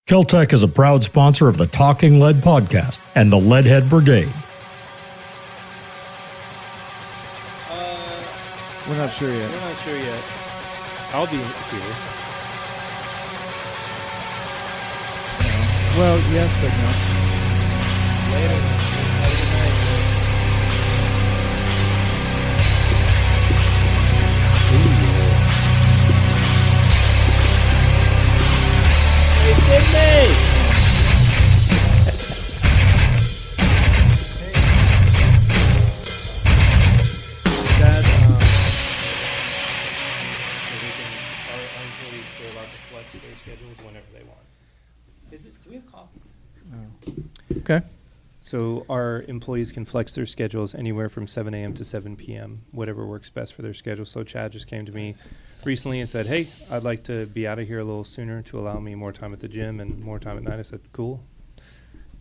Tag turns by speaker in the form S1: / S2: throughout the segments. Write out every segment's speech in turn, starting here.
S1: KELTEC is a proud sponsor of the Talking Lead podcast and the Leadhead Brigade.
S2: We're not sure yet.
S3: I'll be here.
S2: Well, yes, but no.
S3: Later.
S2: Okay.
S3: So our employees can flex their schedules anywhere from 7 a.m. to 7 p.m., whatever works best for their schedule. So Chad just came to me recently and said, hey, I'd like to be out of here a little sooner to allow me more time at the gym and more time at night. I said, cool.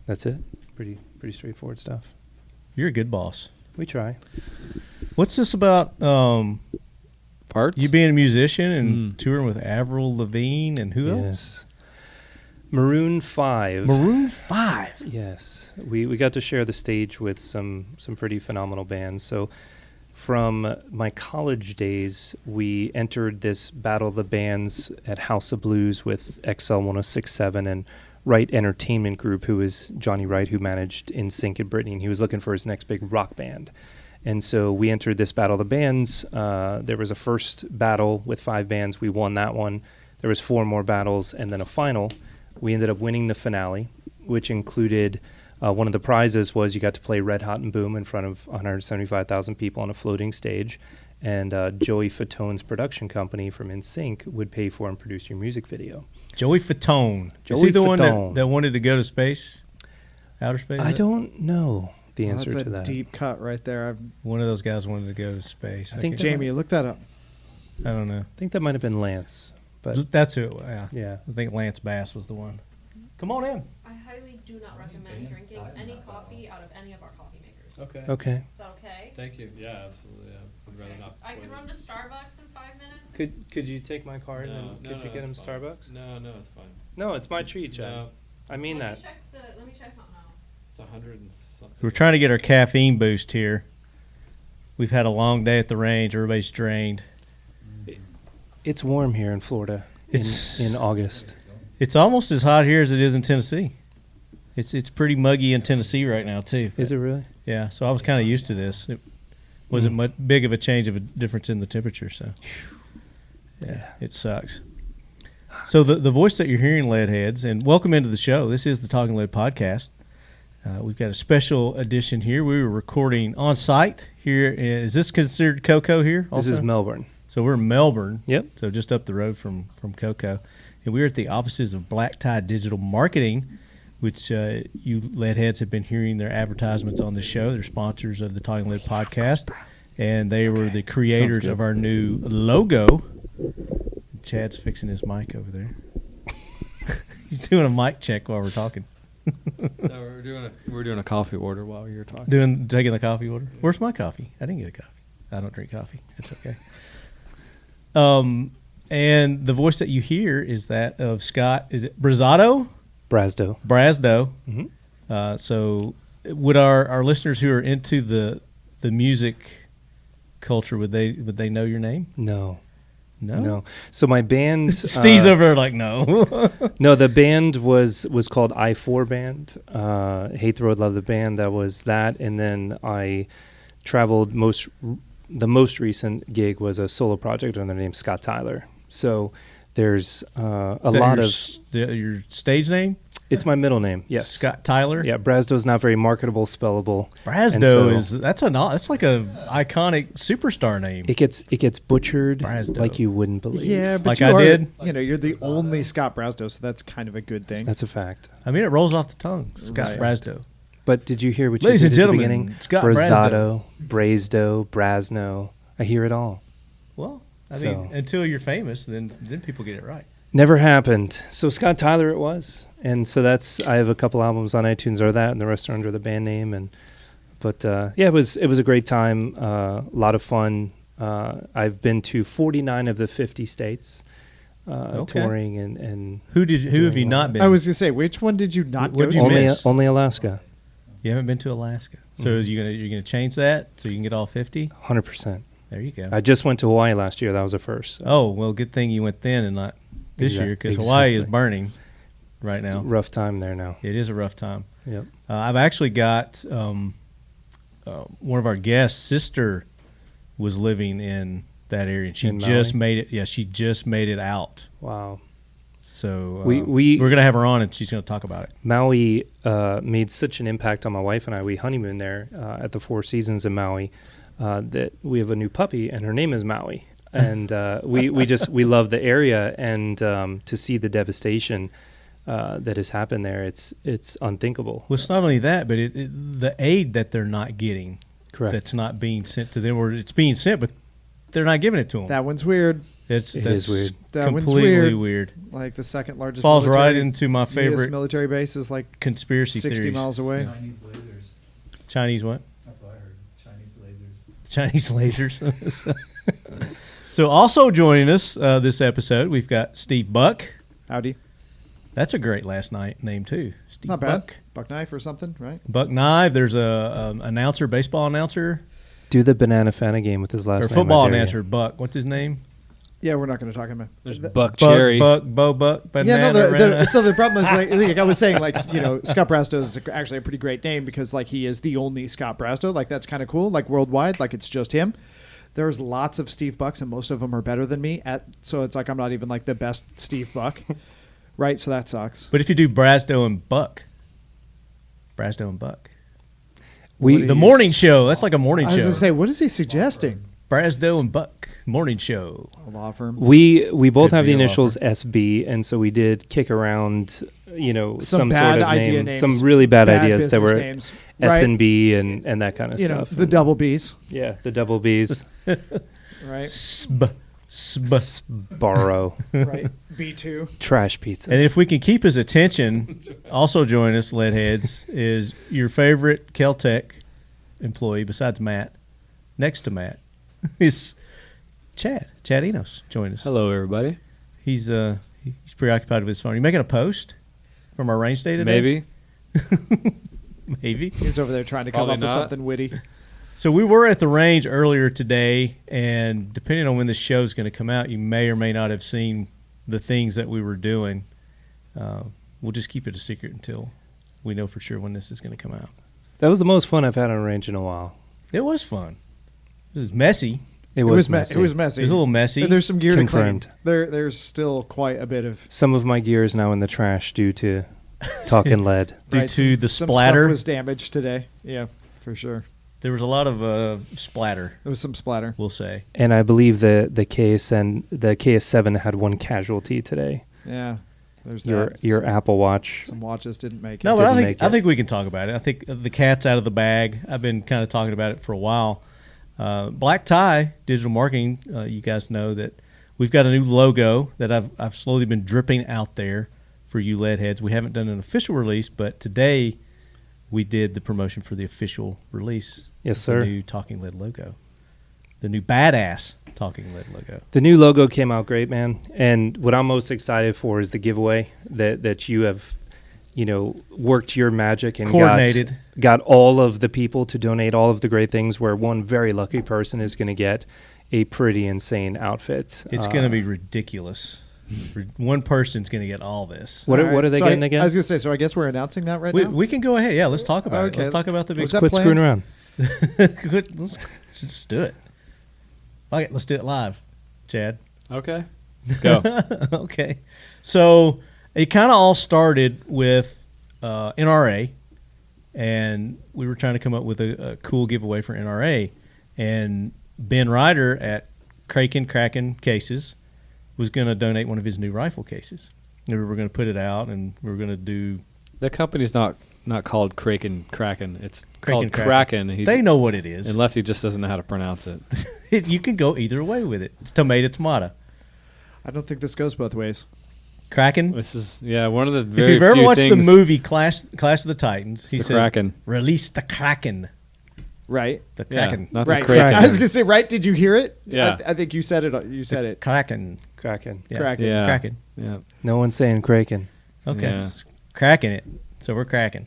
S3: That's it. Pretty straightforward stuff.
S2: You're a good boss.
S3: We try.
S2: What's this about
S4: Parts?
S2: you being a musician and touring with Avril Lavigne and who else?
S3: Maroon 5.
S2: Maroon 5.
S3: Yes. We got to share the stage with some pretty phenomenal bands. So from my college days, we entered this Battle of the Bands at House of Blues with XL 106.7 and Wright Entertainment Group, who is Johnny Wright, who managed NSYNC and Britney, and he was looking for his next big rock band. And so we entered this Battle of the Bands. There was a first battle with 5 bands. We won that one. There was 4 more battles and then a final. We ended up winning the finale, which included one of the prizes was you got to play Red Hot and Boom in front of 175,000 people on a floating stage. And Joey Fatone's production company from NSYNC would pay for and produce your music video.
S2: Joey Fatone. Is
S3: Joey
S2: he the
S3: Fatone.
S2: one that wanted to go to space? Outer space?
S3: I don't know the answer
S4: that's
S3: to that.
S4: a deep cut right there.
S2: One of those guys wanted to go to space.
S3: I think
S2: can't-
S4: Jamie, look that up.
S2: I don't know.
S3: I think that might have been Lance. But
S2: That's who it was. Yeah.
S3: yeah.
S2: I think Lance Bass was the one. Come on in.
S5: I highly do not recommend drinking any coffee out of any of our coffee makers.
S6: Okay.
S3: Okay.
S5: Is that okay?
S6: Thank you. Yeah, absolutely. I would rather not.
S5: I could
S6: poison-
S5: run to Starbucks in 5 minutes.
S3: Could you take my card
S6: No,
S3: and
S6: no,
S3: could you
S6: no,
S3: get him
S6: it's fine.
S3: Starbucks?
S6: No, it's fine.
S3: No, it's my treat, Chad.
S6: No,
S3: I mean
S5: let
S3: that.
S5: Me check something else.
S6: it's 100 and something.
S2: We're trying to get our caffeine boost here. We've had a long day at the range. Everybody's drained.
S3: It's warm here in Florida in August.
S2: It's almost as hot here as it is in Tennessee. It's pretty muggy in Tennessee right now too.
S3: Is it really?
S2: Yeah, so I was kind of used to this. It wasn't much big of a change of a difference in the temperature. So yeah, it sucks. So the voice that you're hearing, Leadheads, and welcome into the show. This is the Talking Lead podcast. We've got a special edition here. We were recording on site here. Is this considered Cocoa here? Also?
S3: This is Melbourne.
S2: So we're in Melbourne.
S3: Yep.
S2: So just up the road from Cocoa. And we're at the offices of Black Tie Digital Marketing, which you Leadheads have been hearing their advertisements on the show. They're sponsors of the Talking Lead podcast. And they were the creators of our new logo. Chad's fixing his mic over there. He's doing a mic check while we're talking.
S4: No, we're doing a coffee order while you're talking.
S2: Taking the coffee order. Where's my coffee? I didn't get a coffee. I don't drink coffee. It's okay. And the voice that you hear is that of Scott. Is it Brazdo?
S3: Brazdo.
S2: Mm-hmm. So, would our listeners who are into the music culture would they know your name?
S3: No.
S2: No.
S3: So my band
S2: Steve's over there like no.
S3: No, the band was called I4 Band. Hate the Road, Love the Band. That was that. And then I traveled the most recent gig was a solo project under the name Scott Tyler. So there's a lot of
S2: your stage name.
S3: It's my middle name. Yes,
S2: Scott Tyler.
S3: Yeah, Brazdo's not very marketable, spellable.
S2: Brazdo that's like a iconic superstar name.
S3: It gets butchered
S2: Brazdo.
S3: like you wouldn't believe.
S4: Yeah, but
S2: Like
S4: you
S2: I
S4: are,
S2: did?
S4: You're the only Scott Brazdo, so that's kind of a good thing.
S3: That's a fact.
S2: I mean, it rolls off the tongue. Scott
S4: Right.
S2: Brazdo.
S3: But did you hear what
S2: Ladies
S3: you
S2: and
S3: did at the
S2: gentlemen,
S3: beginning?
S2: Scott
S3: Brazdo, Brasno. I hear it all.
S2: Well, I
S3: So-
S2: mean, until you're famous, then people get it right.
S3: Never happened. So Scott Tyler it was. And so I have a couple albums on iTunes or that, and the rest are under the band name. But it was a great time, a lot of fun. I've been to 49 of the 50 states. touring and
S2: Who have you not been?
S7: I was gonna say, which one did you not go
S2: What'd
S7: to?
S2: you
S3: only
S2: miss?
S3: only Alaska.
S2: You haven't been to Alaska, so you're gonna change that so you can get all 50.
S3: 100%.
S2: There you go.
S3: I just went to Hawaii last year. That was a first. So.
S2: Oh well, good thing you went then and not this year because
S3: Exactly.
S2: Hawaii is burning right
S3: It's a
S2: now.
S3: rough time there now.
S2: It is a rough time.
S3: Yep.
S2: I've actually got one of our guests' sister was living in that area, and she
S3: In
S2: just
S3: Maui?
S2: made it. Yeah, she just made it out.
S3: Wow.
S2: So
S3: we're
S2: gonna have her on, and she's gonna talk about it.
S3: Maui made such an impact on my wife and I. We honeymooned there at the Four Seasons in Maui that we have a new puppy, and her name is Maui. And we love the area, and to see the devastation that has happened there, it's unthinkable.
S2: Well, it's not only that, but the aid that they're not getting,
S3: Correct.
S2: that's not being sent to them, or it's being sent, but they're not giving it to them.
S7: That one's weird.
S2: It
S3: is weird.
S7: That one's
S2: completely
S7: weird.
S2: weird.
S7: Like the second largest
S2: Falls
S7: military,
S2: right into my
S7: US
S2: favorite
S7: military base is like
S2: conspiracy
S7: 60
S2: theories.
S7: miles away.
S8: Chinese lasers.
S2: Chinese what?
S8: That's what I heard. Chinese lasers.
S2: Chinese lasers. So also joining us this episode, we've got Steve Buck.
S7: Howdy.
S2: That's a great last night name too. Steve
S7: Not bad.
S2: Buck.
S7: Buck knife or something, right?
S2: Buck Knive. There's a announcer, baseball announcer,
S3: Do the Banana Fana game with his last
S2: or
S3: name.
S2: football
S3: I dare you.
S2: announcer. Buck. What's his name?
S7: Yeah, we're not going to talk about.
S4: There's
S7: The-
S4: Buck Cherry.
S2: Buck.
S7: Yeah, no.
S2: Banana.
S7: So the problem is, like I was saying, like Scott Brazdo is actually a pretty great name because like he is the only Scott Brazdo. Like that's kind of cool. Like worldwide, like it's just him. There's lots of Steve Bucks, and most of them are better than me. So it's like I'm not even like the best Steve Buck, right? So that sucks.
S2: But if you do Brazdo and Buck,
S3: We
S2: the morning show. That's like a morning
S7: I was
S2: show.
S7: going to say, what is he suggesting?
S2: Brazdo and Buck morning show.
S7: A law firm.
S3: we both
S2: Could
S3: have
S2: be
S3: the
S2: a law
S3: initials SB, and so we did kick around, some
S7: bad
S3: sort of
S7: idea
S3: name,
S7: names.
S3: some really bad ideas that
S7: business
S3: were
S7: names,
S3: S
S7: right?
S3: and B and that kind of
S7: You know,
S3: stuff.
S7: the double B's,
S3: yeah, the double B's.
S7: right?
S3: Borrow
S7: Right. B2.
S3: trash pizza.
S2: And if we can keep his attention, also join us, Leadheads, is your favorite KELTEC employee besides Matt, next to Matt, is Chad Enos. Join us.
S4: Hello, everybody.
S2: He's preoccupied with his phone. You making a post from our range day today?
S4: Maybe.
S2: Maybe.
S7: He's over there trying to come
S4: Probably
S7: up with
S4: not.
S7: something witty.
S2: So we were at the range earlier today, and depending on when this show is going to come out, you may or may not have seen the things that we were doing. We'll just keep it a secret until we know for sure when this is going to come out.
S3: That was the most fun I've had on a range in a while.
S2: It was fun. It was messy.
S3: It was
S7: messy. It was messy.
S2: It was a little messy.
S7: And there's some gear
S3: Confirmed.
S7: to clean. There's still quite a bit of
S3: Some of my gear is now in the trash due to talking lead.
S2: Due
S7: right,
S2: to the
S7: some
S2: splatter.
S7: stuff was damaged today. Yeah, for sure.
S2: There was a lot of splatter,
S7: There was some splatter.
S2: we'll say.
S3: And I believe the KS7 had one casualty today.
S7: Yeah, there's
S3: Your
S7: that.
S3: your Apple Watch.
S7: Some watches didn't make it.
S2: No, but
S3: Didn't
S2: I
S3: make
S2: think
S3: it.
S2: we can talk about it. I think the cat's out of the bag. I've been kind of talking about it for a while. Black Tie Digital Marketing, you guys know that we've got a new logo that I've slowly been dripping out there for you lead heads. We haven't done an official release, but today we did the promotion for the official release.
S3: Yes,
S2: of
S3: sir.
S2: The new Talking Lead logo. The new badass Talking Lead logo.
S3: The new logo came out great, man. And what I'm most excited for is the giveaway that you have, worked your magic and
S2: Coordinated.
S3: got all of the people to donate all of the great things, where one very lucky person is going to get a pretty insane outfit.
S2: It's going to be ridiculous. One person's going to get all this.
S3: What
S7: All
S3: are
S7: right,
S3: they
S7: so
S3: getting
S7: I
S3: again?
S7: was gonna say. So I guess we're announcing that right now.
S2: We can go ahead. Yeah, let's talk about it.
S7: Okay.
S2: Let's talk about the big
S7: Was that
S3: Quit
S7: planned?
S3: screwing around.
S2: let's just do it. Okay, let's do it live, Chad.
S4: Okay. Go.
S2: Okay. So it kind of all started with NRA, and we were trying to come up with a cool giveaway for NRA. And Ben Ryder at Kraken Cases was going to donate one of his new rifle cases. And we were going to put it out, and we were going to do
S4: The company's not called Kraken. It's
S2: Kraken
S4: called Kraken.
S2: They know what it is.
S4: And Lefty just doesn't know how to pronounce it.
S2: You can go either way with it. It's tomato.
S7: I don't think this goes both ways.
S2: Kraken.
S4: This is one of the
S2: If
S4: very
S2: you've ever
S4: few
S2: watched the
S4: things-
S2: movie Clash of the Titans, he
S4: the
S2: says,
S4: Kraken.
S2: "Release the Kraken."
S7: Right.
S2: The
S4: Yeah,
S2: Kraken.
S4: not
S7: Right.
S4: the Kraken.
S7: I was gonna say. Right. Did you hear it?
S4: Yeah.
S7: I think you said it. You said it.
S2: Kraken.
S3: Kraken.
S2: Yeah.
S7: Kraken.
S4: Yeah.
S2: Kraken.
S4: Yeah.
S3: No one's saying Kraken.
S2: Okay.
S4: Yeah.
S2: Cracking it. So we're cracking.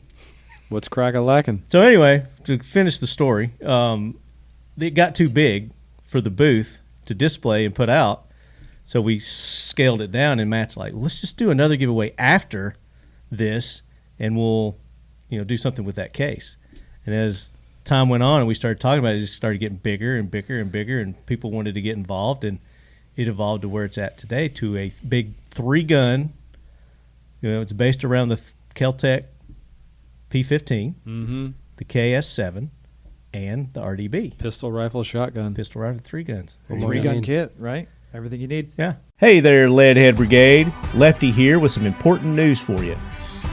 S4: What's crack-a-lacking?
S2: So anyway, to finish the story, it got too big for the booth to display and put out. So we scaled it down, and Matt's like, well, let's just do another giveaway after this, and we'll, do something with that case. And as time went on and we started talking about it, it just started getting bigger and bigger and bigger, and people wanted to get involved, and it evolved to where it's at today, to a big 3-gun. It's based around the KELTEC P15,
S4: Mm-hmm.
S2: the KS7, and the RDB.
S4: Pistol, rifle, shotgun.
S2: Pistol rifle, 3 guns.
S3: What more do you
S7: 3-gun
S3: need?
S7: kit, right? Everything you need.
S2: Yeah. Hey there, Leadhead Brigade. Lefty here with some important news for you.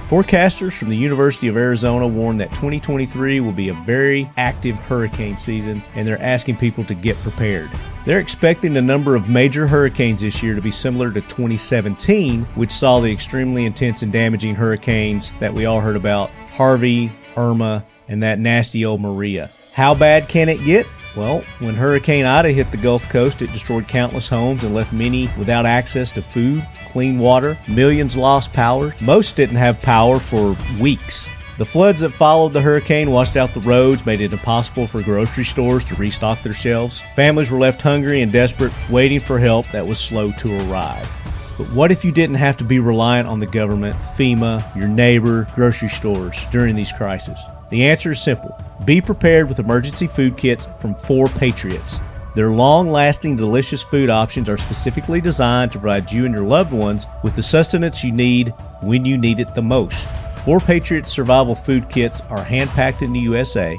S2: Forecasters from the University of Arizona warn that 2023 will be a very active hurricane season, and they're asking people to get prepared. They're expecting the number of major hurricanes this year to be similar to 2017, which saw the extremely intense and damaging hurricanes that we all heard about, Harvey, Irma, and that nasty old Maria. How bad can it get? Well, when Hurricane Ida hit the Gulf Coast, it destroyed countless homes and left many without access to food, clean water. Millions lost power. Most didn't have power for weeks. The floods that followed the hurricane washed out the roads, made it impossible for grocery stores to restock their shelves. Families were left hungry and desperate, waiting for help that was slow to arrive. But what if you didn't have to be reliant on the government, FEMA, your neighbor, grocery stores during these crises? The answer is simple. Be prepared with emergency food kits from 4 Patriots. Their long-lasting, delicious food options are specifically designed to provide you and your loved ones with the sustenance you need when you need it the most. 4 Patriots survival food kits are hand-packed in the USA.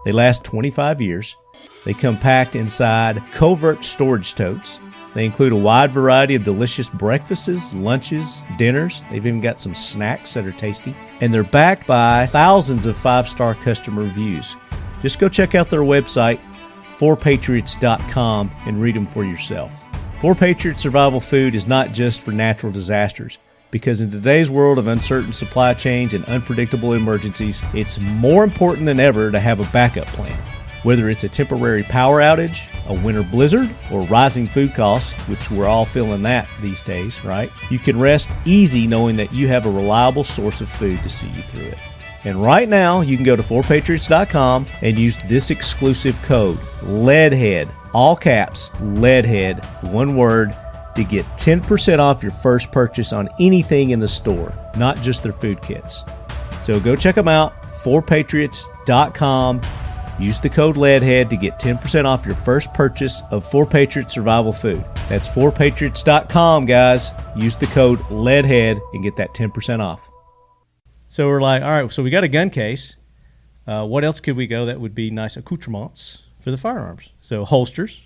S2: They last 25 years. They come packed inside covert storage totes. They include a wide variety of delicious breakfasts, lunches, dinners. They've even got some snacks that are tasty. And they're backed by thousands of 5-star customer reviews. Just go check out their website, 4patriots.com, and read them for yourself. 4 Patriots Survival Food is not just for natural disasters, because in today's world of uncertain supply chains and unpredictable emergencies, it's more important than ever to have a backup plan. Whether it's a temporary power outage, a winter blizzard, or rising food costs, which we're all feeling that these days, right? You can rest easy knowing that you have a reliable source of food to see you through it. And right now, you can go to 4patriots.com and use this exclusive code, LEADHEAD, all caps, LEADHEAD, one word, to get 10% off your first purchase on anything in the store, not just their food kits. So go check them out, 4patriots.com. Use the code LEADHEAD to get 10% off your first purchase of 4 Patriots Survival Food. That's 4patriots.com, guys. Use the code LEADHEAD and get that 10% off. So we're like, all right, so we got a gun case. What else could we go that would be nice accoutrements for the firearms? So holsters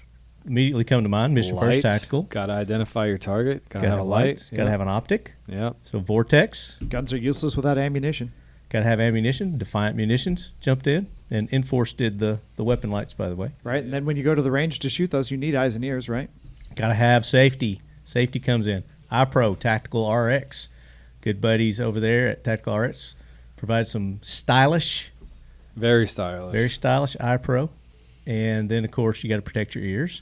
S2: immediately come to mind. Mission First
S4: Lights.
S2: Tactical.
S4: Got to identify your target. Got to
S2: Gotta
S4: have a light.
S2: lights. Got to have an optic.
S4: Yep.
S2: So Vortex.
S7: Guns are useless without ammunition.
S2: Got to have ammunition. Defiant Munitions jumped in. And Enforce did the weapon lights, by the way.
S7: Right, and then when you go to the range to shoot those, you need eyes and ears, right?
S2: Got to have safety. Safety comes in. iPro Tactical RX. Good buddies over there at Tactical RX. Provide some stylish,
S4: Very stylish.
S2: iPro. And then, of course, you got to protect your ears.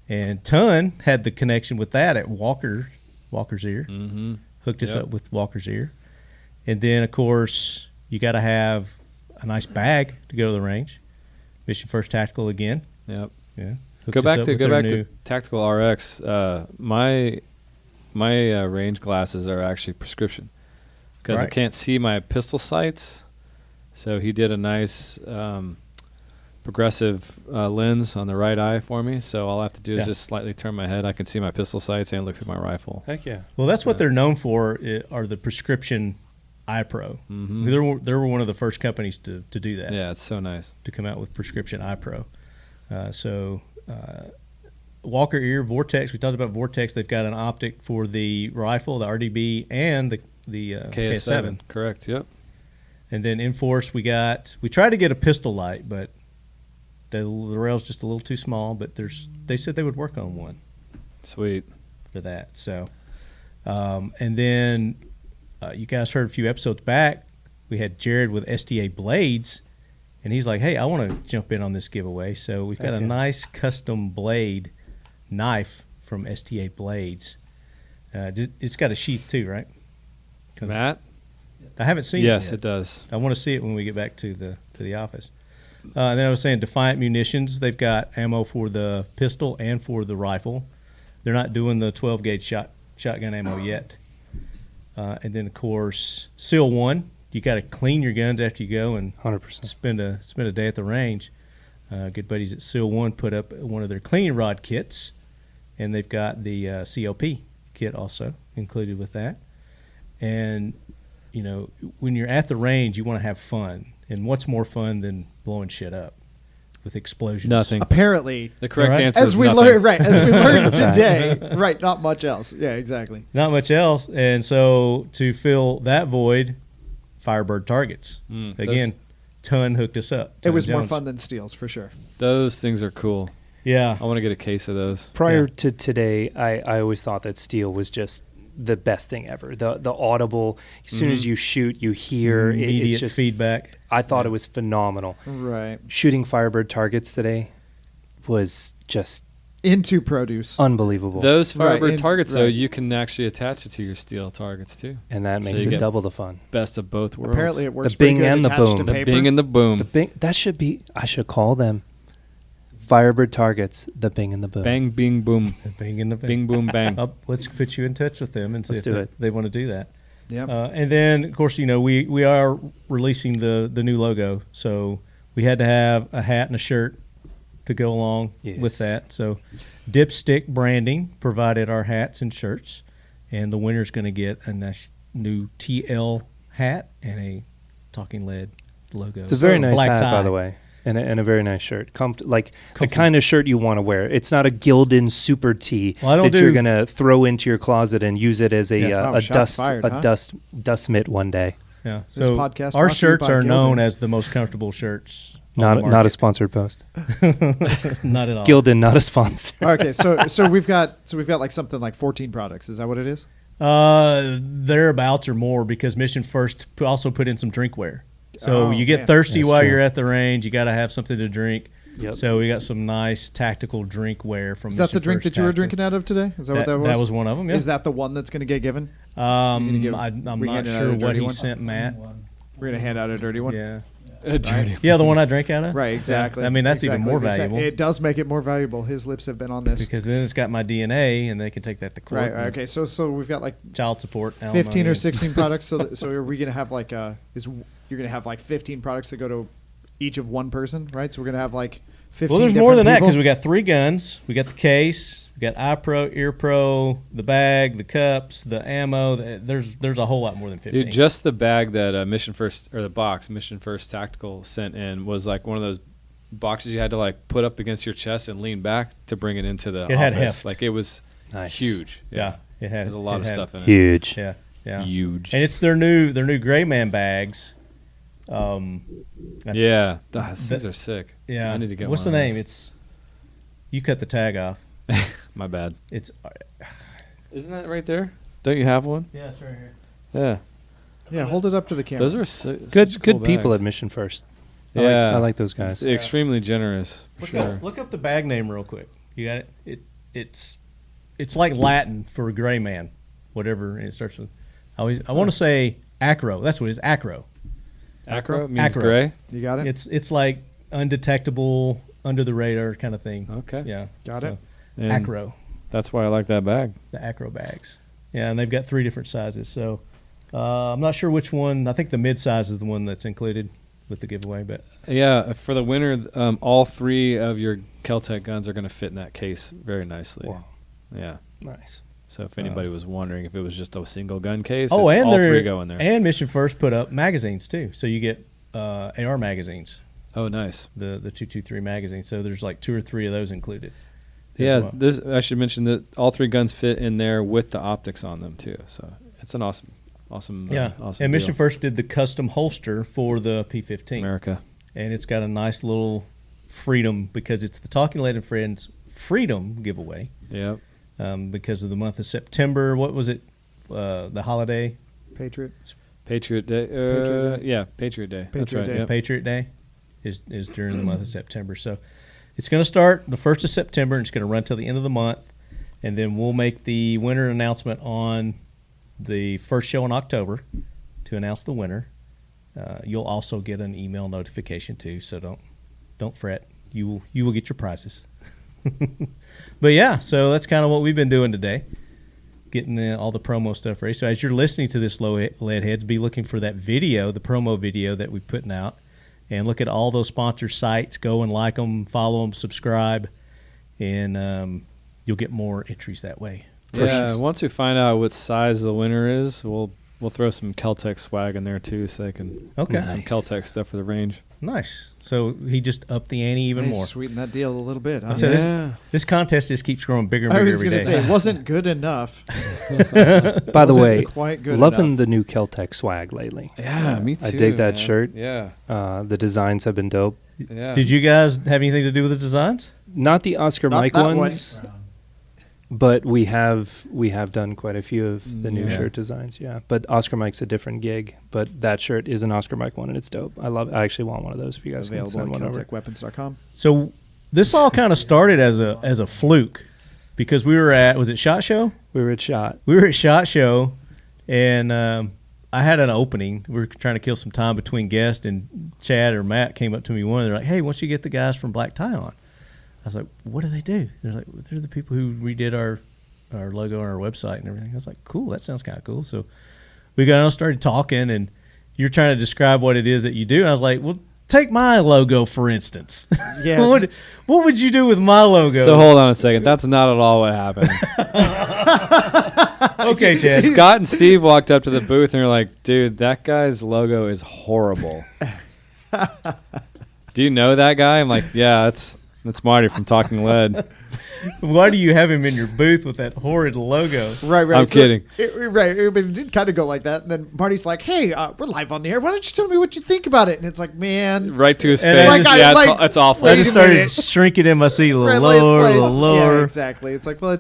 S2: And Ton had the connection with that at Walker's Ear.
S4: Mm-hmm.
S2: Hooked us
S4: Yep.
S2: up with Walker's Ear. And then, of course, you got to have a nice bag to go to the range. Mission First Tactical again.
S4: Yep.
S2: Yeah.
S4: Go back to Tactical RX. My range glasses are actually prescription because I
S2: Right.
S4: can't see my pistol sights. So he did a nice progressive lens on the right eye for me. So all I have to do is
S2: Yeah.
S4: just slightly turn my head. I can see my pistol sights and look through my rifle.
S3: Heck yeah.
S2: Well, that's what they're known for, are the prescription iPro.
S4: Mhm.
S2: They were one of the first companies to do that,
S4: Yeah, it's so nice.
S2: to come out with prescription iPro. Walker Ear, Vortex, we talked about Vortex. They've got an optic for the rifle, the RDB, and the KS7.
S4: Correct. Yep.
S2: And then Enforce, we tried to get a pistol light, but the rail's just a little too small, but they said they would work on one
S4: Sweet.
S2: for that. So, and then you guys heard a few episodes back, we had Jared with STA Blades, and he's like, hey, I want to jump in on this giveaway. So we've got a
S3: Okay.
S2: nice custom blade knife from STA Blades. It's got a sheath too, right?
S4: Matt?
S2: I haven't seen
S4: Yes,
S2: it yet.
S4: it does.
S2: I want to see it when we get back to the office. And then I was saying Defiant Munitions. They've got ammo for the pistol and for the rifle. They're not doing the 12 gauge shotgun ammo yet. And then of course Seal One. You got to clean your guns after you go and
S3: 100%.
S2: spend a day at the range. Good buddies at Seal One put up one of their cleaning rod kits, and they've got the CLP kit also included with that. And you know, when you're at the range, you want to have fun. And what's more fun than blowing shit up with explosions?
S4: Nothing.
S7: Apparently,
S4: The correct
S2: Alright.
S4: answer
S7: as
S4: is
S7: we
S4: nothing.
S7: learned, right? As we learned today, right? Not much else. Yeah, exactly.
S2: Not much else. And so to fill that void, Firebird targets. Again, Ton hooked us up.
S7: It
S2: Ton
S7: was more
S2: Jones.
S7: fun than Steel's for sure.
S4: Those things are cool.
S2: Yeah.
S4: I want to get a case of those.
S3: Prior
S2: Yeah.
S3: to today, I always thought that steel was just the best thing ever. The audible, as soon as you shoot, you hear it,
S2: Immediate
S3: it's just
S2: feedback.
S3: I thought it was phenomenal.
S7: Right.
S3: Shooting Firebird targets today was just
S7: Into produce.
S3: unbelievable.
S4: Those
S7: Right,
S4: Firebird
S7: and-
S4: targets, though,
S7: right.
S4: you can actually attach it to your steel targets, too.
S3: and that
S4: So
S3: makes
S4: you
S3: it
S4: get-
S3: double the fun.
S4: Best of both worlds.
S7: Apparently, it works.
S3: The
S7: pretty
S3: bing
S7: good
S3: and the
S7: attached
S3: boom.
S7: to
S3: The
S4: The
S7: paper.
S4: bing and the boom.
S3: The bing, that should be, I should call them Firebird targets, the bing and the boom.
S4: Bang, bing, boom.
S2: Bing in the
S4: Bing, boom, bang.
S2: Let's put you in touch with them and see
S3: Let's
S2: if
S3: do it.
S2: they want to do that.
S7: Yep.
S2: And then, of course, you know, we are releasing the new logo. So we had to have a hat and a shirt to go along with
S3: Yes.
S2: that. So Dipstick Branding provided our hats and shirts. And the winner's going to get a nice new TL hat and a Talking Lead logo.
S3: It's a very nice
S2: Black
S3: hat, by
S2: tie.
S3: the way, and a very nice shirt. The
S2: Comfy.
S3: kind of shirt you want to wear. It's not a Gildan super tee
S2: Well, I don't
S3: that you're
S2: do-
S3: gonna throw into your closet and use it as a
S2: Yeah.
S7: Oh, shots fired, huh?
S3: dust mitt one day.
S2: Yeah.
S7: This
S2: So
S7: podcast
S2: our
S7: brought to you
S2: shirts
S7: by
S2: are known
S7: Gildan.
S2: as the most comfortable shirts. on the
S3: Not a
S2: market.
S3: sponsored post.
S2: Not at all.
S3: Gildan, not a sponsor.
S7: Okay, so we've got like something like 14 products. Is that what it is?
S2: Thereabouts or more, because Mission First also put in some drinkware. So
S7: Oh,
S2: you get
S7: man.
S2: thirsty
S3: That's
S2: while
S3: true.
S2: you're at the range. You got to have something to drink.
S3: Yep.
S2: So we got some nice tactical drinkware from.
S7: Is that
S2: Mission
S7: the drink
S2: First
S7: that you were
S2: Tactical.
S7: drinking out of today? Is that what that was?
S2: That was one of them. Yeah.
S7: Is that the one that's going to get given?
S2: I'm
S7: we
S2: not
S7: handing out
S2: sure
S7: a
S2: what
S7: dirty
S2: he
S7: one?
S2: sent Matt.
S7: We're going to hand out a dirty one.
S2: Yeah.
S4: Dirty.
S2: Yeah, the one I drank out of.
S7: Right, exactly.
S2: Yeah. I mean, that's even more
S7: Exactly.
S2: valuable
S7: It does make it more valuable. His lips have been on this.
S2: because then it's got my DNA, and they can take that to court.
S7: Right.
S2: and
S7: Okay. So we've got like
S2: Child support.
S7: 15
S2: alimony.
S7: or 16 products. So are we going to have like you're going to have like 15 products that go to each of one person, right? So we're going to have like 15.
S2: Well, there's more than that
S7: people?
S2: because we got 3 guns. We got the case. We got eye pro, ear pro, the bag, the cups, the ammo. There's a whole lot more than 15.
S4: Dude, just the bag that Mission First, or the box Mission First Tactical sent in was like one of those boxes you had to like put up against your chest and lean back to bring it into the
S2: It had
S4: office.
S2: heft.
S4: Like it was
S3: Nice.
S4: huge.
S2: yeah, it had
S4: There's a lot
S2: it
S4: of
S2: had-
S4: stuff in it.
S3: Huge.
S2: Yeah, yeah.
S4: Huge.
S2: And it's their new Gray Man bags.
S4: Yeah, those things are sick.
S2: Yeah.
S4: I need to get
S2: What's
S4: one
S2: the
S4: of
S2: name?
S4: those.
S2: It's you cut the tag off.
S4: My bad.
S2: It's
S4: Isn't that right there? Don't you have one?
S2: yeah, it's right here.
S4: Yeah.
S7: Yeah, hold it up to the camera.
S4: Those are
S3: Good people at Mission First.
S4: Yeah.
S3: I like those guys.
S4: Extremely generous, for sure.
S2: Look up the bag name real quick. You got it. It's like Latin for gray man, whatever. And it starts with. I want to say acro. That's what it is. Acro.
S4: Acro means
S2: Acro.
S4: gray.
S7: You got it?
S2: It's like undetectable, under the radar kind of thing.
S4: Okay.
S2: Yeah.
S7: Got it.
S4: And
S2: Acro.
S4: That's why I like that bag.
S2: The Acro bags. Yeah, and they've got 3 different sizes. So I'm not sure which one. I think the mid size is the one that's included with the giveaway. But
S4: Yeah, for the winner, all 3 of your KELTEC guns are going to fit in that case very nicely.
S3: Wow.
S4: Yeah.
S3: Nice.
S4: So if anybody was wondering if it was just a single gun case,
S2: and
S4: it's all
S2: they're
S4: 3 go in there.
S2: And Mission First put up magazines too. So you get AR magazines.
S4: Oh, nice.
S2: The 223 magazine. So there's like 2 or 3 of those included. as
S4: Yeah,
S2: well.
S4: this I should mention that all 3 guns fit in there with the optics on them too. So it's an awesome awesome
S2: And Mission
S4: deal.
S2: First did the custom holster for the P15.
S4: America.
S2: And it's got a nice little freedom because it's the Talking Lead and Friends Freedom giveaway
S4: Yep.
S2: because of the month of September. What was it? The holiday?
S7: Patriot.
S4: Patriot Day.
S7: Patriot Day.
S4: Yeah, Patriot Day. That's
S7: Patriot
S4: right.
S7: Day.
S4: Yep.
S2: Patriot Day is during the month of September. So it's going to start the 1st of September and it's going to run till the end of the month. And then we'll make the winner announcement on the first show in October to announce the winner. You'll also get an email notification too, so don't fret. You will get your prizes. But yeah, so that's kind of what we've been doing today, getting all the promo stuff ready. So as you're listening to this, Lead Heads, be looking for that video, the promo video that we're putting out, and look at all those sponsor sites. Go and like them, follow them, subscribe, and you'll get more entries that way.
S4: Yeah, once we find out what size the winner is, we'll throw some KELTEC swag in there too, so they can get some KELTEC stuff for the range.
S2: Nice. So he just upped the ante even more.
S7: Sweeten that deal a little bit. Huh?
S2: So this contest just keeps growing bigger and bigger every day.
S7: I was going to say, it wasn't good enough.
S3: By the way,
S7: quite good
S3: loving
S7: enough.
S3: the new KELTEC swag lately.
S4: Yeah, me too.
S3: I dig that
S4: man.
S3: shirt.
S4: Yeah.
S3: The designs have been dope.
S4: Yeah.
S2: Did you guys have anything to do with the designs?
S3: Not the Oscar
S7: Not
S3: Mike
S7: that
S3: ones, but we have done quite a few of the new shirt designs. Yeah, but Oscar Mike's a different gig. But that shirt is an Oscar Mike one, and it's dope. I love it. I actually want one of those if you guys can
S7: Available
S3: send
S7: at
S3: one over.
S7: KELTECweapons.com.
S2: So this all kind of started as a fluke, because we were at, was it SHOT Show?
S3: We were at SHOT.
S2: We were at SHOT Show, and I had an opening. We were trying to kill some time between guests, and Chad or Matt came up to me they're like, "Hey, why don't you get the guys from Black Tie on?" I was like, "What do they do?" They're like, "They're the people who redid our logo on our website and everything." I was like, "Cool, that sounds kind of cool." So we got on, started talking, and you're trying to describe what it is that you do. And I was like, "Well, take my logo for instance.
S7: Yeah.
S2: what would you do with my logo?"
S4: So hold on a second. That's not at all what happened.
S2: Okay, Chad.
S4: Scott and Steve walked up to the booth and they're like, "Dude, that guy's logo is horrible." Do you know that guy? I'm like, "Yeah, that's Marty from Talking Lead."
S2: Why do you have him in your booth with that horrid logo?
S7: Right.
S4: I'm kidding.
S7: It did kind of go like that. And then Marty's like, "Hey, we're live on the air. Why don't you tell me what you think about it?" And it's like, man.
S4: Right to his
S2: And
S4: face.
S2: I
S4: It's awful.
S2: I
S7: Wait
S2: just
S7: a
S2: started
S7: minute.
S2: shrinking in my seat a little
S7: Right,
S2: lower, a little lower.
S7: Yeah, exactly. It's like, well,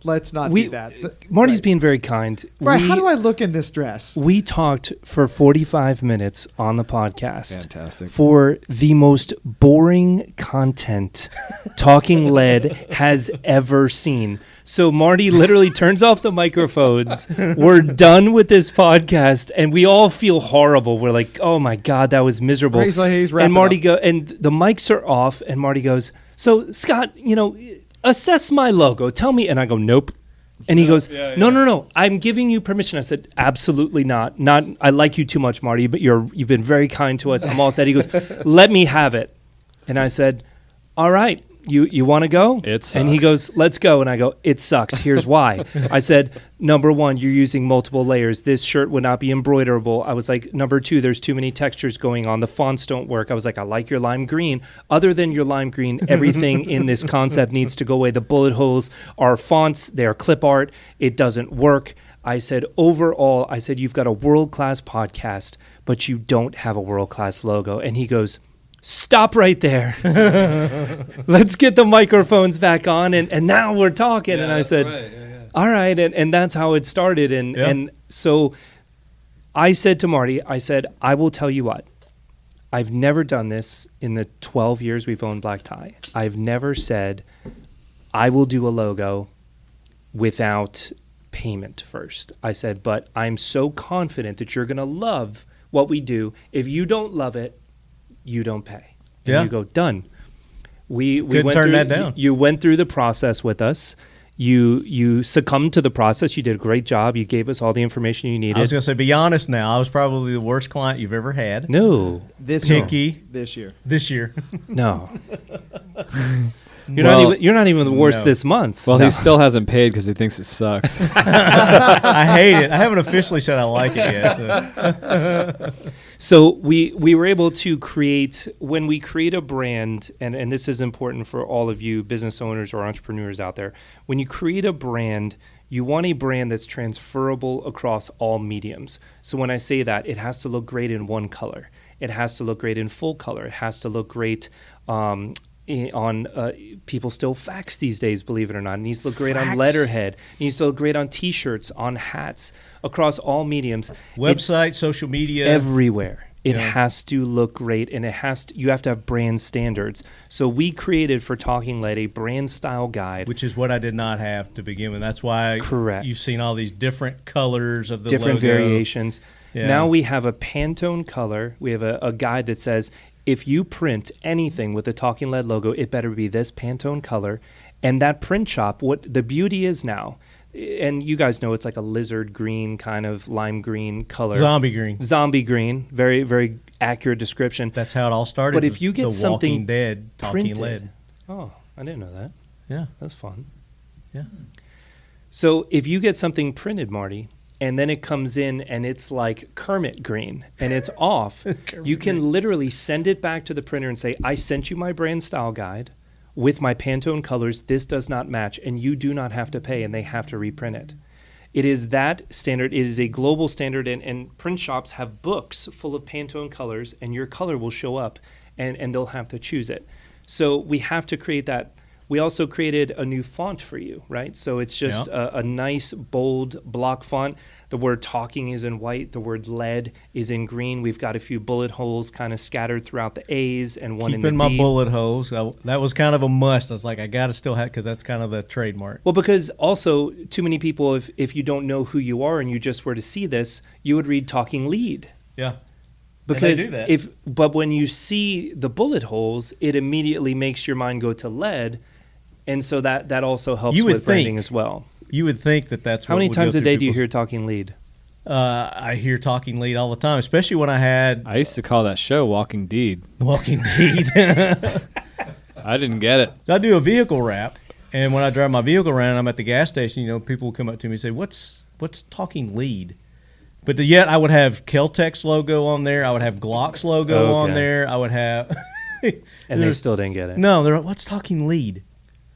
S7: let's not do that.
S3: Marty's
S7: Right.
S3: being very kind.
S7: Right. How do I look in this dress?
S3: We talked for 45 minutes on the podcast.
S4: Fantastic.
S3: For the most boring content Talking Lead has ever seen. So Marty literally turns off the microphones. We're done with this podcast, and we all feel horrible. We're like, "Oh my God, that was miserable."
S7: He's like, he's wrapping
S3: and Marty
S7: up.
S3: and the mics are off, and Marty goes, "So Scott, assess my logo. Tell me." And I go, "Nope." And he goes, No. I'm giving you permission. I said, "Absolutely not. I like you too much, Marty, but you've been very kind to us." I'm all set. He goes, "Let me have it." And I said, "All right. You want to go?"
S4: It sucks.
S3: And he goes, "Let's go." And I go, "It sucks. Here's why." I said, "Number one, you're using multiple layers. This shirt would not be embroiderable." I was like, "Number two, there's too many textures going on. The fonts don't work." I was like, "I like your lime green. Other than your lime green, everything in this concept needs to go away. The bullet holes are fonts. They are clip art. It doesn't work." I said, overall, you've got a world-class podcast, but you don't have a world-class logo. And he goes, "Stop right there. Let's get the microphones back on, and now we're talking." And I said, "All right." And that's how it started. And so I said to Marty, "I will tell you what. I've never done this in the 12 years we've owned Black Tie. I've never said, I will do a logo without payment first." I said, "But I'm so confident that you're going to love what we do. If you don't love it, you don't pay." And you go, "Done." We
S2: Couldn't
S3: went
S2: turn
S3: through,
S2: that down.
S3: You went through the process with us. You succumbed to the process. You did a great job. You gave us all the information you needed.
S2: I was going to say, be honest now. I was probably the worst client you've ever had.
S3: No,
S7: This
S2: Picky.
S7: year.
S2: This year.
S3: no. You're not even the worst
S2: No.
S3: this month.
S4: Well,
S3: No.
S4: he still hasn't paid because he thinks it sucks.
S2: I hate it. I haven't officially said I like it yet.
S3: So we were able to create, when we create a brand, and this is important for all of you business owners or entrepreneurs out there, when you create a brand, you want a brand that's transferable across all mediums. So when I say that, it has to look great in one color. It has to look great in full color. It has to look great on people still fax these days, believe it or not. It needs to look great on letterhead. It needs to look great on T-shirts, on hats, across all mediums.
S2: Website, social media.
S3: Everywhere. It
S2: Yeah.
S3: has to look great, and you have to have brand standards. So we created for Talking Lead a brand style guide.
S2: Which is what I did not have to begin with. That's why
S3: Correct.
S2: you've seen all these different colors of the
S3: different
S2: logo.
S3: variations.
S2: Yeah.
S3: Now we have a Pantone color. We have a guide that says if you print anything with the Talking Lead logo, it better be this Pantone color. And that print shop, what the beauty is now, and you guys know it's like a lizard green kind of lime green color.
S2: Zombie green.
S3: Zombie green. Very, very accurate description.
S2: That's how it all started.
S3: But if you get
S2: the
S3: something
S2: Walking Dead Talking
S3: printed-
S2: Lead.
S3: Oh, I didn't know that.
S2: Yeah.
S3: That's fun.
S2: Yeah.
S3: So if you get something printed, Marty, and then it comes in and it's like Kermit green and it's off, you can literally send it back to the printer and say, I sent you my brand style guide with my Pantone colors. This does not match, and you do not have to pay, and they have to reprint it. It is that standard. It is a global standard, and print shops have books full of Pantone colors, and your color will show up, and they'll have to choose it. So we have to create that. We also created a new font for you, right? So it's just a nice, bold block font. The word talking is in white. The word lead is in green. We've got a few bullet holes kind of scattered throughout the A's and one in the
S2: Keeping my
S3: D.
S2: bullet holes. That was kind of a must. I was like, I got to still have, because that's kind of the trademark.
S3: Well, because also too many people, if you don't know who you are and you just were to see this, you would read talking lead.
S2: Yeah.
S3: Because
S2: do that.
S3: but when you see the bullet holes, it immediately makes your mind go to lead, and so that also helps
S2: You would
S3: with branding
S2: think.
S3: as well.
S2: You would think that that's
S3: How
S2: what
S3: many
S2: would go
S3: times a
S2: through
S3: day do you
S2: people's-
S3: hear talking lead?
S2: I hear Talking Lead all the time, especially when I had
S4: I used to call that show Walking Deed.
S2: Walking Deed.
S4: I didn't get it.
S2: I do a vehicle wrap, and when I drive my vehicle around, I'm at the gas station. People will come up to me and say, "What's Talking Lead?" But yet, I would have KELTEC's logo on there. I would have Glock's logo on
S3: Okay.
S2: there. I would have,
S3: And they still didn't get it.
S2: no. They're like, "What's Talking Lead?"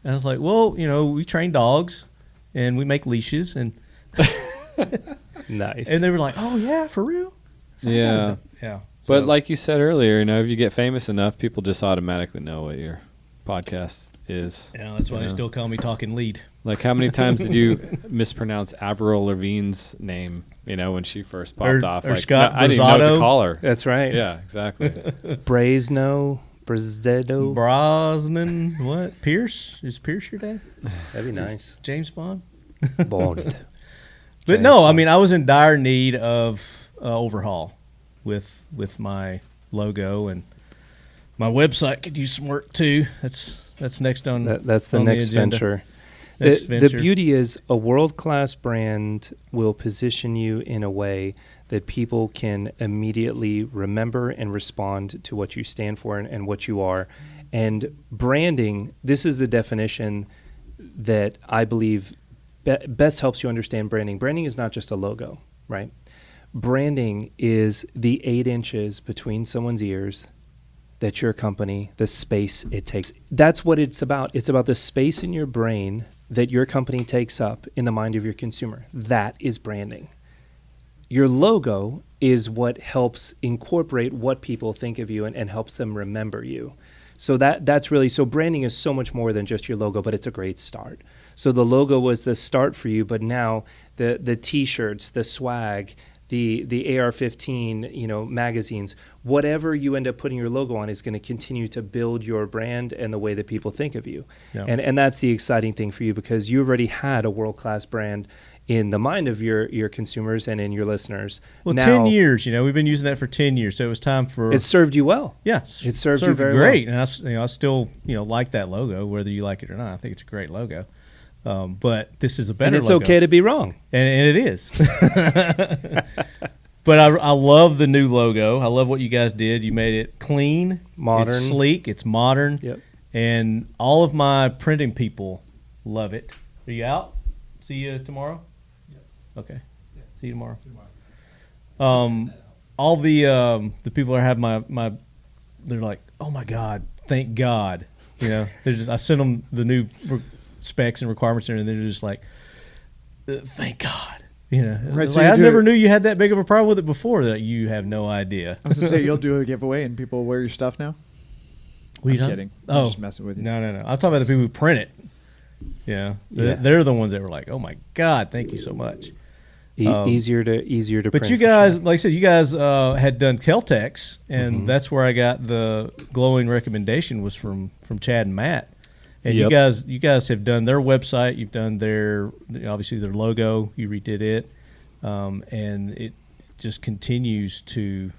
S2: And I was like, "Well, we train dogs, and we make leashes, and
S3: Nice.
S2: they were like, "Oh yeah, for real?" So I
S4: Yeah.
S2: got it. Yeah.
S4: But
S2: So-
S4: like you said earlier, if you get famous enough, people just automatically know what your podcast is.
S2: yeah, that's why
S4: you
S2: they
S4: know?
S2: still call me Talking Lead.
S4: Like, how many times did you mispronounce Avril Lavigne's name, when she first popped off?
S2: or
S4: Like,
S2: Scott
S4: I didn't even know what to
S2: Brazdo.
S4: call her.
S3: That's right.
S4: Yeah, exactly.
S3: Brazdo.
S2: Brosnan, what? Pierce? Is Pierce your dad?
S3: That'd be nice.
S2: James Bond?
S3: Bond.
S2: But
S3: James
S2: no, I
S3: Bond.
S2: mean, I was in dire need of overhaul with my logo, and my website could use some work too. That's next on
S3: That's the
S2: on
S3: next
S2: agenda.
S3: venture.
S2: Next
S3: The
S2: venture.
S3: beauty is a world-class brand will position you in a way that people can immediately remember and respond to what you stand for and what you are. And branding, this is the definition that I believe best helps you understand branding. Branding is not just a logo, right? Branding is the 8 inches between someone's ears that your company, the space it takes. That's what it's about. It's about the space in your brain that your company takes up in the mind of your consumer. That is branding. Your logo is what helps incorporate what people think of you and helps them remember you. So that's really, so branding is so much more than just your logo, but it's a great start. So the logo was the start for you, but now the T-shirts, the swag, the AR-15, magazines, whatever you end up putting your logo on is going to continue to build your brand and the way that people think of you.
S2: Yeah.
S3: And that's the exciting thing for you, because you already had a world-class brand in the mind of your consumers and in your listeners.
S2: Well,
S3: now,
S2: 10 years, we've been using that for 10 years, so it was time for
S3: it served you well.
S2: yeah,
S3: it served you very
S2: great, and I still like that logo, whether you like it or not. I think it's a great logo. But this is a better
S3: And it's
S2: logo.
S3: okay to be wrong.
S2: And it is. But I love the new logo. I love what you guys did. You made it clean,
S3: Modern.
S2: it's sleek, it's modern.
S3: Yep.
S2: And all of my printing people love it. Are you out? See you tomorrow?
S8: Yes.
S2: Okay. See you tomorrow.
S8: Tomorrow.
S2: All the people that have my they're like, "Oh my God, thank God." They're just, I sent them the new specs and requirements, and they're just like, "Thank God."
S7: Right,
S2: It's
S7: so
S2: like,
S7: you
S2: I
S7: do
S2: never
S7: it-
S2: knew you had that big of a problem with it before. That you have no idea.
S7: I was gonna say you'll do a giveaway and people wear your stuff now.
S2: What are you
S7: I'm
S2: talking-
S7: kidding. I'm
S2: Oh,
S7: just messing with you.
S2: No. I'm talking about the people who print it. Yeah. They're the ones that were like, "Oh my God, thank you so much."
S3: Easier to.
S2: But
S3: print
S2: you
S3: for
S2: guys,
S3: sure.
S2: like I said, you guys had done KELTECs, and
S3: Mm-hmm.
S2: that's where I got the glowing recommendation was from Chad and Matt. And
S4: Yep.
S2: you guys have done their website, you've done obviously their logo, you redid it, and it just continues to.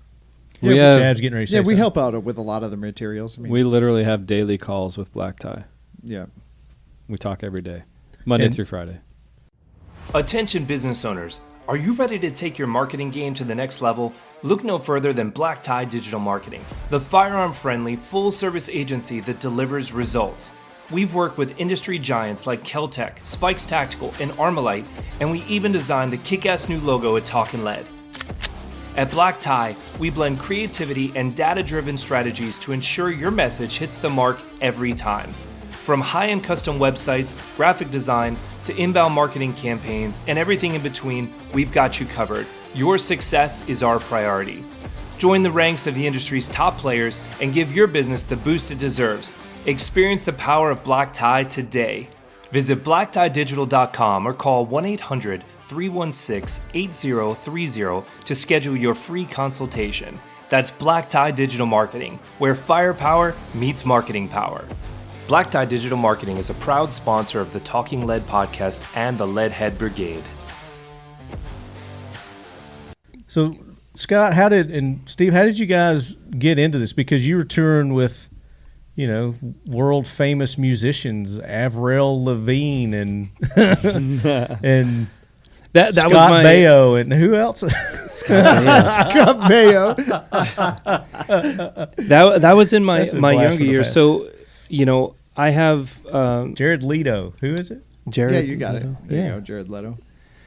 S4: We have-
S2: Chad's getting ready to say
S7: Yeah, we
S2: something.
S7: help out with a lot of the materials. I mean,
S4: We literally have daily calls with Black Tie.
S7: yeah.
S4: We talk every day, Monday
S2: And-
S4: through Friday.
S9: Attention business owners, are you ready to take your marketing game to the next level? Look no further than Black Tie Digital Marketing, the firearm-friendly, full-service agency that delivers results. We've worked with industry giants like KELTEC, Spikes Tactical, and Armalite, and we even designed the kick-ass new logo at Talkin' Lead. At Black Tie, we blend creativity and data-driven strategies to ensure your message hits the mark every time. From high-end custom websites, graphic design, to inbound marketing campaigns, and everything in between, we've got you covered. Your success is our priority. Join the ranks of the industry's top players and give your business the boost it deserves. Experience the power of Black Tie today. Visit blacktieDigital.com or call 1-800-316-8030 to schedule your free consultation. That's Black Tie Digital Marketing, where firepower meets marketing power. Black Tie Digital Marketing is a proud sponsor of the Talking Lead podcast and the Leadhead Brigade.
S2: So, Scott, and Steve, how did you guys get into this? Because you were touring with, world famous musicians, Avril Lavigne and and
S3: That
S2: Scott
S3: was my
S2: Baio and who else?
S7: Scott Mayo.
S3: that was in my
S2: That's a
S3: my
S2: blast
S3: younger
S2: from the
S3: years.
S2: past.
S3: So I have
S2: Jared Leto. Who is it?
S3: Jared.
S7: Yeah, you got it.
S3: Leto.
S7: There
S3: Yeah.
S7: you go, Jared Leto.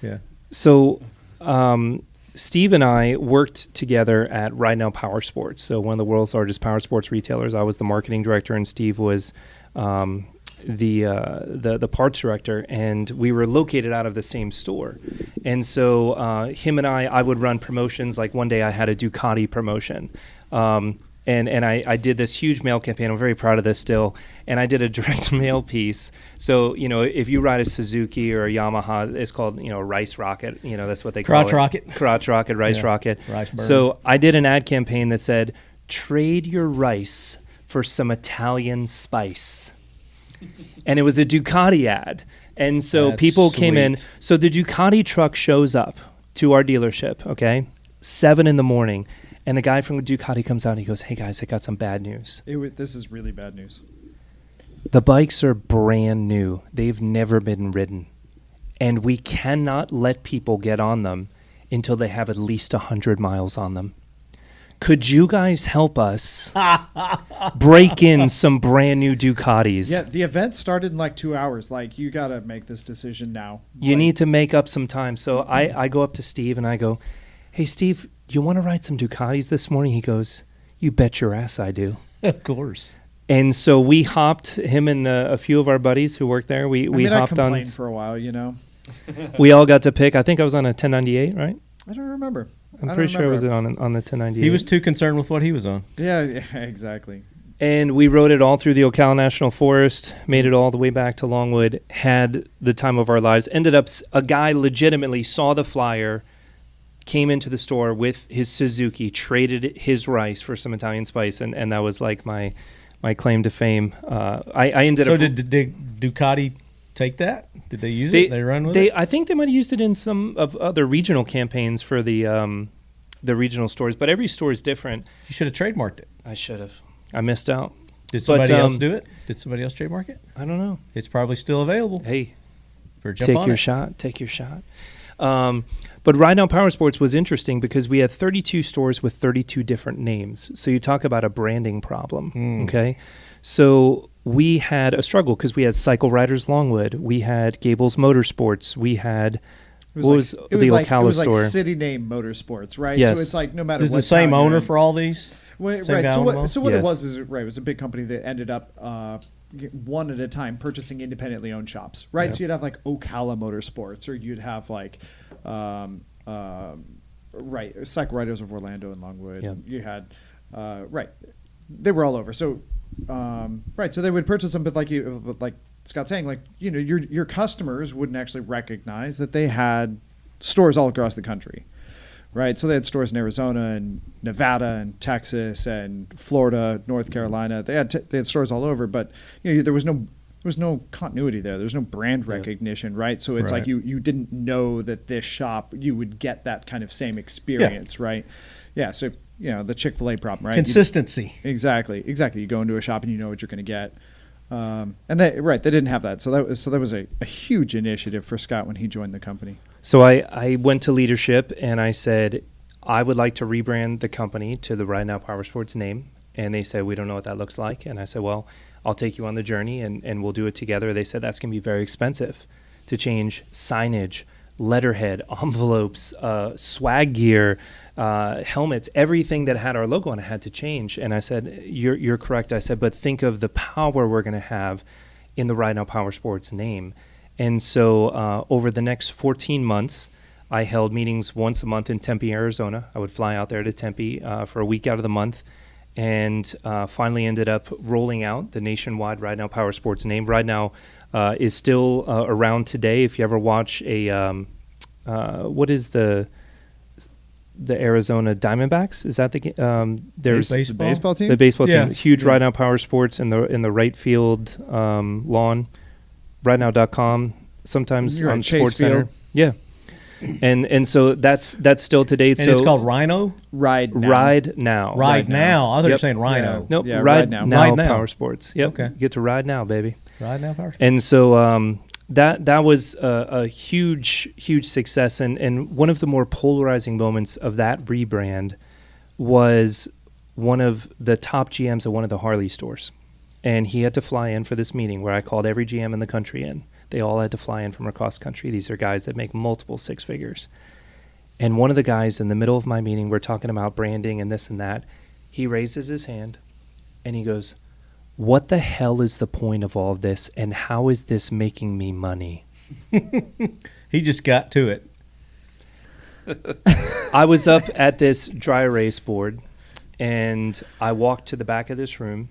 S2: Yeah.
S3: So, Steve and I worked together at Right Now Power Sports, so one of the world's largest power sports retailers. I was the marketing director, and Steve was the parts director, and we were located out of the same store. And so him and I would run promotions. Like one day I had a Ducati promotion. And I did this huge mail campaign. I'm very proud of this still. And I did a direct mail piece. So, if you ride a Suzuki or a Yamaha, it's called, Rice Rocket. That's what they call it.
S2: Crotch rocket.
S3: Crotch Rocket, Rice
S2: Yeah.
S3: Rocket.
S2: Rice burn.
S3: So I did an ad campaign that said, trade your rice for some Italian spice. And it was a Ducati ad. And so
S2: That's
S3: people came in.
S2: sweet.
S3: So the Ducati truck shows up to our dealership, okay, 7 a.m. And the guy from Ducati comes out and he goes, hey, guys, I got some bad news.
S7: This is really bad news.
S3: The bikes are brand new. They've never been ridden. And we cannot let people get on them until they have at least 100 miles on them. Could you guys help us break in some brand new Ducatis?
S7: Yeah, the event started in like 2 hours. Like, you got to make this decision now.
S3: You
S7: Like,
S3: need to make up some time. So I go up to Steve and I go, hey, Steve, you want to ride some Ducatis this morning? He goes, you bet your ass I do.
S2: Of course.
S3: And so we hopped, him and a few of our buddies who worked there. We
S7: I
S3: hopped on.
S7: complained for a while,
S3: We all got to pick. I think I was on a 1098, right?
S7: I don't remember.
S3: I'm
S7: I don't
S3: pretty sure I was
S7: remember.
S3: on the 1098.
S2: He was too concerned with what he was on.
S7: Yeah, exactly.
S3: And we rode it all through the Ocala National Forest, made it all the way back to Longwood, had the time of our lives. Ended up, a guy legitimately saw the flyer, came into the store with his Suzuki, traded his rice for some Italian spice, and that was like my claim to fame. I ended
S2: So
S3: up.
S2: did Ducati take that? Did they use it? They run with it?
S3: I think they might have used it in some of other regional campaigns for the regional stores, but every store is different.
S2: You should have trademarked it.
S3: I should have. I missed out.
S2: Did somebody else
S3: um,
S2: do it? Did somebody else trademark it?
S3: I don't know.
S2: It's probably still available.
S3: Hey,
S2: Jump
S3: take
S2: on
S3: your
S2: it.
S3: shot. Take your shot. But Ride Now Power Sports was interesting because we had 32 stores with 32 different names. So you talk about a branding problem, okay? So we had a struggle because we had Cycle Riders Longwood, we had Gables Motorsports, we had
S7: It
S3: what was
S7: like,
S3: the
S7: it was
S3: Ocala
S7: like
S3: store?
S7: City Name Motorsports, right?
S3: Yes.
S7: So it's like no matter
S2: Is
S7: what
S2: the same
S7: town you're
S2: owner
S7: in.
S2: for all these?
S7: Well,
S2: Same
S7: right.
S2: guy
S7: So
S2: on them all?
S7: what it
S3: Yes.
S7: was is it was a big company that ended up one at a time purchasing independently owned shops, right?
S3: Yep.
S7: So you'd have like Ocala Motorsports, or you'd have like Cycle Riders of Orlando and Longwood.
S3: Yep.
S7: You had they were all over. So so they would purchase them, but like Scott's saying, like your customers wouldn't actually recognize that they had stores all across the country, right? So they had stores in Arizona and Nevada and Texas and Florida, North Carolina. They had stores all over, but there was no continuity there. There's no brand recognition, right? So it's like you didn't know that this shop you would get that kind of same experience, right? Yeah. So the Chick-fil-A problem, right?
S2: Consistency.
S7: Exactly. You go into a shop and you know what you're going to get. And they didn't have that. So that was a huge initiative for Scott when he joined the company.
S3: So I went to leadership and I said, I would like to rebrand the company to the Ride Now Power Sports name. And they said, we don't know what that looks like. And I said, well, I'll take you on the journey and we'll do it together. They said that's going to be very expensive to change signage, letterhead, envelopes, swag gear, helmets, everything that had our logo on it had to change. And I said, you're correct. I said, but think of the power we're going to have in the Ride Now Power Sports name. And so over the next 14 months, I held meetings once a month in Tempe, Arizona. I would fly out there to Tempe for a week out of the month, and finally ended up rolling out the nationwide Ride Now Power Sports name. Ride Now is still around today. If you ever watch what is the Arizona Diamondbacks? Is that the there's
S7: the baseball team?
S3: The baseball
S2: Yeah.
S3: team. Huge Ride Now Power Sports in the right field lawn. RideNow.com. Sometimes
S7: You're
S3: on
S7: at Chase
S3: Sports Center.
S7: Field.
S3: Yeah. And so that's still to date.
S2: And
S3: so
S2: it's called Rhino?
S7: Ride Now.
S3: Ride Now.
S2: Ride Now. I thought you were
S3: Yep.
S2: saying Rhino.
S7: Yeah.
S3: Nope.
S7: Yeah,
S3: Ride
S7: Now.
S3: Now.
S2: Ride Now.
S3: Power Sports. Yep.
S2: Okay.
S3: You get to ride now, baby.
S2: Ride Now Power Sports.
S3: And so that was a huge success. And one of the more polarizing moments of that rebrand was one of the top GMs of one of the Harley stores. And he had to fly in for this meeting where I called every GM in the country in. They all had to fly in from across country. These are guys that make multiple six figures. And one of the guys in the middle of my meeting, we're talking about branding and this and that. He raises his hand and he goes, "What the hell is the point of all this, and how is this making me money?"
S2: He just got to it.
S3: I was up at this dry erase board, and I walked to the back of this room,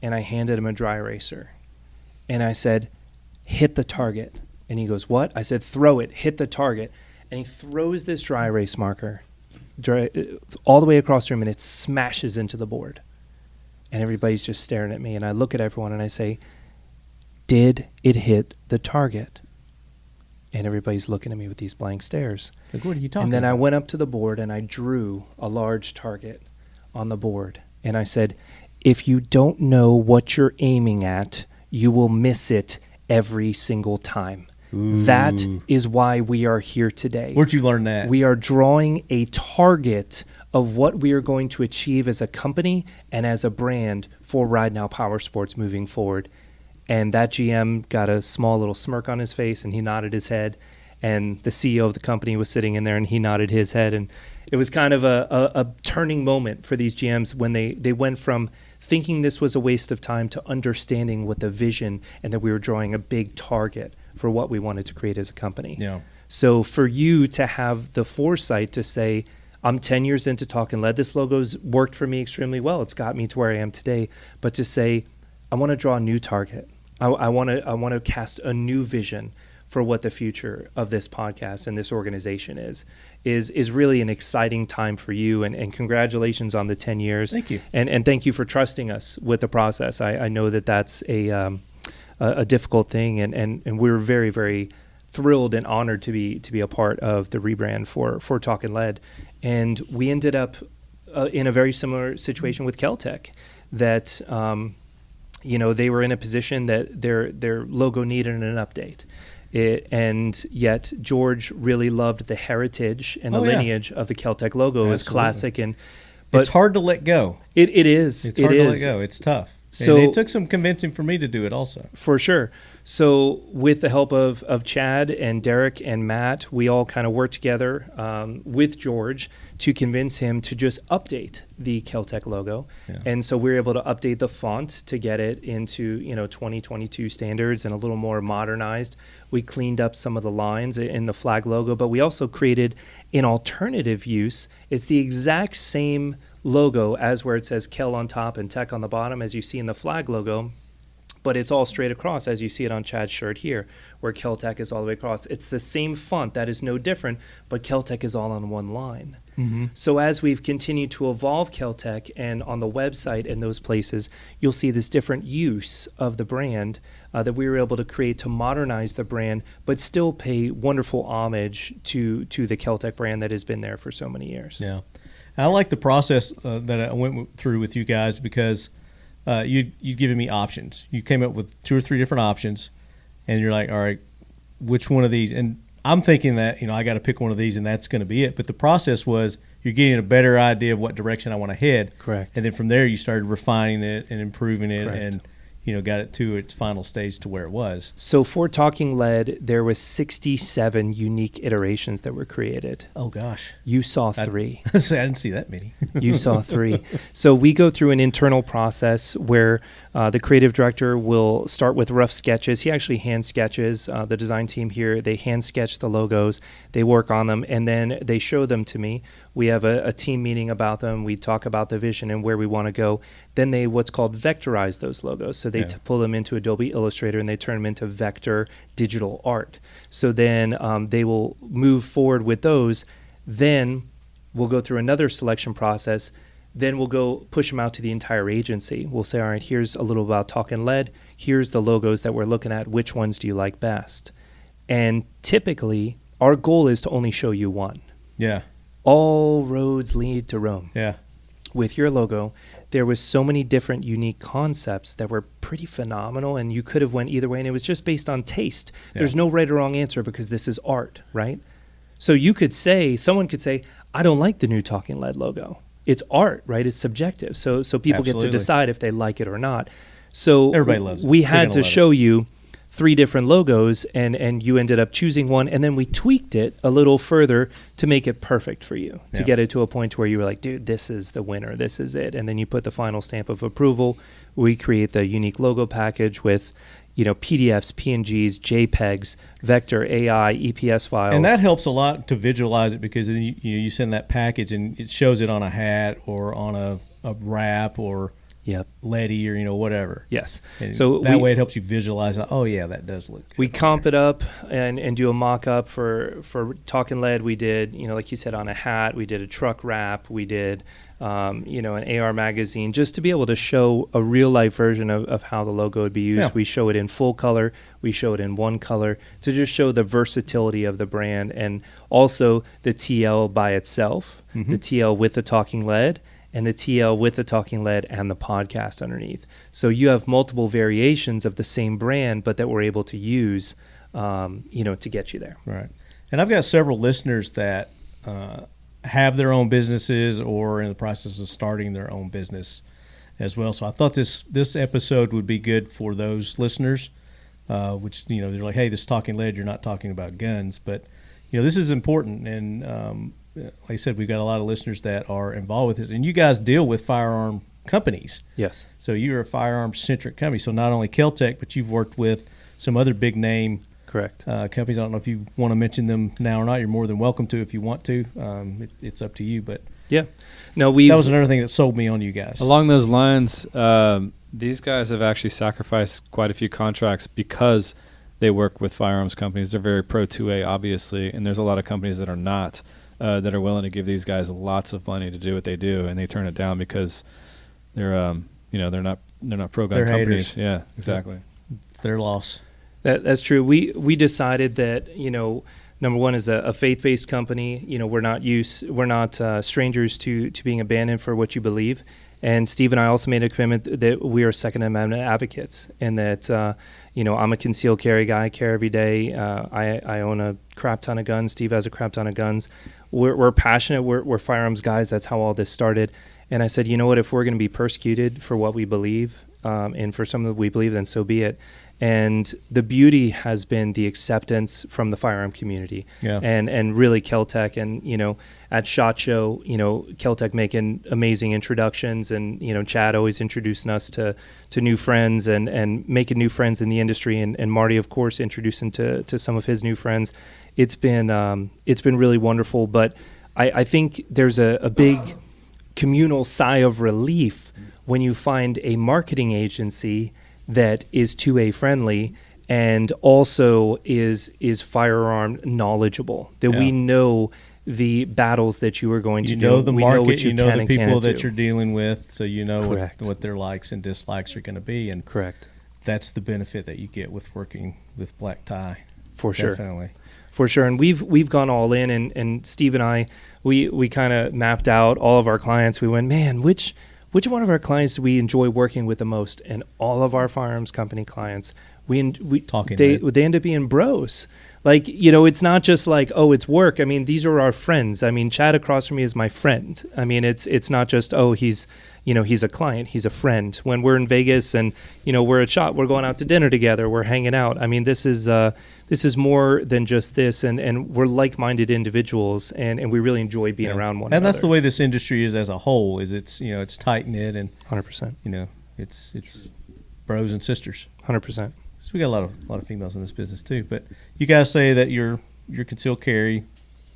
S3: and I handed him a dry eraser. And I said, "Hit the target." And he goes, "What?" I said, "Throw it, hit the target." And he throws this dry erase marker all the way across the room, and it smashes into the board. And everybody's just staring at me, and I look at everyone and I say, "Did it hit the target?" And everybody's looking at me with these blank stares.
S2: Like, what are you talking
S3: And then I
S2: about?
S3: went up to the board and I drew a large target on the board. And I said, "If you don't know what you're aiming at, you will miss it every single time." That is why we are here today.
S2: Where'd you learn that?
S3: We are drawing a target of what we are going to achieve as a company and as a brand for Ride Now Power Sports moving forward. And that GM got a small little smirk on his face, and he nodded his head. And the CEO of the company was sitting in there, and he nodded his head. And it was kind of a turning moment for these GMs when they went from thinking this was a waste of time to understanding what the vision and that we were drawing a big target for what we wanted to create as a company.
S2: Yeah.
S3: So for you to have the foresight to say, I'm 10 years into Talking Lead, this logo's worked for me extremely well. It's got me to where I am today. But to say, I want to draw a new target. I want to cast a new vision for what the future of this podcast and this organization is really an exciting time for you. And congratulations on the 10 years.
S2: Thank you.
S3: And thank you for trusting us with the process. I know that that's a difficult thing, and we're very, very thrilled and honored to be a part of the rebrand for Talkin' Lead. And we ended up in a very similar situation with KELTEC, that they were in a position that their logo needed an update. And yet George really loved the heritage and the lineage of the KELTEC logo. It was classic, but
S2: it's hard to let go.
S3: It is.
S2: It's hard to let go. It's tough.
S3: So
S2: and it took some convincing for me to do it also.
S3: For sure. So with the help of Chad and Derek and Matt, we all kind of worked together with George to convince him to just update the KELTEC logo.
S2: Yeah.
S3: And so we were able to update the font to get it into 2022 standards and a little more modernized. We cleaned up some of the lines in the flag logo, but we also created an alternative use. It's the exact same logo as where it says Kel on top and Tech on the bottom, as you see in the flag logo. but it's all straight across, as you see it on Chad's shirt here, where KELTEC is all the way across. It's the same font, that is no different, but KELTEC is all on one line. So as we've continued to evolve KELTEC, and on the website and those places, you'll see this different use of the brand that we were able to create to modernize the brand, but still pay wonderful homage to the KELTEC brand that has been there for so many years.
S2: Yeah. I like the process that I went through with you guys, because you'd given me options. You came up with 2 or 3 different options, and you're like, all right, which one of these? And I'm thinking that, I got to pick one of these and that's going to be it. But the process was you're getting a better idea of what direction I want to head.
S3: Correct.
S2: And then from there you started refining it and improving it.
S3: Correct.
S2: And got it to its final stage to where it was.
S3: So for Talking Lead, there was 67 unique iterations that were created.
S2: Oh, gosh.
S3: You saw 3.
S2: I didn't see that many.
S3: You saw 3. So we go through an internal process where the creative director will start with rough sketches. He actually hand sketches. The design team here, they hand sketch the logos. They work on them, and then they show them to me. We have a team meeting about them. We talk about the vision and where we want to go. Then they what's called vectorize those logos. So they pull them into Adobe Illustrator and they turn them into vector digital art. So then they will move forward with those. Then we'll go through another selection process. Then we'll go push them out to the entire agency. We'll say, all right, here's a little about Talking Lead. Here's the logos that we're looking at. Which ones do you like best? And typically, our goal is to only show you one.
S2: Yeah.
S3: All roads lead to Rome.
S2: Yeah.
S3: With your logo, there was so many different unique concepts that were pretty phenomenal, and you could have went either way, and it was just based on taste. There's no right or wrong answer because this is art, right? So you could say, someone could say, I don't like the new Talking Lead logo. It's art, right? It's subjective. So people get to decide if they like it or not. So
S2: everybody loves it.
S3: We had to show you 3 different logos, and you ended up choosing one, and then we tweaked it a little further to make it perfect for you, to get it to a point where you were like, dude, this is the winner, this is it. And then you put the final stamp of approval. We create the unique logo package with PDFs, PNGs, JPEGs, vector, AI, EPS files.
S2: And that helps a lot to visualize it, because then you send that package and it shows it on a hat or on a wrap or Letty or whatever.
S3: Yes.
S2: And
S3: so
S2: that way it helps you visualize. Oh yeah, that does look good.
S3: We comp it up and do a mock-up for Talking Lead. We did, like you said, on a hat. We did a truck wrap. We did, an AR magazine, just to be able to show a real-life version of how the logo would be used.
S2: Yeah.
S3: We show it in full color. We show it in one color to just show the versatility of the brand, and also the TL by itself, the TL with the Talking Lead, and the TL with the Talking Lead and the podcast underneath. So you have multiple variations of the same brand, but that we're able to use, to get you there.
S2: Right. And I've got several listeners that have their own businesses or are in the process of starting their own business as well. So I thought this episode would be good for those listeners, which, they're like, hey, this Talking Lead, you're not talking about guns. But, this is important. And like I said, we've got a lot of listeners that are involved with this, and you guys deal with firearm companies.
S3: Yes.
S2: So you're a firearm-centric company. So not only KELTEC, but you've worked with some other big-name companies. I don't know if you want to mention them now or not. You're more than welcome to if you want to. It's up to you. But
S3: no,
S2: that was another thing that sold me on you guys.
S4: Along those lines, these guys have actually sacrificed quite a few contracts because they work with firearms companies. They're very pro 2A, obviously, and there's a lot of companies that are not. That are willing to give these guys lots of money to do what they do, and they turn it down because they're they're not pro gun companies.
S2: Haters.
S4: Yeah, exactly.
S2: It's their loss.
S3: That's true. We decided that number one is a faith-based company. We're not strangers to being abandoned for what you believe. And Steve and I also made a commitment that we are Second Amendment advocates, and that I'm a concealed carry guy. I carry every day. I own a crap ton of guns. Steve has a crap ton of guns. We're passionate. We're firearms guys. That's how all this started. And I said, you know what? If we're going to be persecuted for what we believe, and for something that we believe, then so be it. And the beauty has been the acceptance from the firearm community, and really KELTEC, and at SHOT Show, KELTEC making amazing introductions, and Chad always introducing us to new friends and making new friends in the industry, and Marty, of course, introducing to some of his new friends. It's been really wonderful, but I think there's a big communal sigh of relief when you find a marketing agency that is 2A friendly and also is firearm knowledgeable, that we know the battles that you are going to do.
S2: You know the
S3: we
S2: market,
S3: know what
S2: you know
S3: can
S2: the
S3: and
S2: people
S3: can't
S2: that
S3: do.
S2: you're dealing with, so you know
S3: Correct.
S2: what their likes and dislikes are going to be. And
S3: Correct.
S2: that's the benefit that you get with working with Black Tie.
S3: For sure.
S2: Definitely.
S3: For sure. And we've gone all in, and Steve and I, we kind of mapped out all of our clients. We went, man, which one of our clients do we enjoy working with the most? And all of our firearms company clients, they end up being bros. Like, it's not just like, oh, it's work. I mean, these are our friends. I mean, Chad across from me is my friend. I mean, it's not just, oh, he's a client, he's a friend. When we're in Vegas and, we're at SHOT, we're going out to dinner together, we're hanging out. I mean, this is more than just this, and we're like-minded individuals, and we really enjoy being around one another.
S2: And that's the way this industry is as a whole, is it's tight-knit and
S3: 100%.
S2: It's bros and sisters.
S3: 100%.
S2: So we got a lot of females in this business too. But you guys say that you're concealed carry.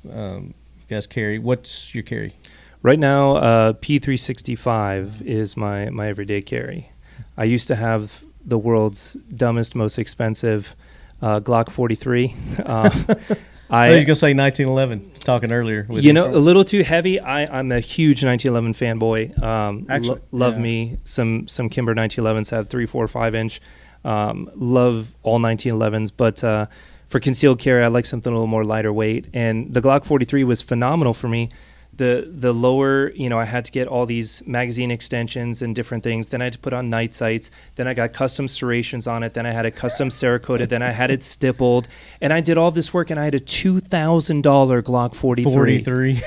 S2: You guys carry. What's your carry?
S3: Right now, P365 is my everyday carry. I used to have the world's dumbest, most expensive Glock 43.
S2: I was going to say 1911, talking earlier. With
S3: a little too heavy. I'm a huge 1911 fanboy.
S7: Actually,
S3: love me some Kimber 1911s. Have 3, 4, 5-inch. Love all 1911s, but for concealed carry, I like something a little more lighter weight. And the Glock 43 was phenomenal for me. The lower, I had to get all these magazine extensions and different things. Then I had to put on night sights. Then I got custom serrations on it. Then I had it custom Cerakoted. Then I had it stippled. And I did all this work, and I had a $2,000 Glock 43.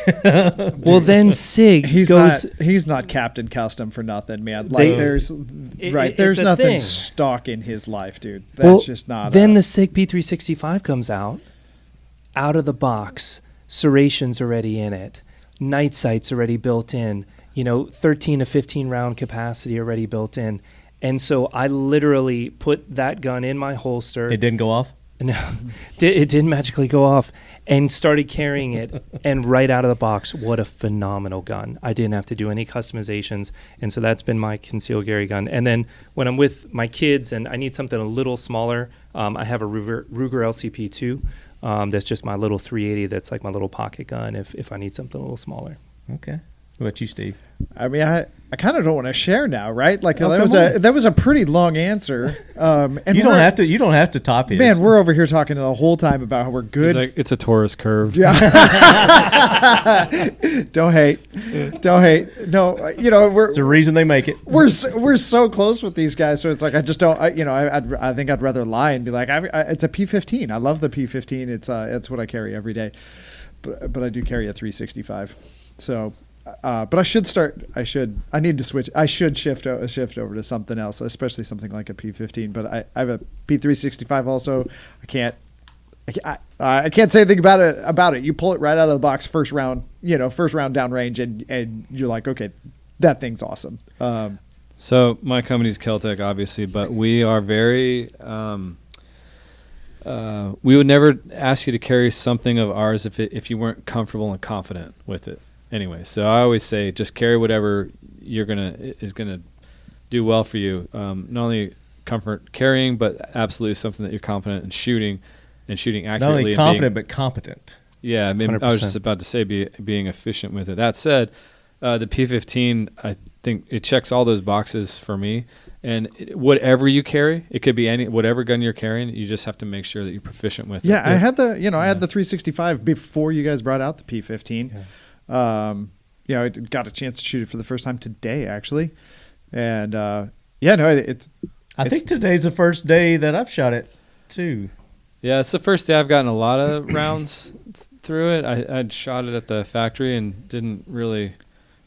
S3: Well, then Sig
S7: he's not Captain Custom for nothing, man. Like there's nothing
S3: thing.
S7: stock in his life, dude. That's just not.
S3: Then the Sig P365 comes out of the box, serrations already in it. Night sights already built in, 13 to 15 round capacity already built in. And so I literally put that gun in my holster.
S2: It didn't go off?
S3: No, it didn't magically go off, and started carrying it. And right out of the box, what a phenomenal gun. I didn't have to do any customizations. And so that's been my concealed carry gun. And then when I'm with my kids and I need something a little smaller, I have a Ruger LCP2. That's just my little 380. That's like my little pocket gun if I need something a little smaller.
S2: Okay. What about you, Steve?
S7: I mean, I kind of don't want to share now, right? Like that was a pretty long answer. And
S2: you don't have to top his.
S7: Man, we're over here talking the whole time about how we're good.
S4: It's a Taurus curve.
S7: Yeah. Don't hate. No,
S2: it's a reason they make it.
S7: We're so close with these guys, so it's like I just don't. I think I'd rather lie and be like, it's a P15. I love the P15. It's what I carry every day, but I do carry a 365. So. But I should shift over to something else, especially something like a P15. But I have a P365 also. I can't say anything about it. You pull it right out of the box, first round downrange, and you're like, okay, that thing's awesome.
S4: So my company's KELTEC, obviously, but we are very. We would never ask you to carry something of ours if you weren't comfortable and confident with it. Anyway, so I always say just carry whatever is gonna do well for you. Not only comfort carrying, but absolutely something that you're confident in shooting accurately.
S2: Not only confident, but competent.
S4: Yeah, I mean,
S3: 100%.
S4: I was just about to say being efficient with it. That said, the P15, I think it checks all those boxes for me. And whatever you carry, it could be whatever gun you're carrying. You just have to make sure that you're proficient with it.
S7: Yeah, I had the 365 before you guys brought out the P15.
S2: Yeah.
S7: I got a chance to shoot it for the first time today, actually, and I
S2: think today's the first day that I've shot it too.
S4: Yeah, it's the first day I've gotten a lot of rounds through it. I'd shot it at the factory and didn't really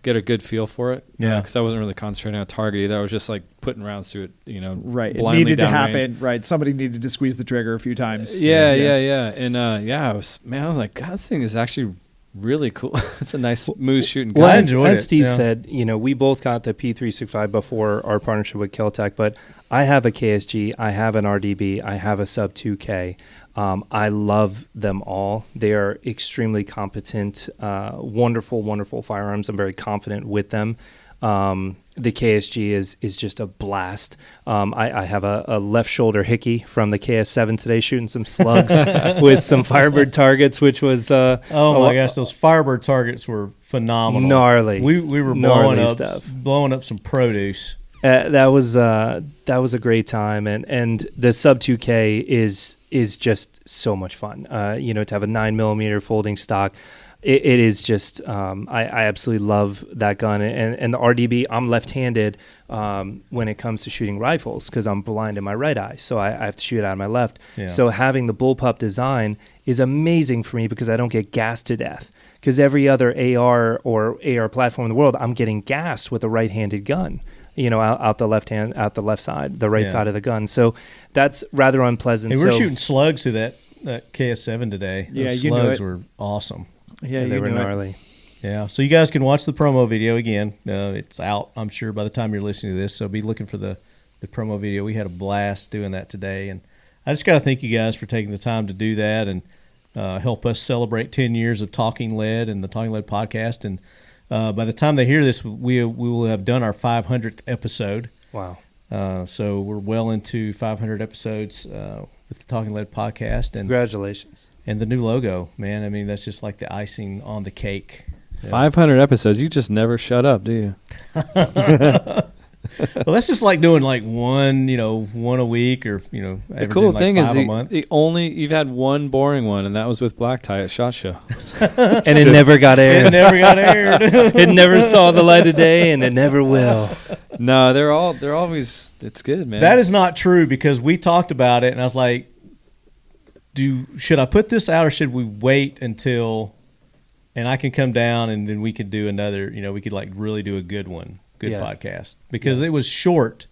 S4: get a good feel for it.
S2: Yeah,
S4: because I wasn't really concentrating on target either. I was just like putting rounds through it.
S7: Right. It
S4: blindly
S7: needed to
S4: downrange.
S7: happen. Right. Somebody needed to squeeze the trigger a few times.
S4: Yeah. And I was like, God, this thing is actually really cool. It's a nice smooth shooting gun.
S3: Well,
S2: I enjoyed
S3: as
S2: it.
S3: Steve
S2: Yeah.
S3: said, we both got the P365 before our partnership with KELTEC, but I have a KSG, I have an RDB, I have a sub 2K. I love them all. They are extremely competent, wonderful, wonderful firearms. I'm very confident with them. The KSG is just a blast. I have a left shoulder hickey from the KS7 today, shooting some slugs with some Firebird targets, which was
S2: oh my gosh, those Firebird targets were phenomenal,
S3: gnarly.
S2: We were blowing up some produce.
S3: That was a great time, and the sub 2K is just so much fun. To have a 9mm folding stock. It is just, I absolutely love that gun. And the RDB, I'm left-handed when it comes to shooting rifles because I'm blind in my right eye, so I have to shoot out of my left.
S2: Yeah.
S3: So having the bullpup design is amazing for me because I don't get gassed to death. Because every other AR or AR platform in the world, I'm getting gassed with a right-handed gun, out the left side, the right side of the gun. So that's rather unpleasant.
S2: Hey, we're shooting slugs through that KS7 today.
S7: Yeah,
S2: those slugs were awesome.
S7: Yeah,
S3: they were gnarly.
S2: Yeah, so you guys can watch the promo video again. It's out, I'm sure, by the time you're listening to this. So be looking for the promo video. We had a blast doing that today, and I just got to thank you guys for taking the time to do that and help us celebrate 10 years of Talking Lead and the Talking Lead podcast. And by the time they hear this, we will have done our 500th episode.
S3: Wow!
S2: So we're well into 500 episodes with the Talking Lead podcast. And
S3: congratulations!
S2: And the new logo, man. I mean, that's just like the icing on the cake.
S4: 500 episodes. You just never shut up, do you?
S2: Well, that's just like doing like one a week, or
S4: the cool thing is you've had one boring one, and that was with Black Tie at SHOT Show,
S3: and it never got aired.
S2: It never got aired.
S3: It never saw the light of day, and it never will.
S4: No, they're always. It's good, man.
S2: That is not true because we talked about it, and I was like, should I put this out or should we wait until, and I can come down and then we could do another, we could like really do a good one, podcast, because it was short.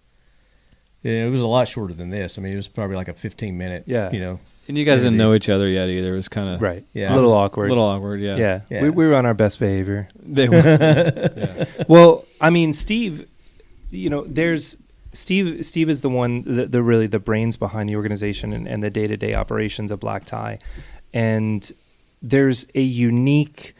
S2: It was a lot shorter than this. I mean, it was probably like a 15-minute,
S4: And you guys didn't know each other yet either. It was kind of
S3: right.
S2: Yeah.
S3: A little awkward.
S4: Yeah.
S3: We were on our best behavior.
S4: They were. Yeah.
S3: Well, I mean, Steve, Steve is the one, the really the brains behind the organization and the day-to-day operations of Black Tie. And there's a unique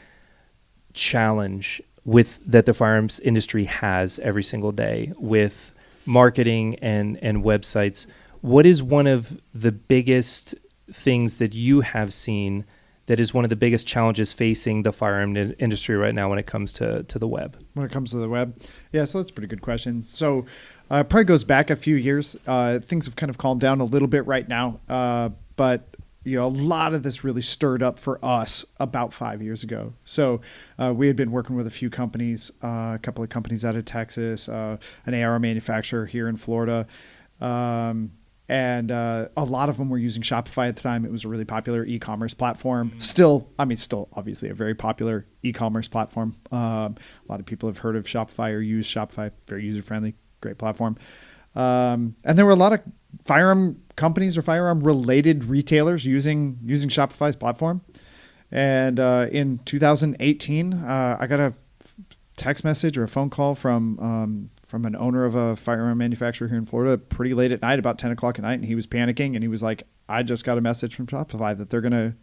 S3: challenge that the firearms industry has every single day with marketing and websites. What is one of the biggest things that you have seen that is one of the biggest challenges facing the firearm industry right now when it comes to the web?
S7: When it comes to the web? Yeah, so that's a pretty good question. So it probably goes back a few years. Things have kind of calmed down a little bit right now. But a lot of this really stirred up for us about 5 years ago. So we had been working with a few companies, a couple of companies out of Texas, an AR manufacturer here in Florida. And a lot of them were using Shopify at the time. It was a really popular e-commerce platform. Still obviously a very popular e-commerce platform. A lot of people have heard of Shopify or used Shopify. Very user-friendly, great platform. And there were a lot of firearm companies or firearm-related retailers using Shopify's platform. And in 2018, I got a text message or a phone call from an owner of a firearm manufacturer here in Florida pretty late at night, about 10 o'clock at night, and he was panicking, and he was like, I just got a message from Shopify that they're gonna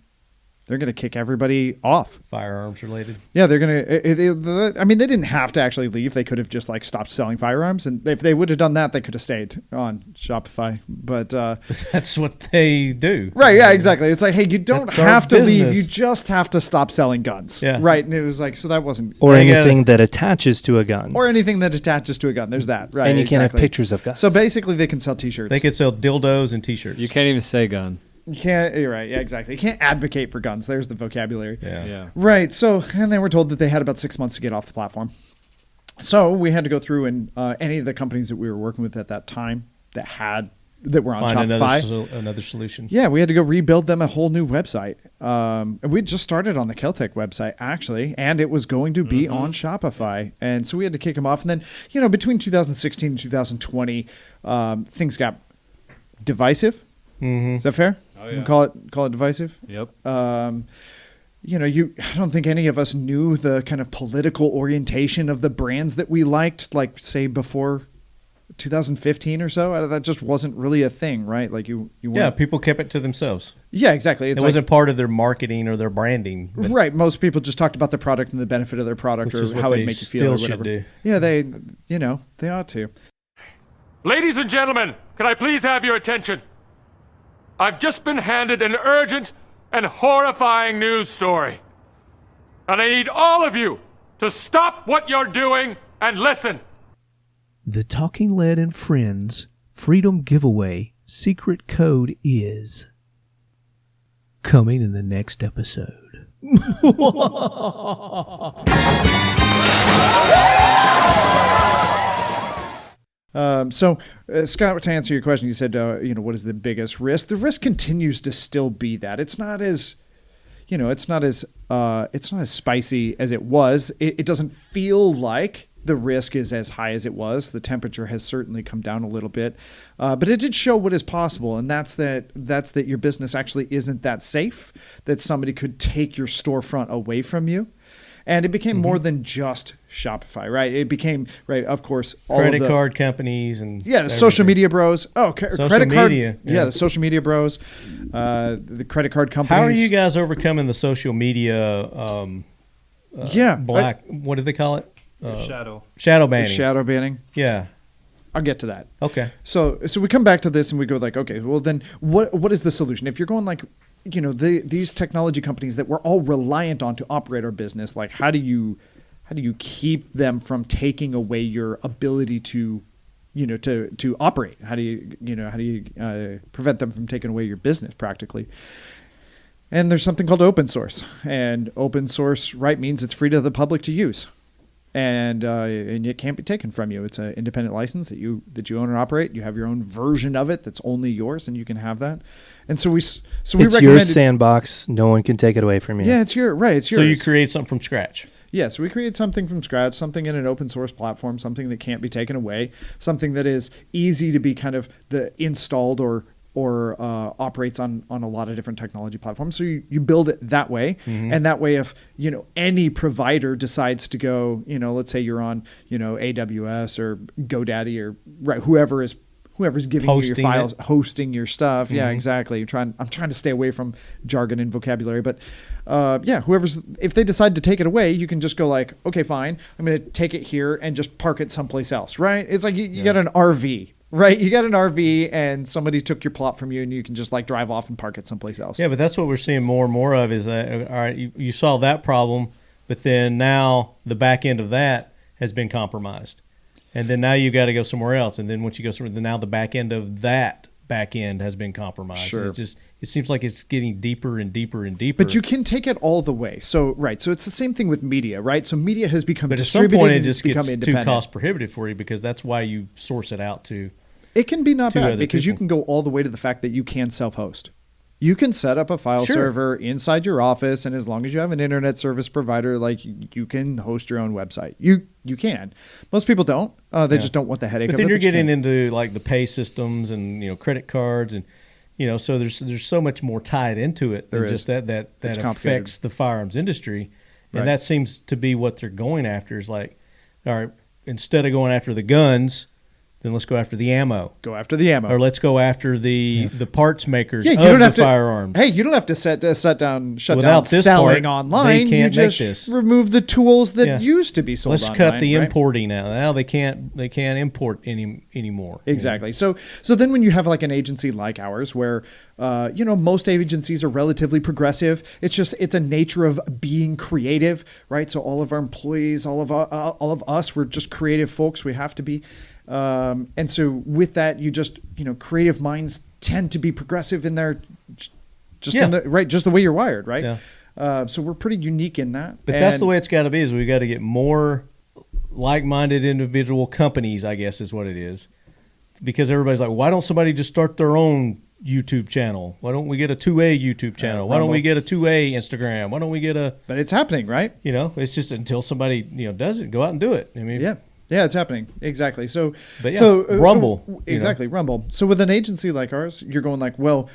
S7: kick everybody off.
S2: Firearms related?
S7: Yeah, they're gonna. I mean, they didn't have to actually leave. They could have just like stopped selling firearms, and if they would have done that, they could have stayed on Shopify. But
S2: that's what they do,
S7: right? Yeah, exactly. It's like, hey, you don't have to leave. You just have to stop selling guns.
S2: Yeah.
S7: Right. And it was like, so that wasn't
S3: anything that attaches to a gun,
S7: or anything that attaches to a gun. There's that, right?
S3: And you can't have pictures of guns.
S7: So basically, they can sell T-shirts.
S2: They could sell dildos and T-shirts.
S4: You can't even say gun.
S7: You can't. You're right. Yeah, exactly. You can't advocate for guns. There's the vocabulary.
S2: Yeah.
S7: Right. So, and they were told that they had about 6 months to get off the platform. So we had to go through and any of the companies that we were working with at that time that were on Shopify.
S2: Another solution.
S7: Yeah, we had to go rebuild them a whole new website. And we just started on the KELTEC website actually, and it was going to be on Shopify. And so we had to kick them off. And then, between 2016 and 2020, things got divisive.
S2: Mm-hmm.
S7: Is that fair?
S4: Oh, yeah.
S7: Call it divisive.
S4: Yep.
S7: I don't think any of us knew the kind of political orientation of the brands that we liked, like say before 2015 or so. That just wasn't really a thing, right? Like you weren't,
S2: people kept it to themselves.
S7: Yeah, exactly.
S2: It wasn't part of their marketing or their branding.
S7: Right. Most people just talked about the product and the benefit of their product, or how it makes you feel, or whatever.
S2: Do.
S7: Yeah, they ought to.
S10: Ladies and gentlemen, can I please have your attention? I've just been handed an urgent and horrifying news story. And I need all of you to stop what you're doing and listen.
S8: The Talking Lead and Friends Freedom Giveaway secret code is coming in the next episode.
S7: Scott, to answer your question, you said, what is the biggest risk? The risk continues to still be that it's not as spicy as it was. It doesn't feel like the risk is as high as it was. The temperature has certainly come down a little bit, but it did show what is possible, and that's that your business actually isn't that safe, that somebody could take your storefront away from you. And it became more than just Shopify, right? It became, right, of course, all
S2: credit
S7: of the
S2: card companies and
S7: the social media bros. Oh, credit card.
S2: Media,
S7: the social media bros, the credit card companies.
S2: How are you guys overcoming the social media? Black. What do they call it? Shadow banning.
S7: Shadow banning.
S2: Yeah.
S7: I'll get to that.
S2: Okay.
S7: So we come back to this and we go like, okay, well then what is the solution? If you're going like, these technology companies that we're all reliant on to operate our business, like how do you keep them from taking away your ability to operate? How do you prevent them from taking away your business practically? And there's something called open source, and open source, right, means it's free to the public to use. And it can't be taken from you. It's an independent license that you own and operate. You have your own version of it that's only yours, and you can have that. And so we recommend
S3: your sandbox. No one can take it away from you.
S7: Yeah, it's yours.
S2: So you create something from scratch.
S7: Yeah, so we create something from scratch, something in an open source platform, something that can't be taken away, something that is easy to be kind of installed or operates on a lot of different technology platforms. So you build it that way. Mm-hmm. And that way, if, any provider decides to go, let's say you're on, AWS or GoDaddy or whoever's giving you your files, hosting your stuff. Mm-hmm. Yeah, exactly. I'm trying to stay away from jargon and vocabulary, but if they decide to take it away, you can just go like, okay, fine, I'm going to take it here and just park it someplace else, right? It's like you got an RV. Right, you got an RV and somebody took your plot from you, and you can just like drive off and park it someplace else.
S2: Yeah, but that's what we're seeing more and more of. Is that all right? You solve that problem, but then now the back end of that has been compromised, and then now you got to go somewhere else. And then once you go somewhere, then now the back end of that back end has been compromised.
S7: Sure.
S2: And it seems like it's getting deeper and deeper and deeper.
S7: But you can take it all the way. So so it's the same thing with media, right? So media has become
S2: but
S7: distributed,
S2: at some point
S7: and
S2: it just
S7: become
S2: gets
S7: independent.
S2: too cost prohibitive for you, because that's why you source it out to.
S7: It can be not bad because
S2: people.
S7: you can go all the way to the fact that you can self-host. You can set up a file server inside your office, and as long as you have an internet service provider, like you can host your own website. You can. Most people don't. They just don't want the headache.
S2: But
S7: of
S2: then
S7: it,
S2: you're getting into like the pay systems and credit cards and so there's so much more tied into it than just that affects the firearms industry, and that seems to be what they're going after. Is like, all right, instead of going after the guns, then let's go after the ammo.
S7: Go after the ammo.
S2: Or let's go after the parts makers
S7: of
S2: the firearms.
S7: Hey, you don't have to shut down
S2: Without this
S7: selling
S2: part,
S7: online.
S2: They can't
S7: you just
S2: make this.
S7: remove the tools that used to be sold
S2: Let's
S7: online.
S2: cut the
S7: right?
S2: importing out. Now they can't import anymore.
S7: Exactly. So then when you have like an agency like ours where most agencies are relatively progressive, it's a nature of being creative, right? So all of our employees, all of us, we're just creative folks. We have to be. And so with that, creative minds tend to be progressive in their just the way you're wired, right? Yeah. So we're pretty unique in that.
S2: But that's the way it's got to be. Is we got to get more like-minded individual companies, I guess is what it is, because everybody's like, why don't somebody just start their own YouTube channel? Why don't we get a 2A YouTube channel? Why don't we get a 2A Instagram? Why don't we get a?
S7: But it's happening, right?
S2: It's just until somebody does it, go out and do it. I mean,
S7: Yeah, it's happening. Exactly. So,
S2: Rumble.
S7: Rumble. So with an agency like ours, you're going like, well,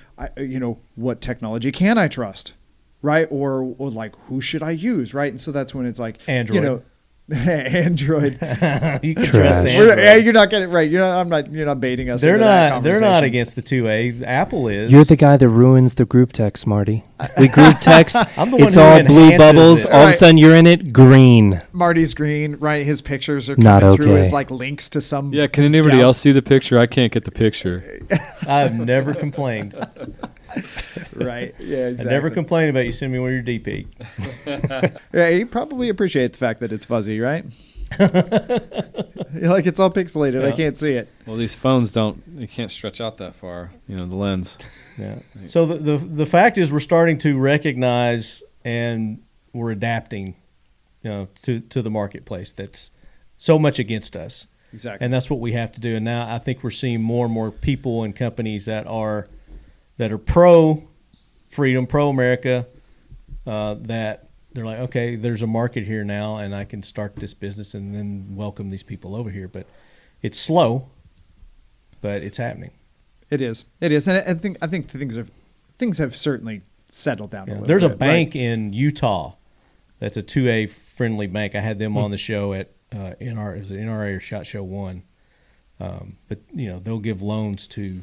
S7: what technology can I trust? Right. Or like, who should I use? Right. And so that's when it's like,
S2: Android.
S7: Android.
S2: You can
S3: Trash.
S2: trust Android.
S7: Yeah, you're not getting it right. You're not baiting us.
S2: They're
S7: into that
S2: not. They're not
S7: conversation.
S2: against the 2A. Apple is.
S3: You're the guy that ruins the group text, Marty. We group text.
S2: I'm the one
S3: It's
S2: who
S3: all blue
S2: enhances
S3: bubbles.
S2: it.
S3: All of a
S7: Right.
S3: sudden, you're in it green.
S7: Marty's green, right? His pictures are
S3: Not
S7: coming through
S3: okay.
S7: as like links to some.
S4: Yeah, can anybody
S7: down-
S4: else see the picture? I can't get the picture.
S2: I've never complained.
S7: Right. Yeah.
S2: I
S7: Exactly.
S2: never complain about you send me one of your DP.
S7: Yeah, you probably appreciate the fact that it's fuzzy, right? You're like it's all pixelated. I
S2: Yeah.
S7: can't see it.
S4: Well, these phones you can't stretch out that far, the lens.
S2: Yeah. So the fact is, we're starting to recognize and we're adapting, to the marketplace that's so much against us,
S7: Exactly.
S2: and that's what we have to do. And now I think we're seeing more and more people and companies that are pro freedom, pro America, that they're like, okay, there's a market here now, and I can start this business and then welcome these people over here. But it's slow, but it's happening.
S7: It is. It is, and I think things have certainly settled down a
S2: Yeah.
S7: little
S2: There's
S7: bit.
S2: a bank in Utah that's a 2A friendly bank. I had them on the show at NRA or SHOT Show 1. But they'll give loans to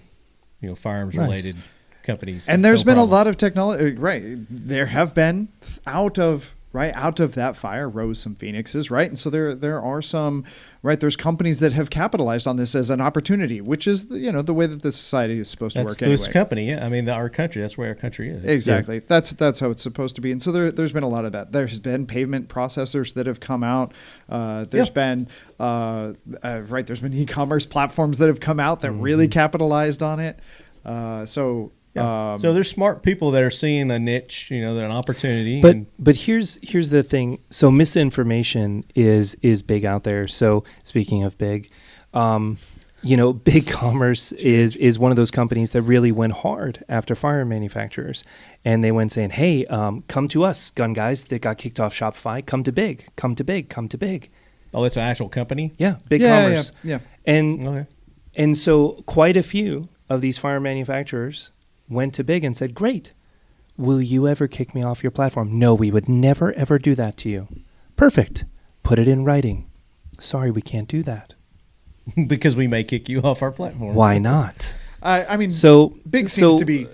S2: firearms related companies.
S7: And there's
S2: No
S7: been
S2: problem.
S7: a lot of technology. Right, there have been out of that fire rose some phoenixes, right? And so there are some, right? There's companies that have capitalized on this as an opportunity, which is the way that this society is supposed to
S2: That's
S7: work anyway.
S2: this company. Yeah, I mean our country. That's where our country is.
S7: Exactly. That's how it's supposed to be. And so there's been a lot of that. There's been pavement processors that have come out. There's been there's been e-commerce platforms that have come out that really capitalized on it. So
S2: there's smart people that are seeing a niche, an opportunity.
S3: But here's the thing. So misinformation is big out there. So speaking of big, Big Commerce is one of those companies that really went hard after firearm manufacturers, and they went saying, "Hey, come to us, gun guys that got kicked off Shopify. Come to Big. Come to Big. Come to Big."
S2: Oh, it's an actual company.
S3: Yeah, Big
S7: Yeah,
S3: Commerce.
S7: yeah.
S3: And so quite a few of these firearm manufacturers went to Big and said, "Great, will you ever kick me off your platform?" "No, we would never, ever do that to you." "Perfect. Put it in writing." "Sorry, we can't do that."
S2: Because we may kick you off our platform.
S3: "Why not?"
S7: I mean,
S3: So
S7: Big seems to be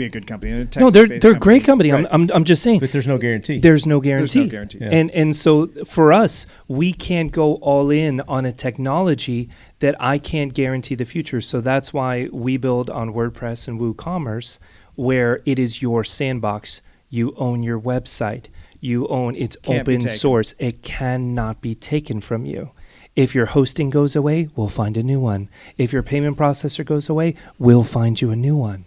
S7: a good company.
S3: No, they're a great company.
S7: Right.
S3: I'm just saying.
S2: But there's no guarantee.
S3: There's no guarantee.
S7: guarantees.
S2: Yeah.
S3: And so for us, we can't go all in on a technology that I can't guarantee the future. So that's why we build on WordPress and WooCommerce, where it is your sandbox. You own your website. You own it's
S7: Can't be
S3: open
S7: taken.
S3: source. It cannot be taken from you. If your hosting goes away, we'll find a new one. If your payment processor goes away, we'll find you a new one.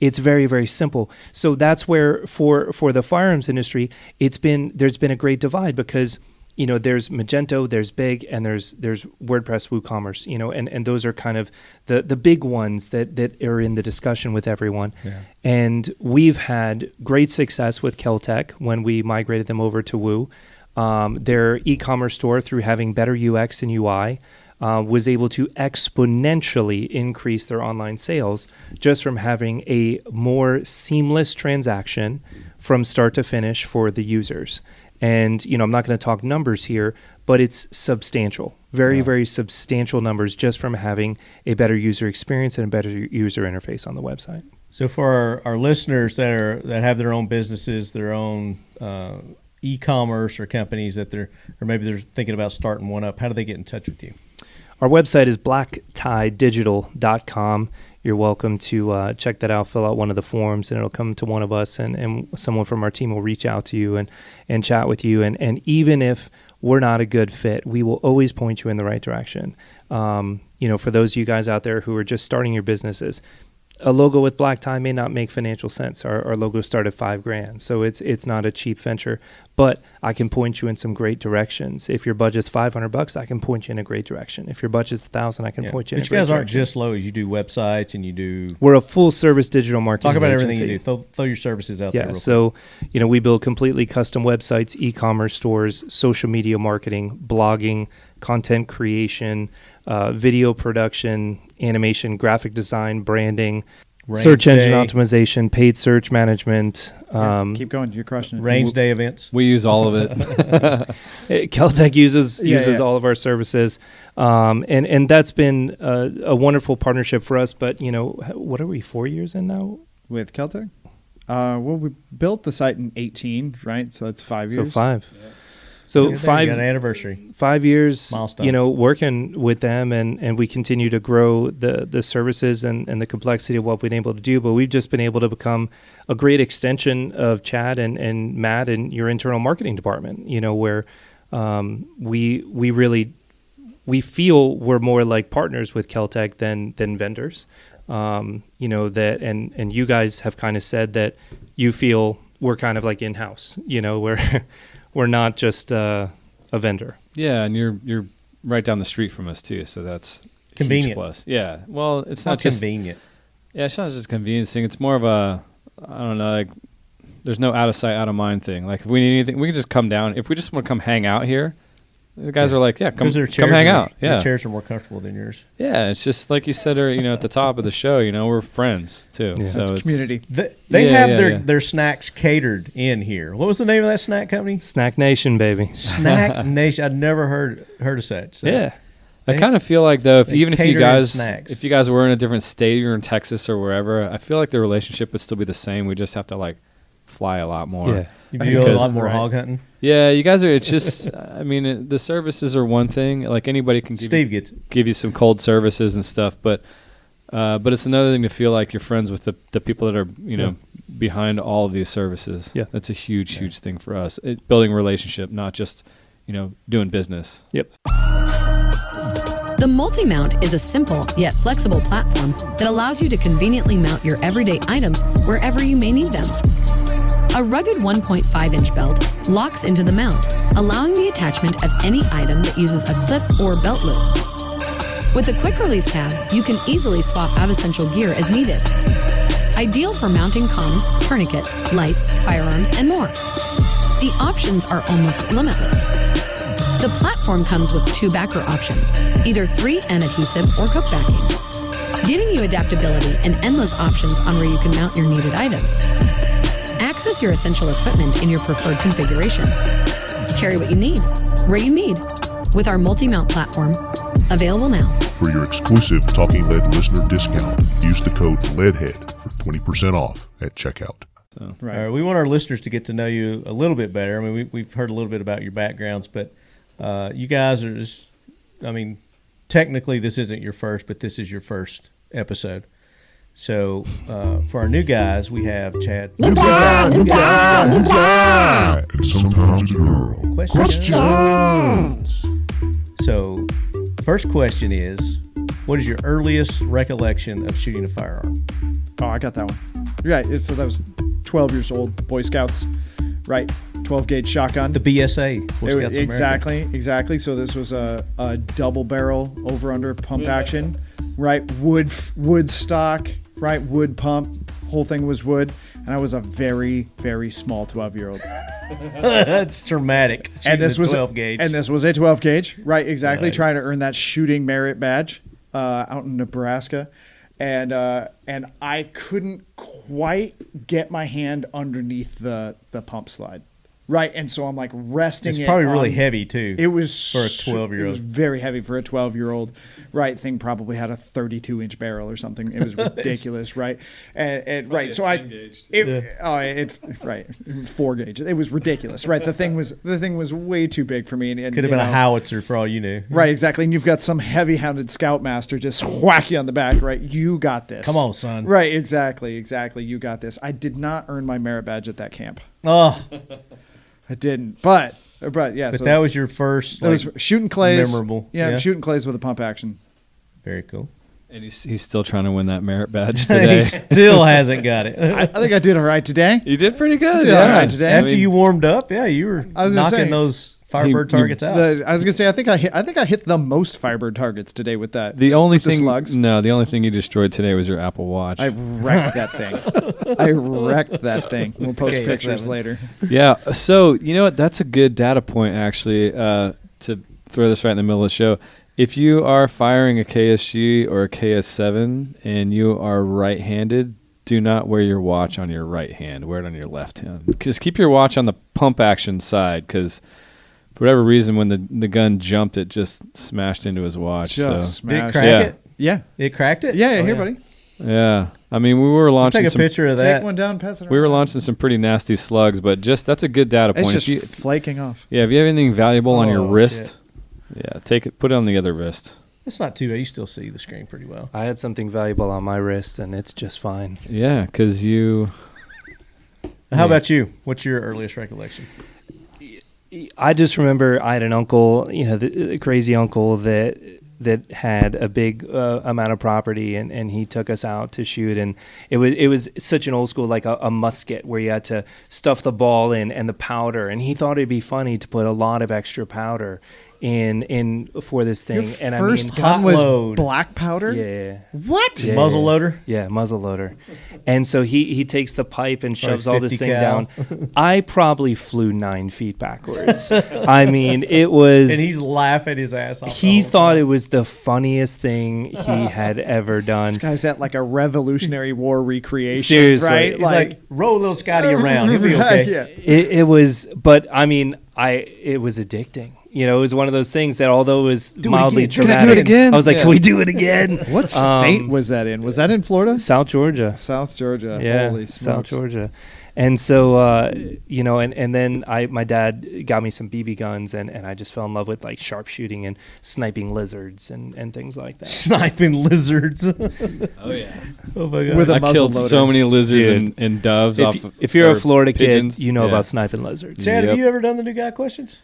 S3: It's very, very simple. So that's where for the firearms industry, there's been a great divide because there's Magento, there's Big, and there's WordPress, WooCommerce, and those are kind of the big ones that are in the discussion with everyone.
S2: Yeah.
S3: And we've had great success with KELTEC when we migrated them over to Woo. Their e-commerce store, through having better UX and UI, was able to exponentially increase their online sales just from having a more seamless transaction from start to finish for the users. And, I'm not going to talk numbers here, but it's substantial, very, very substantial numbers just from having a better user experience and a better user interface on the website.
S2: So for our listeners that have their own businesses, their own e-commerce or companies maybe they're thinking about starting one up, how do they get in touch with you?
S3: Our website is blacktidedigital.com. You're welcome to check that out, fill out one of the forms, and it'll come to one of us, and someone from our team will reach out to you and chat with you. And even if we're not a good fit, we will always point you in the right direction. For those of you guys out there who are just starting your businesses, a logo with black tie may not make financial sense. Our logo started $5,000, so it's not a cheap venture. But I can point you in some great directions. If your budget's $500, I can point you in a great direction. If your budget's $1,000, I can point you in a
S2: But
S3: great
S2: you guys aren't
S3: direction.
S2: just logos. You do websites and you do.
S3: We're a full service digital marketing
S2: Talk about
S3: agency.
S2: everything you do. Throw your services out there.
S3: Yeah,
S2: real
S3: so we build completely custom websites, e-commerce stores, social media marketing, blogging, content creation, video production, animation, graphic design, branding. search engine
S2: day.
S3: optimization, paid search management.
S7: Keep going. You're crushing it.
S2: Range day events.
S4: We use all of it.
S3: KELTEC uses
S7: yeah.
S3: all of our services, and that's been a wonderful partnership for us. But what are we 4 years in now?
S7: With KELTEC? Well, we built the site in 18, right? So that's 5 years.
S3: So 5. So
S2: Good,
S3: five
S2: you got an anniversary.
S3: 5 years,
S2: Milestone.
S3: working with them, and we continue to grow the services and the complexity of what we've been able to do. But we've just been able to become a great extension of Chad and Matt and your internal marketing department. Where we feel we're more like partners with KELTEC than vendors. That and you guys have kind of said that you feel we're kind of like in-house. We're not just a vendor.
S4: Yeah, and you're right down the street from us too, so that's
S2: Convenient.
S4: Huge plus. Yeah, well, it's
S2: Not
S4: not just
S2: convenient.
S4: Yeah, it's not just a convenience thing. It's more of a, I don't know, like there's no out of sight, out of mind thing. Like if we need anything, we can just come down. If we just want to come hang out here, the guys are like, yeah, come hang out. Yeah,
S2: their chairs are more comfortable than yours.
S4: Yeah, it's just like you said, at the top of the show, we're friends too.
S3: Yeah.
S4: So
S7: That's
S4: it's
S7: community.
S2: They have their snacks catered in here. What was the name of that snack company?
S3: Snack Nation, baby.
S2: Snack Nation. I'd never heard of such. So
S4: Yeah. I kind of feel like though, if you
S2: cater
S4: guys were in a different state, you're in Texas or wherever, I feel like the relationship would still be the same. We just have to like fly a lot more.
S3: Yeah.
S2: You do a lot more hog hunting.
S4: Yeah, you guys are. It's just, I mean, the services are one thing. Like anybody can give you some cold services and stuff, but it's another thing to feel like you're friends with the people that are behind all of these services.
S3: Yeah,
S4: that's a huge thing for us. Building a relationship, not just doing business.
S3: Yep.
S11: The multi-mount is a simple yet flexible platform that allows you to conveniently mount your everyday items wherever you may need them. A rugged 1.5-inch belt locks into the mount, allowing the attachment of any item that uses a clip or belt loop. With the quick release tab, you can easily swap out essential gear as needed. Ideal for mounting comms, tourniquets, lights, firearms, and more. The options are almost limitless. The platform comes with 2 backer options, either 3M adhesive or hook backing, giving you adaptability and endless options on where you can mount your needed items. Access your essential equipment in your preferred configuration. Carry what you need, where you need, with our multi-mount platform, available now.
S12: For your exclusive Talking Lead listener discount, use the code LEADHEAD for 20% off at checkout.
S2: So, right. We want our listeners to get to know you a little bit better. I mean, we've heard a little bit about your backgrounds, but you guys are just, technically this isn't your first, but this is your first episode. So for our new guys, we have Chad.
S12: New guy. And sometimes a girl.
S2: Questions. So first question is, what is your earliest recollection of shooting a firearm?
S7: Oh, I got that one. Right. So that was 12 years old, Boy Scouts, right? 12-gauge shotgun.
S2: The BSA.
S7: Exactly. So this was a double barrel over-under pump action, right? Wood stock, right? Wood pump. Whole thing was wood. And I was a very, very small 12-year-old.
S2: That's dramatic.
S7: And this was
S2: 12-gauge.
S7: And this was a 12-gauge, right? Exactly.
S2: Nice.
S7: Trying to earn that shooting merit badge out in Nebraska. And I couldn't quite get my hand underneath the pump slide. Right, and so I'm like resting.
S2: It's probably really heavy too.
S7: It was
S2: for a 12-year-old.
S7: It was very heavy for a 12-year-old. Right, thing probably had a 32-inch barrel or something. It was ridiculous. Right, and right. So 4 gauge. It was ridiculous. Right, the thing was way too big for me. And
S2: could have been a howitzer for all you knew.
S7: Right, exactly. And you've got some heavy-handed scoutmaster just whack you on the back. Right, you got this.
S2: Come on, son.
S7: Right, exactly. You got this. I did not earn my merit badge at that camp.
S2: Oh.
S7: I didn't, but yeah.
S2: But
S7: so
S2: that was your first.
S7: That was shooting clays.
S2: Memorable.
S7: Yeah, shooting clays with a pump action.
S2: Very cool.
S4: And he's still trying to win that merit badge today.
S2: He still hasn't got it.
S7: I think I did all right today.
S4: You did pretty good.
S7: All right today.
S2: After you warmed up, you were knocking those Firebird targets out.
S7: I was gonna say I think I hit the most Firebird targets today with that.
S4: The only thing,
S7: slugs.
S4: No, the only thing you destroyed today was your Apple Watch.
S7: I wrecked that thing. We'll post pictures later.
S4: Yeah. So you know what? That's a good data point actually to throw this right in the middle of the show. If you are firing a KSG or a KS7 and you are right-handed, do not wear your watch on your right hand. Wear it on your left hand. Just keep your watch on the pump action side, because for whatever reason, when the gun jumped, it just smashed into his watch.
S7: Just
S4: so.
S7: smashed.
S2: Did it crack it?
S7: Yeah.
S2: It cracked it?
S7: Yeah,
S2: Oh,
S7: here, buddy.
S4: Yeah. I mean, we were launching
S2: Take a picture of that.
S7: Take one down, pass it
S4: We were
S7: around.
S4: launching some pretty nasty slugs, but just that's a good data point.
S7: It's just
S4: If you,
S7: flaking off.
S4: yeah, if you have anything valuable on your
S2: Oh,
S4: wrist, yeah, take it, put it on the other wrist.
S2: It's not too bad. You still see the screen pretty well.
S3: I had something valuable on my wrist, and it's just fine.
S4: Yeah, because you.
S2: How about you? What's your earliest recollection?
S3: I just remember I had an uncle, the crazy uncle that had a big amount of property, and he took us out to shoot, and it was such an old school, like a musket where you had to stuff the ball in and the powder, and he thought it'd be funny to put a lot of extra powder in for this thing.
S7: Your
S3: And
S7: first
S3: I mean,
S7: gun was
S2: load.
S7: black powder?
S3: yeah.
S7: What?
S3: Yeah.
S2: Muzzle loader?
S3: Yeah, muzzle loader. And so he takes the pipe and shoves all this
S2: 50
S3: thing
S2: cal.
S3: down. I probably flew 9 feet backwards. I mean, it was...
S2: And he's laughing his ass off.
S3: He thought it was the funniest thing he had ever done.
S7: This guy's at like a Revolutionary War recreation.
S3: Seriously.
S7: Right?
S2: He's like, roll little Scotty around. He'll be okay.
S7: Yeah.
S3: It was... But, I mean, it was addicting. It was one of those things that, although it was mildly
S2: again.
S3: traumatic,
S4: Can I do it again?
S3: I was like,
S7: Yeah.
S3: can we do it again?
S7: What state was that in? Was that in Florida?
S3: South Georgia.
S7: South Georgia.
S3: Yeah,
S7: Holy
S3: South
S7: smokes.
S3: Georgia. And so, and then my dad got me some BB guns, and I just fell in love with like sharpshooting and sniping lizards and things like that.
S2: Sniping lizards.
S4: Oh yeah.
S2: Oh my god.
S7: With a
S4: I
S7: muzzle
S4: killed
S7: loader.
S4: so many lizards
S3: Dude.
S4: and doves
S3: If you're a
S4: or
S3: Florida
S4: pigeons.
S3: kid, you know
S4: Yeah.
S3: about sniping lizards.
S2: Chad,
S4: Yep.
S2: have you ever done the new guy questions?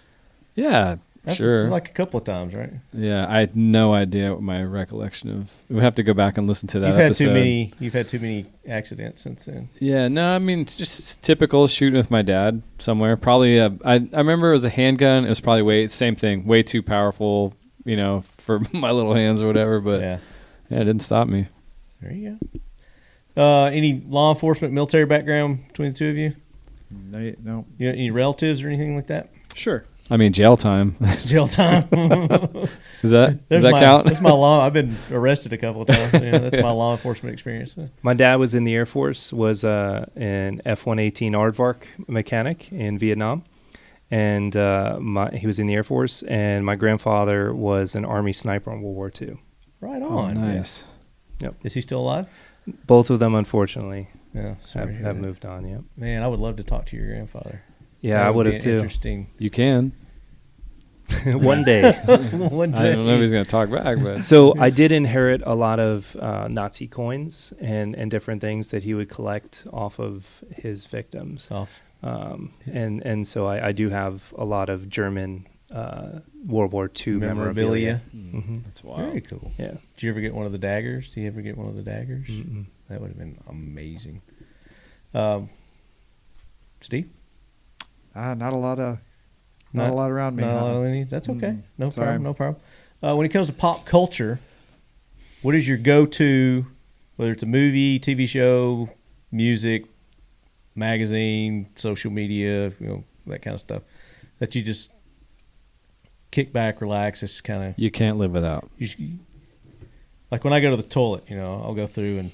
S4: Yeah,
S2: That's
S4: sure.
S2: like a couple of times, right?
S4: Yeah, I had no idea what my recollection of. We would have to go back and listen to that
S2: You've had
S4: episode.
S2: You've had too many accidents since then.
S4: Yeah, no, I mean it's just typical shooting with my dad somewhere. Probably, I remember it was a handgun. It was probably same thing, way too powerful, for my little hands or whatever. But
S2: Yeah.
S4: it didn't stop me.
S2: There you go. Any law enforcement, military background between the two of you?
S7: No.
S2: You know, any relatives or anything like that?
S7: Sure.
S4: I mean, jail time.
S2: Jail time.
S4: Does that count?
S2: That's my law. I've been arrested a couple of times. That's my law enforcement experience.
S3: My dad was in the Air Force, was an F-118 aardvark mechanic in Vietnam. And he was in the Air Force, and my grandfather was an Army sniper in World War II.
S2: Right
S4: Oh,
S2: on.
S4: nice.
S3: Yep.
S2: Is he still alive?
S3: Both of them, unfortunately,
S2: Yeah. Sorry.
S3: have moved on. Yep.
S2: Man, I would love to talk to your grandfather.
S3: Yeah,
S2: That
S3: I would
S2: be
S3: have
S2: an
S3: too.
S2: Interesting.
S4: You can.
S3: One day.
S2: One
S4: I don't know if he's gonna talk back, but
S3: So I did inherit a lot of Nazi coins and different things that he would collect off of his victims. And so I do have a lot of German World War II memorabilia.
S2: Memorabilia.
S4: that's wild.
S2: Very cool.
S3: Yeah.
S2: Did you ever get one of the daggers? Do you ever get one of the daggers?
S3: Mm-mm.
S2: That would have been amazing. Steve?
S7: Not a lot around me.
S2: Not a
S7: no.
S2: lot of any. That's okay. No
S7: Sorry.
S2: problem. No problem. When it comes to pop culture, what is your go-to? Whether it's a movie, TV show, music, magazine, social media, that kind of stuff, that you just kick back, relax. It's kind of
S4: You can't live without.
S2: like when I go to the toilet. I'll go through and.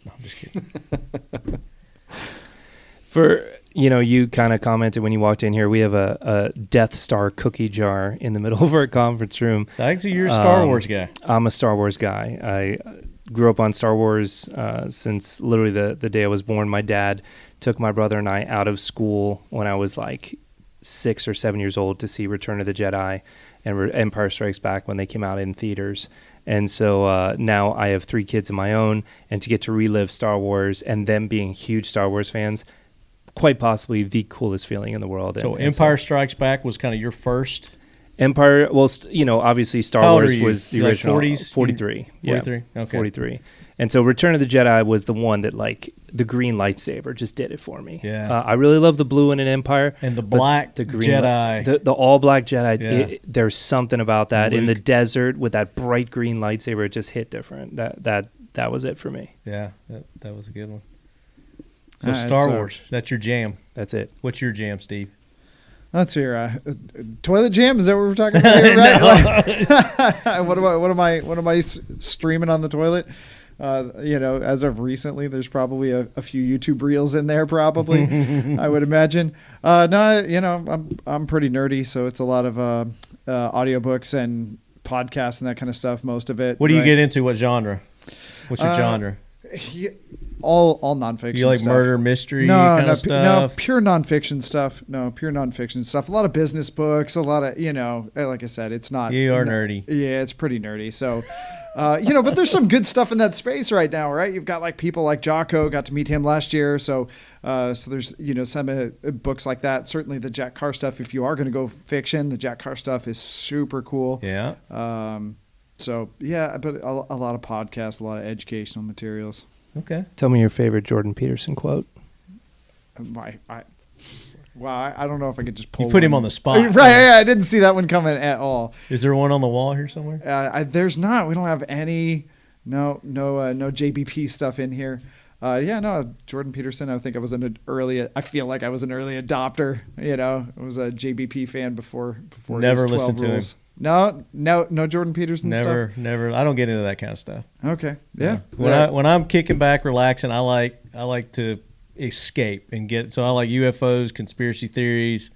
S2: No, I'm just kidding.
S3: You kind of commented when you walked in here, we have a Death Star cookie jar in the middle of our conference room.
S2: So actually, you're a Star Wars guy.
S3: I'm a Star Wars guy. I grew up on Star Wars since literally the day I was born. My dad took my brother and I out of school when I was like 6 or 7 years old to see Return of the Jedi and Empire Strikes Back when they came out in theaters. And so now I have 3 kids of my own, and to get to relive Star Wars and them being huge Star Wars fans, quite possibly the coolest feeling in the world.
S2: So
S3: And
S2: Empire Strikes Back was kind of your first.
S3: Empire, well, obviously Star
S2: How old
S3: Wars
S2: are you?
S3: was the
S2: You like
S3: original.
S2: 40s?
S3: 43.
S2: 43? Okay.
S3: 43. And so Return of the Jedi was the one that, like, the green lightsaber just did it for me.
S2: Yeah.
S3: I really love the blue one in Empire.
S2: And the
S3: but
S2: black
S3: the green
S2: Jedi.
S3: the all-black Jedi,
S2: Yeah.
S3: there's something about that. In the
S2: Luke.
S3: desert with that bright green lightsaber, it just hit different. That was it for me.
S2: Yeah, that was a good one. So
S7: All right,
S2: Star
S7: so-
S2: Wars, that's your jam.
S3: That's it.
S2: What's your jam, Steve?
S7: Let's hear toilet jam. Is that what we're talking about here? Right? Like, what am I streaming on the toilet? As of recently, there's probably a few YouTube reels in there. Probably, I would imagine. No, I'm pretty nerdy, so it's a lot of audiobooks and podcasts and that kind of stuff. Most of it.
S2: What do you get into? What genre? What's your genre?
S7: All nonfiction.
S2: You like
S7: stuff.
S2: Murder mystery kind of stuff?
S7: No, pure nonfiction stuff. A lot of business books. A lot of like I said, it's not.
S2: You are nerdy.
S7: Yeah, it's pretty nerdy. So, but there's some good stuff in that space right now, right? You've got like people like Jocko. Got to meet him last year. So there's some books like that. Certainly the Jack Carr stuff. If you are going to go fiction, the Jack Carr stuff is super cool.
S2: Yeah.
S7: So yeah, but a lot of podcasts, a lot of educational materials.
S2: Okay.
S3: Tell me your favorite Jordan Peterson quote.
S7: I don't know if I could just pull.
S2: You put him
S7: one.
S2: on the spot.
S7: Right? Yeah, I didn't see that one coming at all.
S2: Is there one on the wall here somewhere?
S7: There's not. We don't have any. No JBP stuff in here. Jordan Peterson. I think I was I feel like I was an early adopter. I was a JBP fan before.
S2: Never listened to him.
S7: No Jordan Peterson stuff?
S2: Never. I don't get into that kind of stuff.
S7: Okay. Yeah.
S2: When I'm kicking back, relaxing, I like to escape and get. So I like UFOs, conspiracy theories,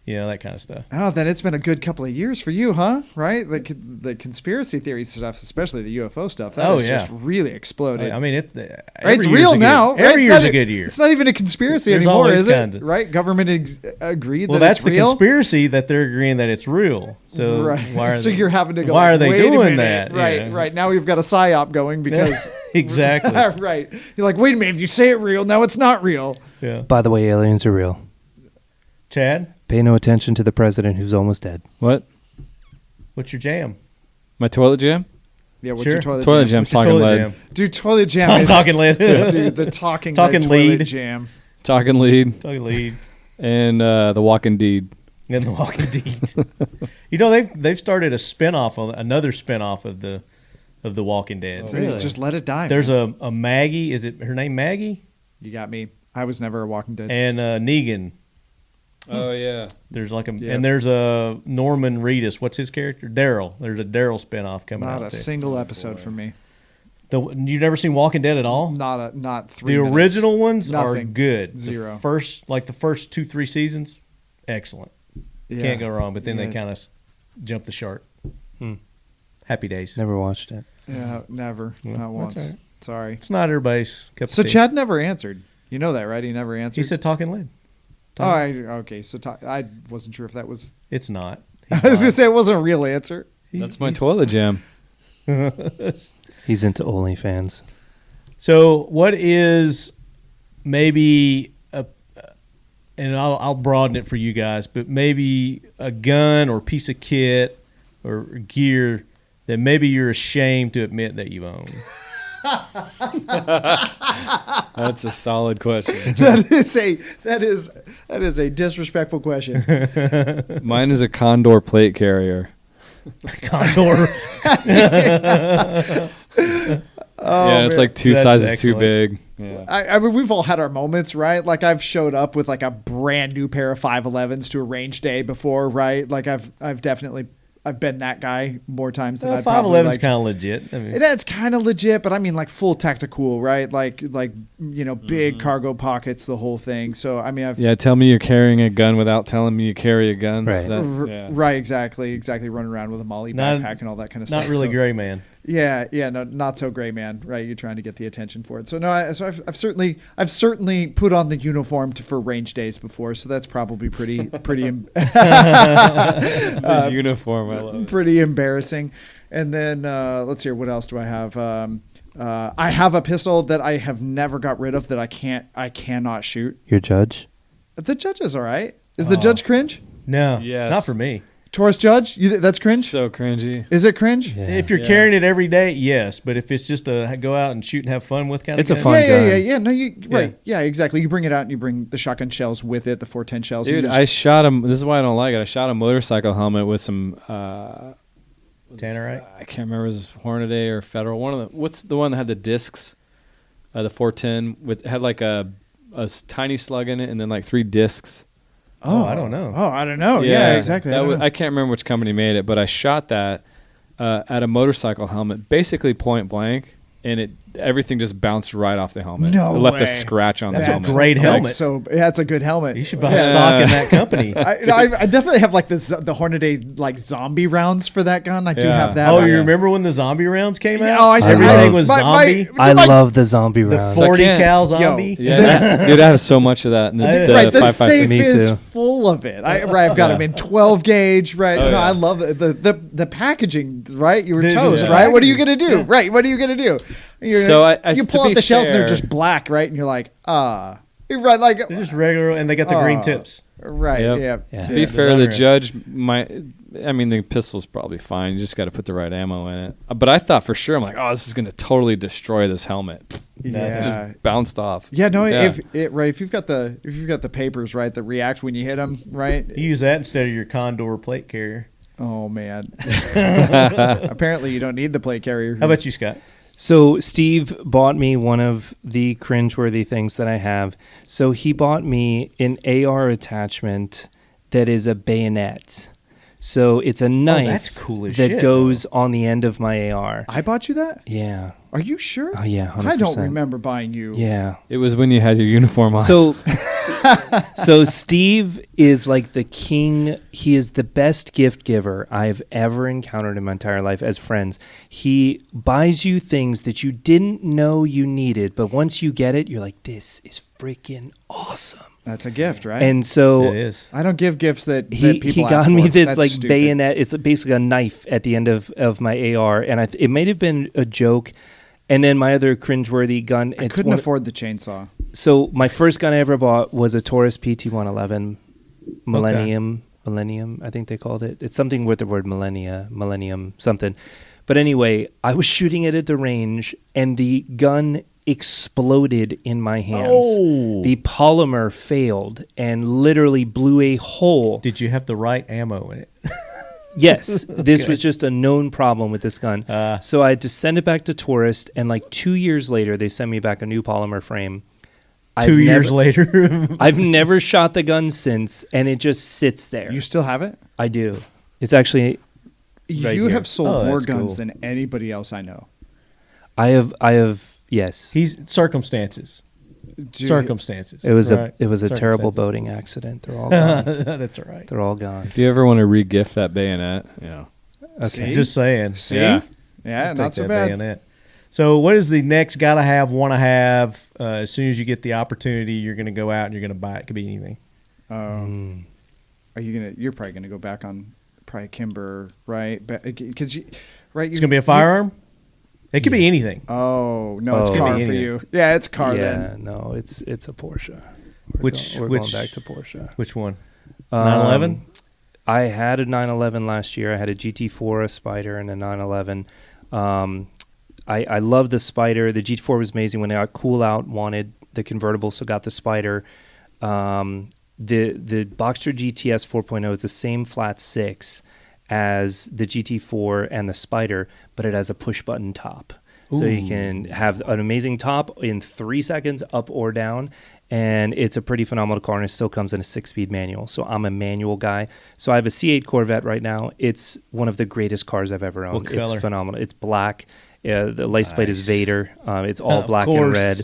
S2: that kind of stuff.
S7: Oh, then it's been a good couple of years for you, huh? Right? The conspiracy theory stuff, especially the UFO stuff, that has just really exploded.
S2: I mean,
S7: it's real now.
S2: Every year's a good year.
S7: It's not even a conspiracy
S2: There's
S7: anymore, is
S2: kinds
S7: it?
S2: of,
S7: right? Government agreed
S2: well,
S7: that
S2: that's
S7: it's real.
S2: the conspiracy that they're agreeing that it's real. So
S7: right. So you're having to go.
S2: Why are they
S7: wait
S2: doing
S7: a minute.
S2: that?
S7: Right. Right. Now we've got a psyop going because
S2: exactly.
S7: Right. You're like, wait a minute. If you say it real, now it's not real.
S2: Yeah.
S3: By the way, aliens are real.
S2: Chad?
S3: Pay no attention to the president who's almost dead.
S4: What?
S2: What's your jam?
S4: My toilet jam?
S7: Yeah, what's your toilet
S4: jam?
S7: jam?
S4: Talking lead.
S7: Dude, toilet jam
S2: I'm talking lead.
S7: Dude, the talking lead toilet jam.
S4: Talking lead.
S2: Talking lead.
S4: And the Walking Deed.
S2: And the Walking Deed. They've started another spinoff of the Walking Dead.
S7: Oh, really? Just let it die.
S2: There's a Maggie. Is it her name Maggie?
S7: You got me. I was never a Walking Dead.
S2: And Negan.
S4: Oh yeah.
S2: There's and there's a Norman Reedus. What's his character? Daryl. There's a Daryl spinoff coming out.
S7: Not a single episode for me.
S2: You've never seen Walking Dead at all?
S7: Not 3
S2: The
S7: minutes.
S2: original ones
S7: Nothing.
S2: are good.
S7: Zero.
S2: The first 2-3 seasons, excellent.
S7: Yeah.
S2: Can't go wrong. But then they kind of jump the shark. Happy days.
S3: Never watched it.
S7: Yeah, never. Not once.
S2: All right.
S7: Sorry.
S2: It's not everybody's cup
S7: So
S2: of tea.
S7: Chad never answered. You know that, right? He never answered.
S2: He said Talking Lead.
S7: Oh, okay. So I wasn't sure if that was.
S2: It's not.
S7: I was gonna say it wasn't a real answer.
S4: That's my toilet jam.
S3: He's into OnlyFans.
S2: So what is maybe and I'll broaden it for you guys, but maybe a gun or piece of kit or gear that maybe you're ashamed to admit that you own?
S4: That's a solid question.
S7: That is a disrespectful question.
S4: Mine is a Condor plate carrier.
S2: Condor.
S4: Yeah, it's like two sizes too big. Yeah.
S7: I mean, we've all had our moments, right? Like I've showed up with like a brand new pair of 511s to a range day before, right? Like I've definitely been that guy more times than I'd probably like.
S2: 511's kind of legit. I mean,
S7: it's kind of legit, but I mean like full tactical, right? Like big cargo pockets, the whole thing. So I mean,
S4: tell me you're carrying a gun without telling me you carry a gun.
S3: Right.
S7: Right, exactly. Running around with a Molly backpack and all that kind of stuff.
S2: Not really gray man.
S7: Yeah, no, not so gray man, right? You're trying to get the attention for it. So no, I've certainly put on the uniform for range days before, so that's probably pretty
S4: The uniform, I love it.
S7: Pretty embarrassing. And then let's hear, what else do I have? I have a pistol that I have never got rid of that I cannot shoot.
S3: Your judge?
S7: The judge is all right. Is the judge cringe?
S2: No,
S4: Yes.
S2: not for me.
S7: Taurus judge? That's cringe?
S4: So cringy.
S7: Is it cringe?
S3: Yeah.
S2: If you're carrying it every day, yes. But if it's just a go out and shoot and have fun with kind
S3: It's
S2: of
S3: a
S2: gun,
S3: fun gun.
S7: Yeah. No, right. Yeah, exactly. You bring it out and you bring the shotgun shells with it, the 410 shells.
S4: Dude, I shot him. This is why I don't like it. I shot a motorcycle helmet with some
S2: Tannerite.
S4: I can't remember if it was Hornady or Federal. What's the one that had the discs? The 410 had like a tiny slug in it and then like 3 discs.
S2: Oh, I don't know.
S7: Oh, I don't know. Yeah, exactly.
S4: I can't remember which company made it, but I shot that at a motorcycle helmet, basically point blank, and everything just bounced right off the helmet.
S7: No
S4: It left
S7: way.
S4: a scratch on the
S2: That's a
S4: helmet.
S2: great helmet.
S7: That's a good helmet.
S2: You should buy stock in that company.
S7: I definitely have like the Hornady like zombie rounds for that gun. I do have that.
S2: Oh, you remember when the zombie rounds came out?
S7: Oh,
S2: Everything was zombie.
S3: I love the zombie
S2: The
S3: rounds.
S2: 40 cal zombie.
S4: You'd have so much of that. In the
S7: Right, the
S4: 5.56.
S7: safe
S3: Me
S7: is
S3: too.
S7: full of it. I've got them in 12 gauge. Right,
S4: Oh,
S7: no,
S4: yeah.
S7: I love it. The packaging. Right, you were
S2: Just
S7: toast.
S2: the
S7: Right, what are you
S2: packaging.
S7: gonna do? Right, what are you gonna do?
S4: So
S7: you pull
S4: to
S7: out
S4: be
S7: the shells and they're
S4: fair-
S7: just black, right? And you're like, you're right, like
S2: They're just regular, and they got the green tips.
S7: right,
S4: Yep.
S7: yeah.
S4: To be
S2: Yeah,
S4: fair, the
S2: designer.
S4: judge might. I mean, the pistol's probably fine. You just got to put the right ammo in it. But I thought for sure, I'm like, oh, this is going to totally destroy this helmet.
S7: Yeah.
S4: It just bounced off.
S7: Yeah, no.
S4: Yeah.
S7: If you've got the papers right that react when you hit them, right?
S2: You use that instead of your Condor plate carrier.
S7: Oh man. Apparently, you don't need the plate carrier.
S2: How about you, Scott?
S3: So Steve bought me one of the cringeworthy things that I have. So he bought me an AR attachment that is a bayonet. So it's a knife
S2: that's cool as
S3: that
S2: shit,
S3: goes on the end of my AR.
S7: I bought you that?
S3: Yeah.
S7: Are you sure?
S3: Oh yeah. 100%.
S7: I don't remember buying you.
S3: Yeah.
S4: It was when you had your uniform on.
S3: So Steve is like the king. He is the best gift giver I've ever encountered in my entire life as friends. He buys you things that you didn't know you needed, but once you get it, you're like, this is freaking awesome.
S7: That's a gift, right?
S3: And so
S2: It is.
S7: I don't give gifts that
S3: he
S7: people
S3: got
S7: ask
S3: me
S7: for.
S3: this
S7: That's
S3: like
S7: stupid.
S3: bayonet. It's basically a knife at the end of my AR, and it might have been a joke. And then my other cringeworthy gun.
S7: I couldn't afford the chainsaw.
S3: So my first gun I ever bought was a Taurus PT-111 Millennium, I think they called it. It's something with the word millennium, something. But anyway, I was shooting it at the range, and the gun exploded in my hands.
S2: Oh.
S3: The polymer failed and literally blew a hole.
S2: Did you have the right ammo in it?
S3: Yes, this was just a known problem with this gun. So I had to send it back to Taurus, and like 2 years later, they sent me back a new polymer frame.
S2: 2 years later.
S3: I've never shot the gun since, and it just sits there.
S7: You still have it?
S3: I do. It's actually right
S7: You
S3: here.
S7: have sold
S2: Oh,
S7: more
S2: that's
S7: guns
S2: cool.
S7: than anybody else I know.
S3: I have. Yes.
S2: He's circumstances. Circumstances.
S3: It was
S2: Right.
S3: a terrible
S2: Circumstances.
S3: boating accident. They're all gone.
S2: That's all right.
S3: They're all gone.
S4: if you ever want to re-gift that bayonet,
S3: Okay.
S7: See?
S2: Just saying.
S7: See?
S4: Yeah.
S7: Yeah,
S2: I'll
S7: not
S2: take
S7: so
S2: that
S7: bad.
S2: bayonet. So, what is the next gotta have, want to have? As soon as you get the opportunity, you're going to go out and you're going to buy it. It could be anything.
S7: Are you gonna? You're probably gonna go back on probably Kimber, right? Because you, right?
S2: It's going to be a firearm. It could be anything.
S7: Oh no, it's
S3: Oh.
S7: car
S2: Could be
S7: for
S2: anything.
S7: you. Yeah, it's car
S3: Yeah,
S7: then.
S3: no, it's a Porsche. We're going back to Porsche.
S2: Which one? 911.
S3: I had a 911 last year. I had a GT4, a Spider, and a 911. I love the Spider. The GT4 was amazing. When I got cool out, wanted the convertible, so got the Spider. The Boxster GTS 4.0 is the same flat six as the GT4 and the Spider, but it has a push button top. So you can have an amazing top in 3 seconds, up or down. And it's a pretty phenomenal car, and it still comes in a 6-speed manual. So I'm a manual guy. So I have a C8 Corvette right now. It's one of the greatest cars I've ever owned.
S2: What color?
S3: It's phenomenal. It's black. The license plate is
S2: Nice.
S3: Vader. It's all
S2: Of
S3: black and
S2: course.
S3: red.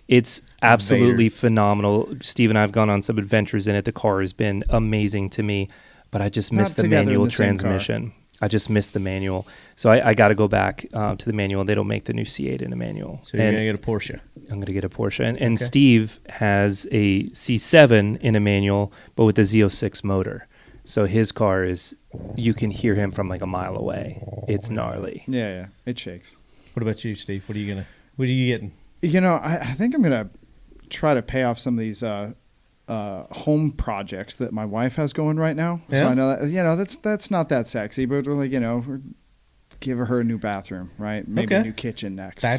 S3: It's absolutely phenomenal. Steve and I have gone on some adventures in it. The car has been amazing to me, but I just
S7: Not
S3: missed the
S7: together in
S3: manual
S7: the same car.
S3: transmission. I just missed the manual. So I got to go back to the manual. They don't make the new C8 in a manual.
S2: So you're
S3: And
S2: going to get a Porsche.
S3: I'm going to get a Porsche. And
S2: Okay.
S3: Steve has a C7 in a manual, but with a Z06 motor. So his car is, you can hear him from like a mile away. It's gnarly.
S7: Yeah, it shakes.
S2: What about you, Steve? What are you getting?
S7: You know, I think I'm gonna try to pay off some of these home projects that my wife has going right now. So
S2: Yeah?
S7: I know that that's not that sexy, but like give her a new bathroom, right? Maybe a
S2: Okay.
S7: new kitchen next.
S2: That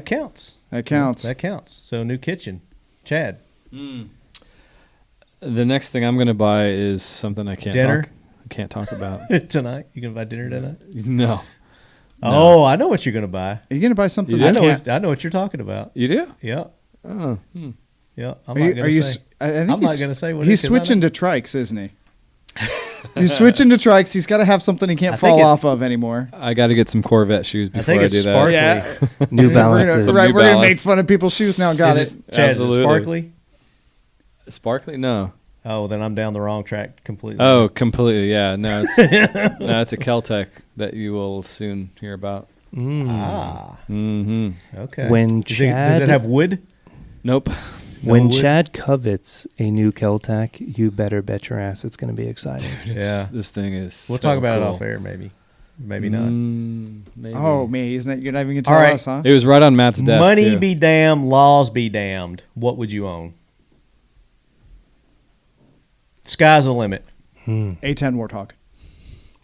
S2: counts.
S7: That counts.
S2: That counts. So new kitchen. Chad.
S4: the next thing I'm going to buy is something I can't
S2: Dinner?
S4: can't talk about.
S2: Tonight? You going to buy dinner tonight?
S4: No.
S2: Oh, I know what you're going to buy.
S7: Are you gonna buy something?
S4: You
S7: that
S4: do?
S7: can't-
S2: I know what you're talking about.
S4: You do?
S2: Yeah.
S4: Oh.
S2: Yeah, I'm not going to say.
S7: I think
S2: I'm not going to say what it
S7: he's
S2: is 'cause I
S7: switching
S2: know.
S7: to trikes, isn't he? He's switching to trikes. He's got to have something he can't fall off of anymore.
S4: I got to get some Corvette shoes before
S2: think
S4: I
S2: it's
S4: do that.
S2: sparkly.
S7: Yeah.
S3: New Balances.
S7: We're going to make
S4: Balance.
S7: fun of people's shoes now. Got
S2: Is
S7: it.
S2: Chad, is it
S4: Absolutely.
S2: sparkly?
S4: Sparkly? No.
S2: Oh, then I'm down the wrong track completely.
S4: Oh, completely. Yeah. No, it's it's a KELTEC that you will soon hear about.
S2: Ah.
S4: Mm-hmm.
S2: Okay.
S3: When
S2: does
S3: Chad
S2: it have wood?
S4: Nope.
S3: when
S2: wood?
S3: Chad covets a new KELTEC, you better bet your ass it's going to be exciting.
S2: Yeah.
S4: This thing is.
S2: We'll
S4: so
S2: talk about it
S4: cool.
S2: off air, maybe. Maybe not.
S4: Maybe.
S7: Oh, me. You're not even going to tell
S2: All right.
S7: us, huh?
S4: It was right on Matt's desk.
S2: Money
S4: too.
S2: be damned, laws be damned. What would you own? Sky's the limit.
S7: A10 Warthog.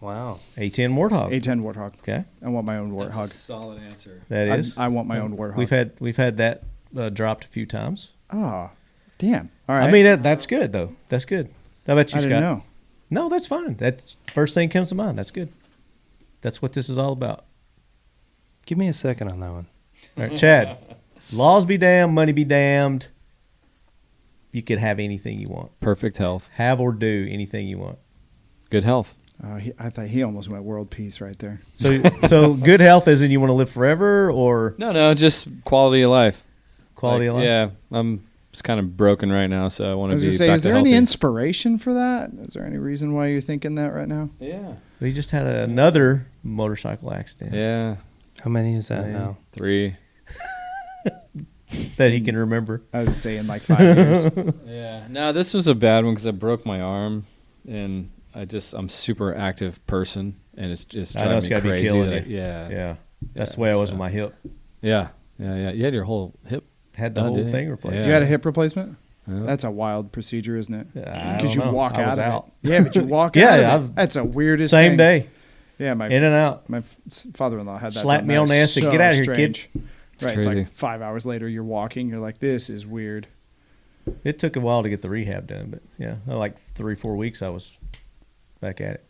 S3: Wow.
S2: A10 Warthog.
S7: A10 Warthog.
S2: Okay.
S7: I want my own
S4: That's a
S7: Warthog.
S4: solid answer.
S2: That is.
S7: I want my own Warthog.
S2: We've had that dropped a few times.
S7: Oh, damn. All right.
S2: I mean, that's good, though. That's good. How about you,
S7: I
S2: Scott?
S7: didn't know.
S2: No, that's fine. That's first thing comes to mind. That's good. That's what this is all about.
S3: Give me a second on that one.
S2: All right, Chad. Laws be damned, money be damned. You could have anything you want.
S4: Perfect health.
S2: Have or do anything you want.
S4: Good health.
S7: I thought he almost went world peace right there.
S2: So good health as in you want to live forever or
S4: No, just quality of life.
S2: quality of life?
S4: Yeah, I'm just kind of broken right now, so I want
S7: I
S4: to
S7: was
S4: be
S7: going to say,
S4: back
S7: is
S4: to
S7: there any
S4: healthy.
S7: inspiration for that? Is there any reason why you're thinking that right now?
S4: Yeah.
S2: We just had another motorcycle accident
S4: Yeah.
S3: How many is that
S2: Yeah.
S3: now?
S4: 3.
S2: that he can remember.
S7: I was saying like 5 years.
S4: Yeah. No, this was a bad one because I broke my arm, and I'm super active person, and it's just
S2: I know
S4: driving
S2: it's
S4: me
S2: got to be
S4: crazy.
S2: killing
S4: that
S2: you.
S4: Yeah.
S2: That's the way I was with my hip.
S4: Yeah. You had your whole hip.
S2: Had the
S4: done,
S2: whole
S4: didn't
S2: thing
S4: you?
S2: replaced.
S7: You had a hip replacement?
S4: Yeah.
S7: That's a wild procedure, isn't it?
S2: I
S7: Because
S2: don't
S7: you
S2: know.
S7: walk
S2: I was
S7: out of
S2: out.
S7: it. Yeah, but you walk
S2: Yeah,
S7: out of
S2: I've-
S7: it. That's a weirdest
S2: Same
S7: thing.
S2: day.
S7: Yeah,
S2: In and out.
S7: My father-in-law had that.
S2: Slapped
S7: done.
S2: me
S7: That
S2: on the
S7: is
S2: ass and
S7: so
S2: get out of here, kid.
S7: strange. Right, it's
S4: crazy.
S7: like 5 hours later, you're walking. You're like, this is weird.
S2: It took a while to get the rehab done, but yeah, like 3-4 weeks I was back at it.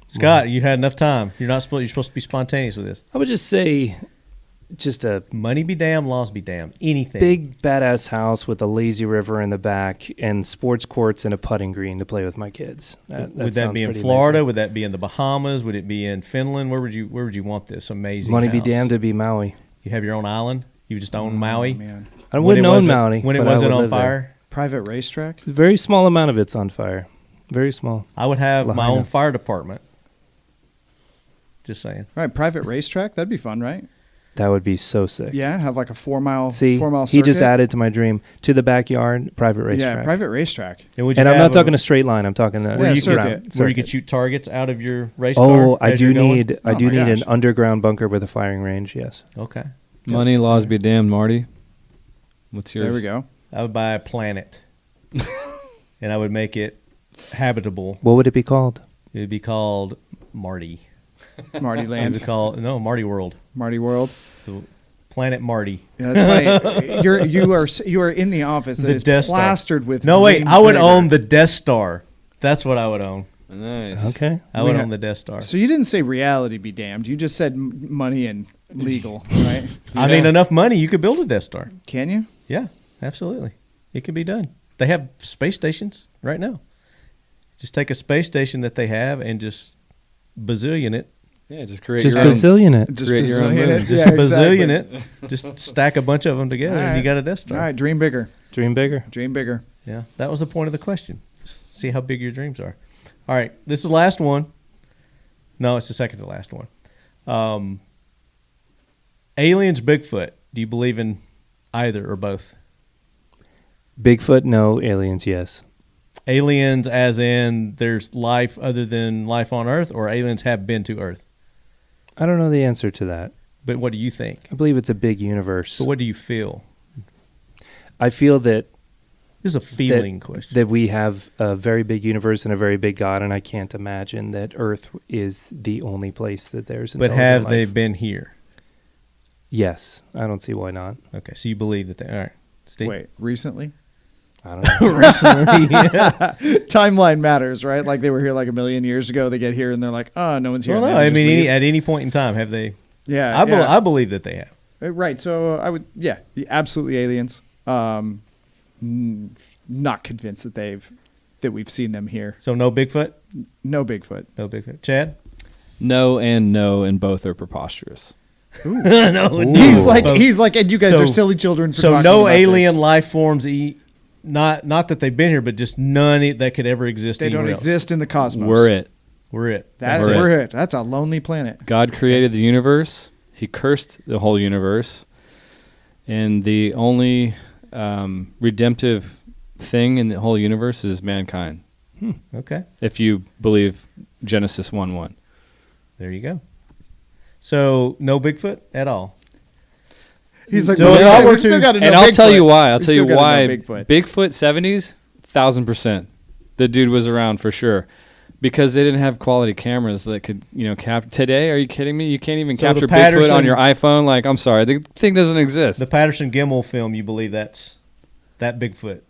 S2: Scott, you had enough time. You're supposed to be spontaneous with this.
S3: I would just say, just a
S2: Money be damned, laws be damned. Anything.
S3: big badass house with a lazy river in the back and sports courts and a putting green to play with my kids.
S2: Would that
S3: sounds
S2: be in
S3: pretty
S2: Florida?
S3: amazing.
S2: Would that be in the Bahamas? Would it be in Finland? Where would you want this amazing
S3: Money be
S2: house?
S3: damned to be Maui.
S2: You have your own island? You just own Maui?
S7: Man.
S3: I
S2: When
S3: wouldn't
S2: it
S3: own
S2: wasn't-
S3: Maui.
S2: When it
S3: but I
S2: wasn't
S3: would
S2: on
S3: live there.
S2: fire?
S7: Private racetrack?
S3: Very small amount of it's on fire. Very small.
S2: I would have my
S3: Lahaina.
S2: own fire department. Just saying.
S7: Right, private racetrack? That'd be fun, right?
S3: That would be so sick.
S7: Yeah, have like a 4 mile
S3: See,
S7: 4 mile
S3: he just
S7: circuit.
S3: added to my dream. To the backyard, private racetrack.
S7: Yeah, private racetrack.
S2: And, would you
S3: And I'm
S2: have
S3: not talking a straight line. I'm talking a
S7: Yeah,
S2: you
S7: circuit.
S2: Where you
S3: circuit.
S2: could shoot targets out of your race
S3: Oh,
S2: car?
S3: I
S2: as
S3: do
S2: you're going?
S3: need
S7: Oh my
S3: an
S7: gosh.
S3: underground bunker with a firing range. Yes.
S2: Okay.
S4: Money, laws be damned, Marty. What's yours?
S7: There we go.
S2: I would buy a planet. And I would make it habitable.
S3: What would it be called?
S2: It would be called Marty.
S7: Marty
S2: It
S7: Land.
S2: would call Marty World.
S7: Marty World.
S2: The planet Marty.
S7: Yeah, that's funny. you are in the office that
S2: The
S7: is
S2: Death Star.
S7: plastered with
S2: No, wait.
S7: green
S2: I would
S7: glitter.
S2: own the Death Star. That's what I would own.
S4: Nice.
S3: Okay.
S2: I would own the Death Star.
S7: So you didn't say reality be damned. You just said money and legal, right?
S2: I mean, enough money, you could build a Death Star.
S7: Can you?
S2: Yeah, absolutely. It can be done. They have space stations right now. Just take a space station that they have and just bazillion it.
S4: Yeah, just create
S3: Just
S4: your own.
S3: bazillion it.
S7: Just
S4: Create your own
S7: bazillion
S4: moon.
S7: it.
S2: Just
S7: Yeah,
S2: bazillion
S7: exactly.
S2: it. Just stack a bunch of them together
S7: All
S2: and you
S7: right.
S2: got a Death Star.
S7: All right, dream bigger.
S3: Dream bigger.
S7: Dream bigger.
S2: Yeah, that was the point of the question. See how big your dreams are. All right, this is the last one. No, it's the second to last one. Aliens, Bigfoot. Do you believe in either or both?
S3: Bigfoot, no. Aliens, yes.
S2: Aliens as in there's life other than life on Earth, or aliens have been to Earth?
S3: I don't know the answer to that.
S2: But what do you think?
S3: I believe it's a big universe.
S2: So what do you feel?
S3: I feel that
S2: This is a feeling question.
S3: that we have a very big universe and a very big God, and I can't imagine that Earth is the only place that there's
S2: But
S3: intelligent
S2: have
S3: life.
S2: they been here?
S3: Yes. I don't see why not.
S2: Okay, so you believe that they... All right, Steve?
S7: Wait, recently?
S3: I don't know.
S2: Recently, yeah.
S7: Timeline matters, right? Like they were here like a million years ago. They get here and they're like, oh, no one's here.
S2: Well,
S7: and
S2: no,
S7: they
S2: I
S7: just
S2: mean,
S7: leave.
S2: at any point in time, have they...
S7: Yeah,
S2: I believe that they have.
S7: Right. So I would, yeah, absolutely aliens. not convinced that we've seen them here.
S2: So no Bigfoot?
S7: No Bigfoot.
S2: No Bigfoot. Chad?
S4: No, and both are preposterous.
S2: No,
S7: He's like, and you guys are silly children. For
S2: so
S7: talking
S2: no
S7: about
S2: alien
S7: this.
S2: life forms. Not that they've been here, but just none that could ever exist.
S7: They don't
S2: anywhere else.
S7: exist in the cosmos.
S4: We're it.
S2: We're it.
S7: We're it. That's a lonely planet.
S4: God created the universe. He cursed the whole universe. And the only redemptive thing in the whole universe is mankind.
S2: Okay.
S4: If you believe Genesis 1:1.
S2: There you go. So no Bigfoot at all.
S7: He's like,
S2: So if I were to-
S7: and
S4: I'll tell you why. I'll
S7: We
S4: tell you
S7: still gotta
S4: why.
S7: know Bigfoot.
S4: Bigfoot 70s, 1,000%. The dude was around for sure. Because they didn't have quality cameras that could, capture. Today, are you kidding me? You can't even
S2: So the
S4: capture Bigfoot
S2: Patterson-
S4: on your iPhone. Like, I'm sorry, the thing doesn't exist.
S2: The Patterson Gimel film, you believe that's that Bigfoot?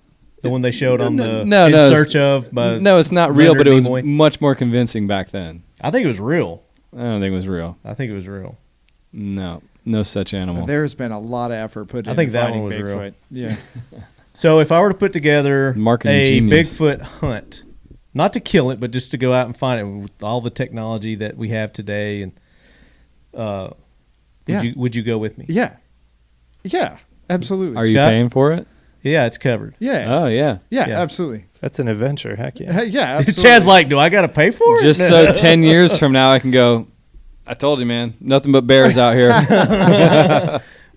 S2: The one they showed on the
S4: no,
S2: In
S4: no,
S2: Search of? By
S4: No, it's not real, but
S2: Leonard
S4: it was
S2: Nimoy.
S4: much more convincing back then.
S2: I think it was real.
S4: I don't think it was real.
S2: I think it was real.
S4: No such animal.
S7: There's been a lot of effort put
S2: I
S7: into
S2: think that
S7: finding
S2: one was real.
S7: Bigfoot. Yeah.
S2: So if I were to put together
S4: Marketing
S2: a
S4: genius.
S2: Bigfoot hunt, not to kill it, but just to go out and find it with all the technology that we have today, and would you go with me?
S7: Yeah. Yeah. Absolutely.
S4: Are you
S2: Scott?
S4: paying for it?
S2: Yeah, it's covered.
S7: Yeah.
S4: Oh, yeah.
S7: Yeah.
S2: Yeah.
S7: Absolutely.
S3: That's an adventure. Heck yeah.
S7: Yeah. Absolutely.
S2: Chad's like, do I got to pay for it?
S4: Just so 10 years from now I can go, I told you, man, nothing but bears out here.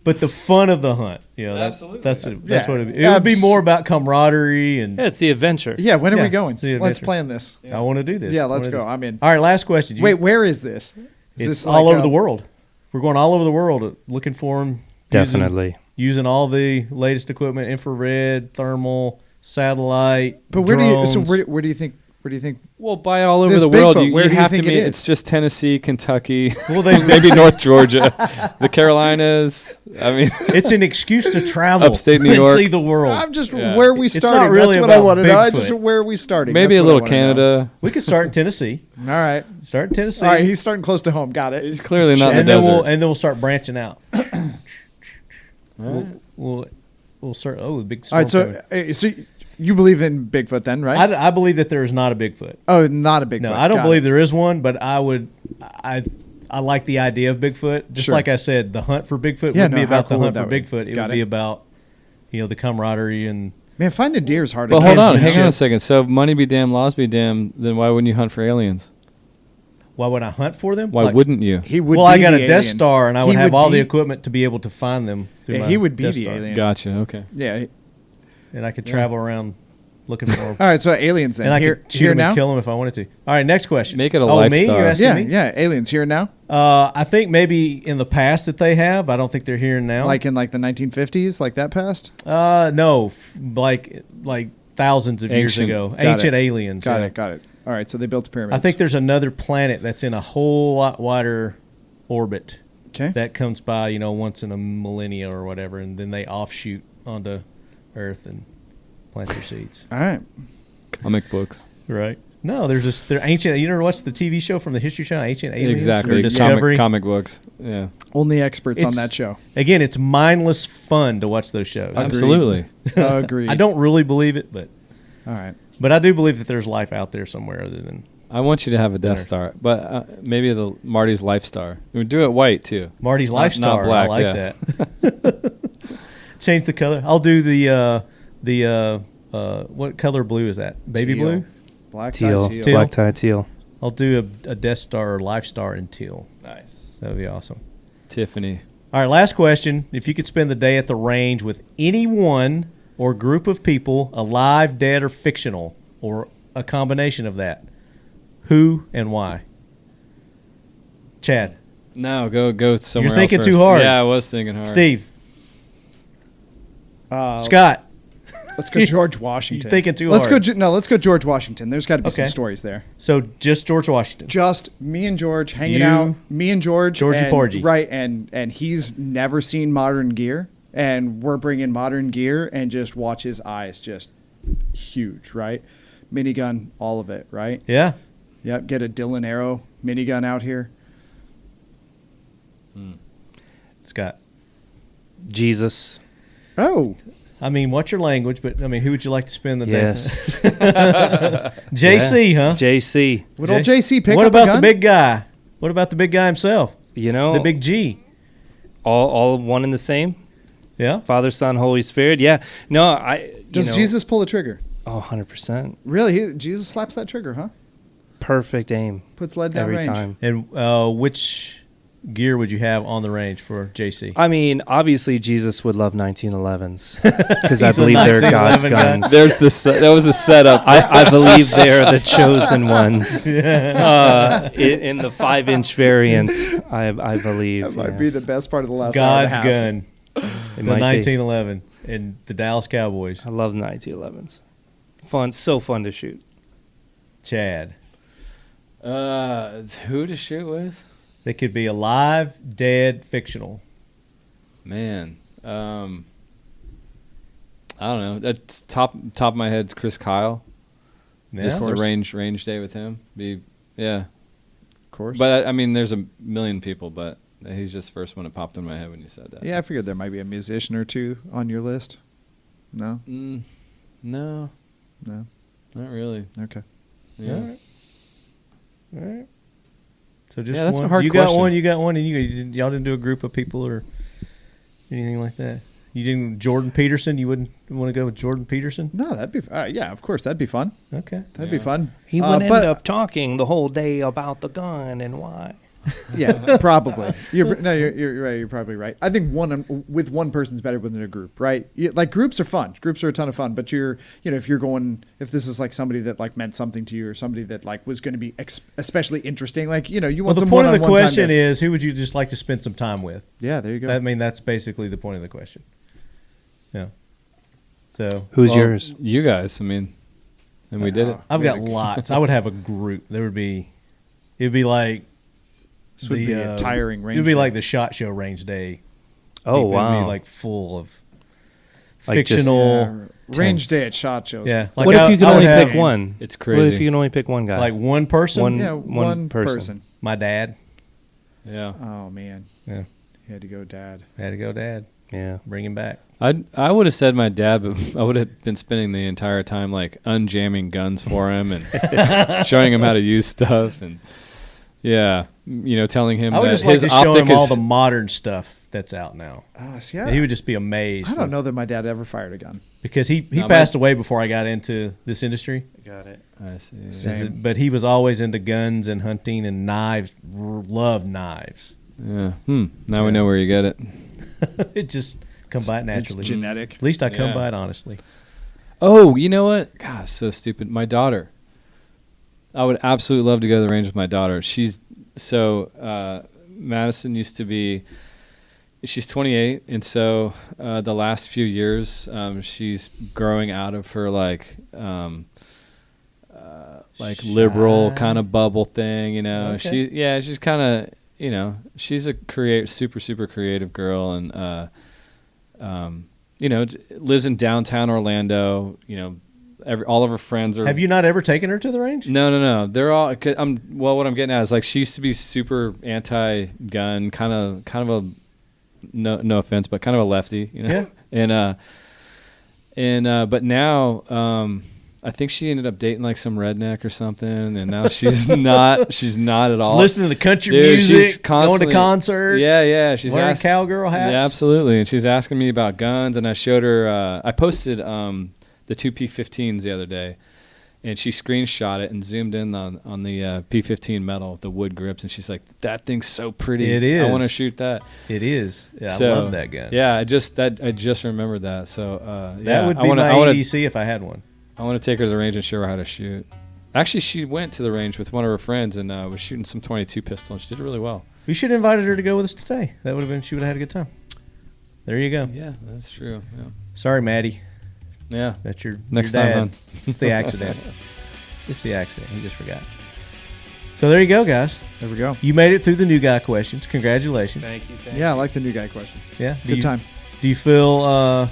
S2: But the fun of the hunt,
S4: Absolutely.
S2: that's
S7: Yeah.
S2: what it would be more about camaraderie and
S3: Yeah, it's the adventure.
S7: Yeah. When are
S2: Yeah,
S7: we going?
S2: it's the
S7: Let's
S2: adventure.
S7: plan this.
S2: I want to do this.
S7: Yeah.
S2: I
S7: Let's
S2: wanna
S7: go.
S2: do this.
S7: I'm in.
S2: All right, last question.
S7: Wait, where is this? Is
S2: It's
S7: this
S2: all
S7: like
S2: over the world. We're going all over the world looking for them.
S3: Definitely.
S2: Using all the latest equipment, infrared, thermal, satellite.
S7: But where do you? So
S2: drones.
S7: where do you think? Where do you think?
S4: Well, by all over
S7: This
S4: the world,
S7: Bigfoot, where
S4: you
S7: do you
S4: have
S7: think
S4: to
S7: it
S4: meet.
S7: is?
S4: It's just Tennessee, Kentucky,
S2: Well, they
S4: maybe North Georgia, the Carolinas. I mean,
S2: it's an excuse to travel
S4: Upstate New
S2: and
S4: York.
S2: see the world.
S7: I'm just
S4: Yeah.
S7: where are we
S2: It's not
S7: starting?
S2: really
S7: That's what I
S2: about
S7: want to know. I
S2: Bigfoot.
S7: just where are we starting?
S4: maybe
S7: That's
S4: a
S7: what I
S4: little
S7: wanna know.
S4: Canada.
S2: We could start in Tennessee.
S7: All right.
S2: Start in Tennessee.
S7: All right. He's starting close to home. Got it.
S4: It's clearly not
S2: and
S4: in the
S2: then
S4: desert.
S2: we'll start branching out. We'll start. Oh, the big
S7: All
S2: storm
S7: right.
S2: coming.
S7: So you believe in Bigfoot then, right?
S2: I believe that there is not a Bigfoot.
S7: Oh, not a Bigfoot.
S2: No, I don't
S7: Got
S2: believe
S7: it.
S2: there is one, but I like the idea of Bigfoot. Just
S7: Sure.
S2: like I said, the hunt for Bigfoot
S7: Yeah,
S2: wouldn't
S7: no,
S2: be
S7: how
S2: about the
S7: cool
S2: hunt
S7: would
S2: for
S7: that be?
S2: Bigfoot. It
S7: Got
S2: would be
S7: it.
S2: about the camaraderie and.
S7: Man, finding deer is hard.
S4: But
S7: to
S4: hold
S7: do.
S4: on, hang on a
S2: Kinsmanship.
S4: second. So if money be damned, laws be damned, then why wouldn't you hunt for aliens?
S2: Why would I hunt for them?
S4: Why
S2: Like-
S4: wouldn't you?
S7: He would.
S2: Well,
S7: be
S2: I got
S7: the
S2: a Death
S7: alien.
S2: Star, and I would
S7: He
S2: have all the
S7: be-
S2: equipment to be able to find them. Through
S7: Yeah,
S2: my
S7: he would be
S2: Death
S7: the
S2: Star.
S7: alien.
S4: Gotcha. Okay.
S7: Yeah.
S2: And I could travel around looking for them.
S7: All right. So aliens then.
S2: And I
S7: here,
S2: could shoot
S7: here
S2: them
S7: now.
S2: and kill them if I wanted to. All right, next question.
S4: Make it a
S2: me?
S4: lifestyle.
S2: You're asking
S7: Yeah.
S2: me?
S7: Yeah. Aliens here now.
S2: I think maybe in the past that they have. I don't think they're here now.
S7: Like in like the 1950s, like that past.
S2: No, like thousands of years
S4: Ancient.
S2: ago.
S7: Got
S2: Ancient
S7: it.
S2: aliens.
S7: Got
S2: yeah.
S7: it. Got it. All right. So they built the pyramids.
S2: I think there's another planet that's in a whole lot wider orbit
S7: Okay.
S2: that comes by, once in a millennia or whatever, and then they offshoot onto Earth and plant their seeds.
S7: All right.
S4: Comic books.
S2: Right. No, they're ancient. You never watched the TV show from the History Channel, Ancient Aliens?
S4: Exactly.
S2: Or Discovery?
S4: Comic books. Yeah.
S7: Only experts on
S2: It's-
S7: that show.
S2: Again, it's mindless fun to watch those shows.
S4: Absolutely.
S7: Agreed.
S2: I don't really believe it, but
S7: All right.
S2: I do believe that there's life out there somewhere other than
S4: I want you to have a Death Star, but maybe the Marty's Life Star. We do it white too.
S2: Marty's
S4: Not-
S2: Life Star.
S4: not black,
S2: I like
S4: yeah.
S2: that. Change the color. I'll do the what color blue is that? Baby
S7: Teal.
S2: blue?
S7: Black tie
S3: Teal.
S7: teal.
S3: Black tie teal.
S2: I'll do a Death Star or Life Star in teal.
S4: Nice.
S2: That would be awesome.
S4: Tiffany.
S2: All right, last question. If you could spend the day at the range with anyone or group of people, alive, dead, or fictional, or a combination of that, who and why? Chad.
S4: No, go somewhere.
S2: You're thinking
S4: else
S2: too
S4: first.
S2: hard.
S4: Yeah, I was thinking hard.
S2: Steve.
S7: Uh,
S2: Scott.
S7: Let's go George Washington.
S2: You're thinking too
S7: let's
S2: hard.
S7: Let's go George Washington. There's got to be some
S2: Okay.
S7: stories there.
S2: So just George Washington.
S7: Just me and George hanging
S2: You,
S7: out. Me and George.
S2: Georgie
S7: and,
S2: Porgy.
S7: Right, and he's never seen modern gear, and we're bringing modern gear, and just watch his eyes just huge, right? Minigun, all of it, right?
S2: Yeah.
S7: Yep. Get a Dillon Arrow minigun out here.
S2: Scott.
S3: Jesus.
S7: Oh,
S2: I mean, what's your language? But I mean, who would you like to spend the day?
S3: Yes.
S2: JC, huh?
S3: JC.
S7: Would old JC pick
S2: What
S7: up a
S2: about
S7: gun?
S2: the big guy? What about the big guy himself?
S3: You know,
S2: The big G.
S3: all one and the same.
S2: Yeah.
S3: Father, Son, Holy Spirit. Yeah. No,
S7: Does Jesus pull a trigger?
S3: Oh, 100%.
S7: Really? Jesus slaps that trigger, huh?
S3: Perfect aim.
S7: Puts lead down
S3: every
S7: range.
S3: time.
S2: And which gear would you have on the range for JC?
S3: I mean, obviously, Jesus would love 1911s because I
S2: He's a
S3: believe they're God's
S2: 1911 guy.
S3: guns.
S4: That was a setup.
S3: I believe they're the chosen ones. In the 5-inch variant, I believe.
S7: That might be the best part of the last
S2: God's
S7: hour and a half.
S2: gun.
S3: It
S2: The
S3: might be.
S2: 1911 and the Dallas Cowboys.
S3: I love 1911s. Fun, so fun to shoot.
S2: Chad.
S4: Who to shoot with?
S2: They could be alive, dead, fictional.
S4: Man, I don't know. That's top of my head. Chris Kyle.
S2: Yeah.
S4: Just a
S7: Of course.
S4: range day with him. Yeah.
S7: Of course.
S4: But I mean, there's a million people, but he's just the first one that popped in my head when you said that.
S7: Yeah, I figured there might be a musician or two on your list. No?
S4: No,
S7: No?
S4: not really.
S7: Okay.
S4: Yeah.
S2: All right. So just
S4: Yeah, that's a
S2: one.
S4: hard
S2: You got
S4: question.
S2: one. You got one, and y'all didn't do a group of people or anything like that. You didn't Jordan Peterson. You wouldn't want to go with Jordan Peterson?
S7: No, that'd be yeah, of course, that'd be fun.
S2: Okay.
S7: That'd be fun.
S3: He would
S7: but-
S3: end up talking the whole day about the gun and why.
S7: Yeah, probably. You're right. You're probably right. I think with one person's better than a group, right? Like groups are fun. Groups are a ton of fun. But if this is like somebody that like meant something to you or somebody that like was going to be especially interesting, like you
S2: Well,
S7: want
S2: the
S7: some
S2: point of the
S7: one-on-one time
S2: question
S7: to-
S2: is, who would you just like to spend some time with?
S7: Yeah, there you go.
S2: I mean, that's basically the point of the question. Yeah. So
S3: Who's yours?
S4: You guys. I mean, and we did it.
S2: I've got lots. I would have a group. It'd be like
S7: This would be a tiring range.
S2: It'd be
S7: day.
S2: like the SHOT Show range day.
S3: Oh,
S2: It'd
S3: wow.
S2: be like full of
S3: Like just-
S2: fictional
S7: range
S3: tense.
S7: day at SHOT shows.
S2: Yeah. Like
S3: What
S2: I-
S3: if you could
S2: I would
S3: only
S2: have
S3: pick one?
S4: It's
S3: What
S4: crazy.
S3: if you can only pick one guy?
S2: like one person.
S3: One person.
S2: My dad.
S4: Yeah.
S7: Oh man.
S2: Yeah.
S7: He had to go, Dad.
S2: Had to go, Dad.
S3: Yeah.
S2: Bring him back.
S4: I would have said my dad, but I would have been spending the entire time like unjamming guns for him and showing him how to use stuff and telling him
S2: I would
S4: that
S2: just like
S4: his
S2: to show
S4: optic
S2: him all
S4: is
S2: the modern stuff that's out now.
S7: Yeah.
S2: He would just be amazed.
S7: I don't know that my dad ever fired a gun.
S2: Because he
S4: No,
S2: passed away before I got into this industry.
S3: Got it.
S4: I see.
S7: Same.
S2: But he was always into guns and hunting and knives. Loved knives.
S4: Yeah. Now we know where you get it.
S2: It just come by it naturally.
S7: It's genetic.
S2: At least I come
S4: Yeah.
S2: by it honestly.
S4: Oh, you know what? Gosh, so stupid. My daughter. I would absolutely love to go to the range with my daughter. Madison used to be. She's 28, and so the last few years, she's growing out of her like liberal kind of bubble thing.
S2: Okay.
S4: She's kind of she's a super creative girl, and lives in downtown Orlando. All of her friends are.
S2: Have you not ever taken her to the range?
S4: No. They're all. What I'm getting at is like she used to be super anti-gun, kind of a no offense, but kind of a lefty,
S2: Yeah.
S4: But now I think she ended up dating like some redneck or something, and now she's not. She's not at all.
S2: She's listening to country
S4: Dude, she's
S2: music, going to
S4: constantly-
S2: concerts.
S4: Yeah. She's
S2: wearing cowgirl hats.
S4: Yeah, absolutely. And she's asking me about guns, and I showed her. I posted the two P15s the other day, and she screenshot it and zoomed in on the P15 metal, the wood grips, and she's like, "That thing's so pretty.
S2: It is.
S4: I want to shoot that."
S2: It is. Yeah,
S4: So,
S2: I love that gun.
S4: Yeah, I just remembered that. So
S2: That would be my EDC if I had one.
S4: I want to take her to the range and show her how to shoot. Actually, she went to the range with one of her friends and was shooting some 22 pistol, and she did really well.
S2: We should have invited her to go with us today. She would have had a good time. There you go.
S4: Yeah, that's true. Yeah.
S2: Sorry, Maddie.
S4: Yeah.
S2: That's your
S4: Next
S2: your
S4: time,
S2: dad.
S4: hon.
S2: It's the accident. It's the accident. He just forgot. So there you go, guys.
S7: There we go.
S2: You made it through the new guy questions. Congratulations.
S3: Thank you.
S7: Yeah, I like the new guy questions.
S2: Yeah.
S7: Good time.
S2: Do you feel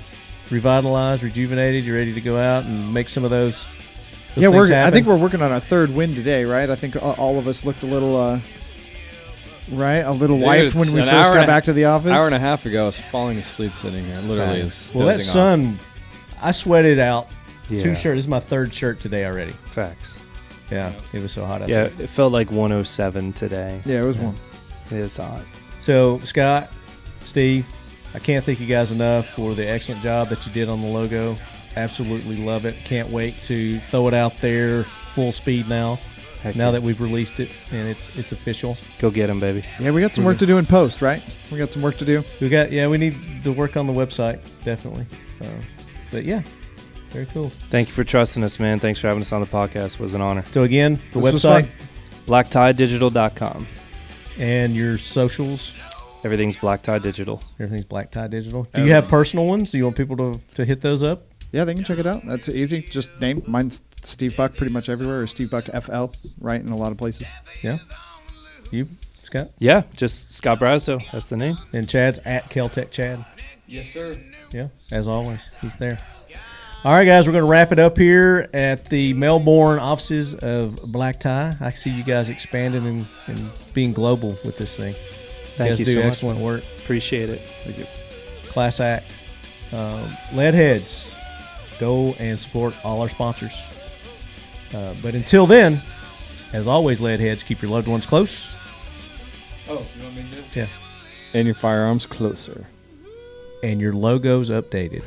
S2: revitalized, rejuvenated? You ready to go out and make some of those
S7: Yeah,
S2: things
S7: I
S2: happen?
S7: think we're working on our third win today, right? I think all of us looked a little, wiped when we first got back to the office.
S4: Hour and a half ago, I was falling asleep sitting here. Literally,
S2: Well, that sun I sweated out
S3: Yeah.
S2: 2 shirts. This is my 3rd shirt today already.
S3: Facts.
S2: Yeah, it was so hot out
S3: Yeah,
S2: there.
S3: it felt like 107 today.
S7: Yeah, it was warm.
S3: It is hot.
S2: So, Scott, Steve, I can't thank you guys enough for the excellent job that you did on the logo. Absolutely love it. Can't wait to throw it out there full speed now.
S3: Heck
S2: Now
S3: yeah.
S2: that we've released it and it's official.
S3: Go get them, baby.
S7: Yeah, we got some work to do in post, right? We got some work to do.
S2: We need to work on the website, definitely. But yeah, very cool.
S3: Thank you for trusting us, man. Thanks for having us on the podcast. It was an honor.
S2: So again, the
S7: This was
S2: website
S7: fun.
S3: BlackTieDigital.com.
S2: and your socials.
S3: Everything's Black Tie Digital.
S2: Everything's Black Tie Digital. Do you have personal ones? Do you want people to hit those up?
S7: Yeah, they can check it out. That's easy. Just name. Mine's Steve Buck pretty much everywhere, or Steve Buck FL, right, in a lot of places.
S2: Yeah. You, Scott?
S3: Yeah, just Scott Brazdo. That's the name.
S2: And Chad's at KELTEC Chad.
S6: Yes, sir.
S2: Yeah, as always. He's there. All right, guys, we're going to wrap it up here at the Melbourne offices of Black Tie. I see you guys expanding and being global with this thing.
S3: Thank
S2: guys
S3: you
S2: do
S3: so much.
S2: excellent work.
S3: Appreciate it.
S7: Thank you.
S2: Class act. Leadheads, go and support all our sponsors. But until then, as always, Leadheads, keep your loved ones close.
S6: Oh, you want me to?
S2: Yeah.
S4: And your firearms closer.
S2: And your logos updated.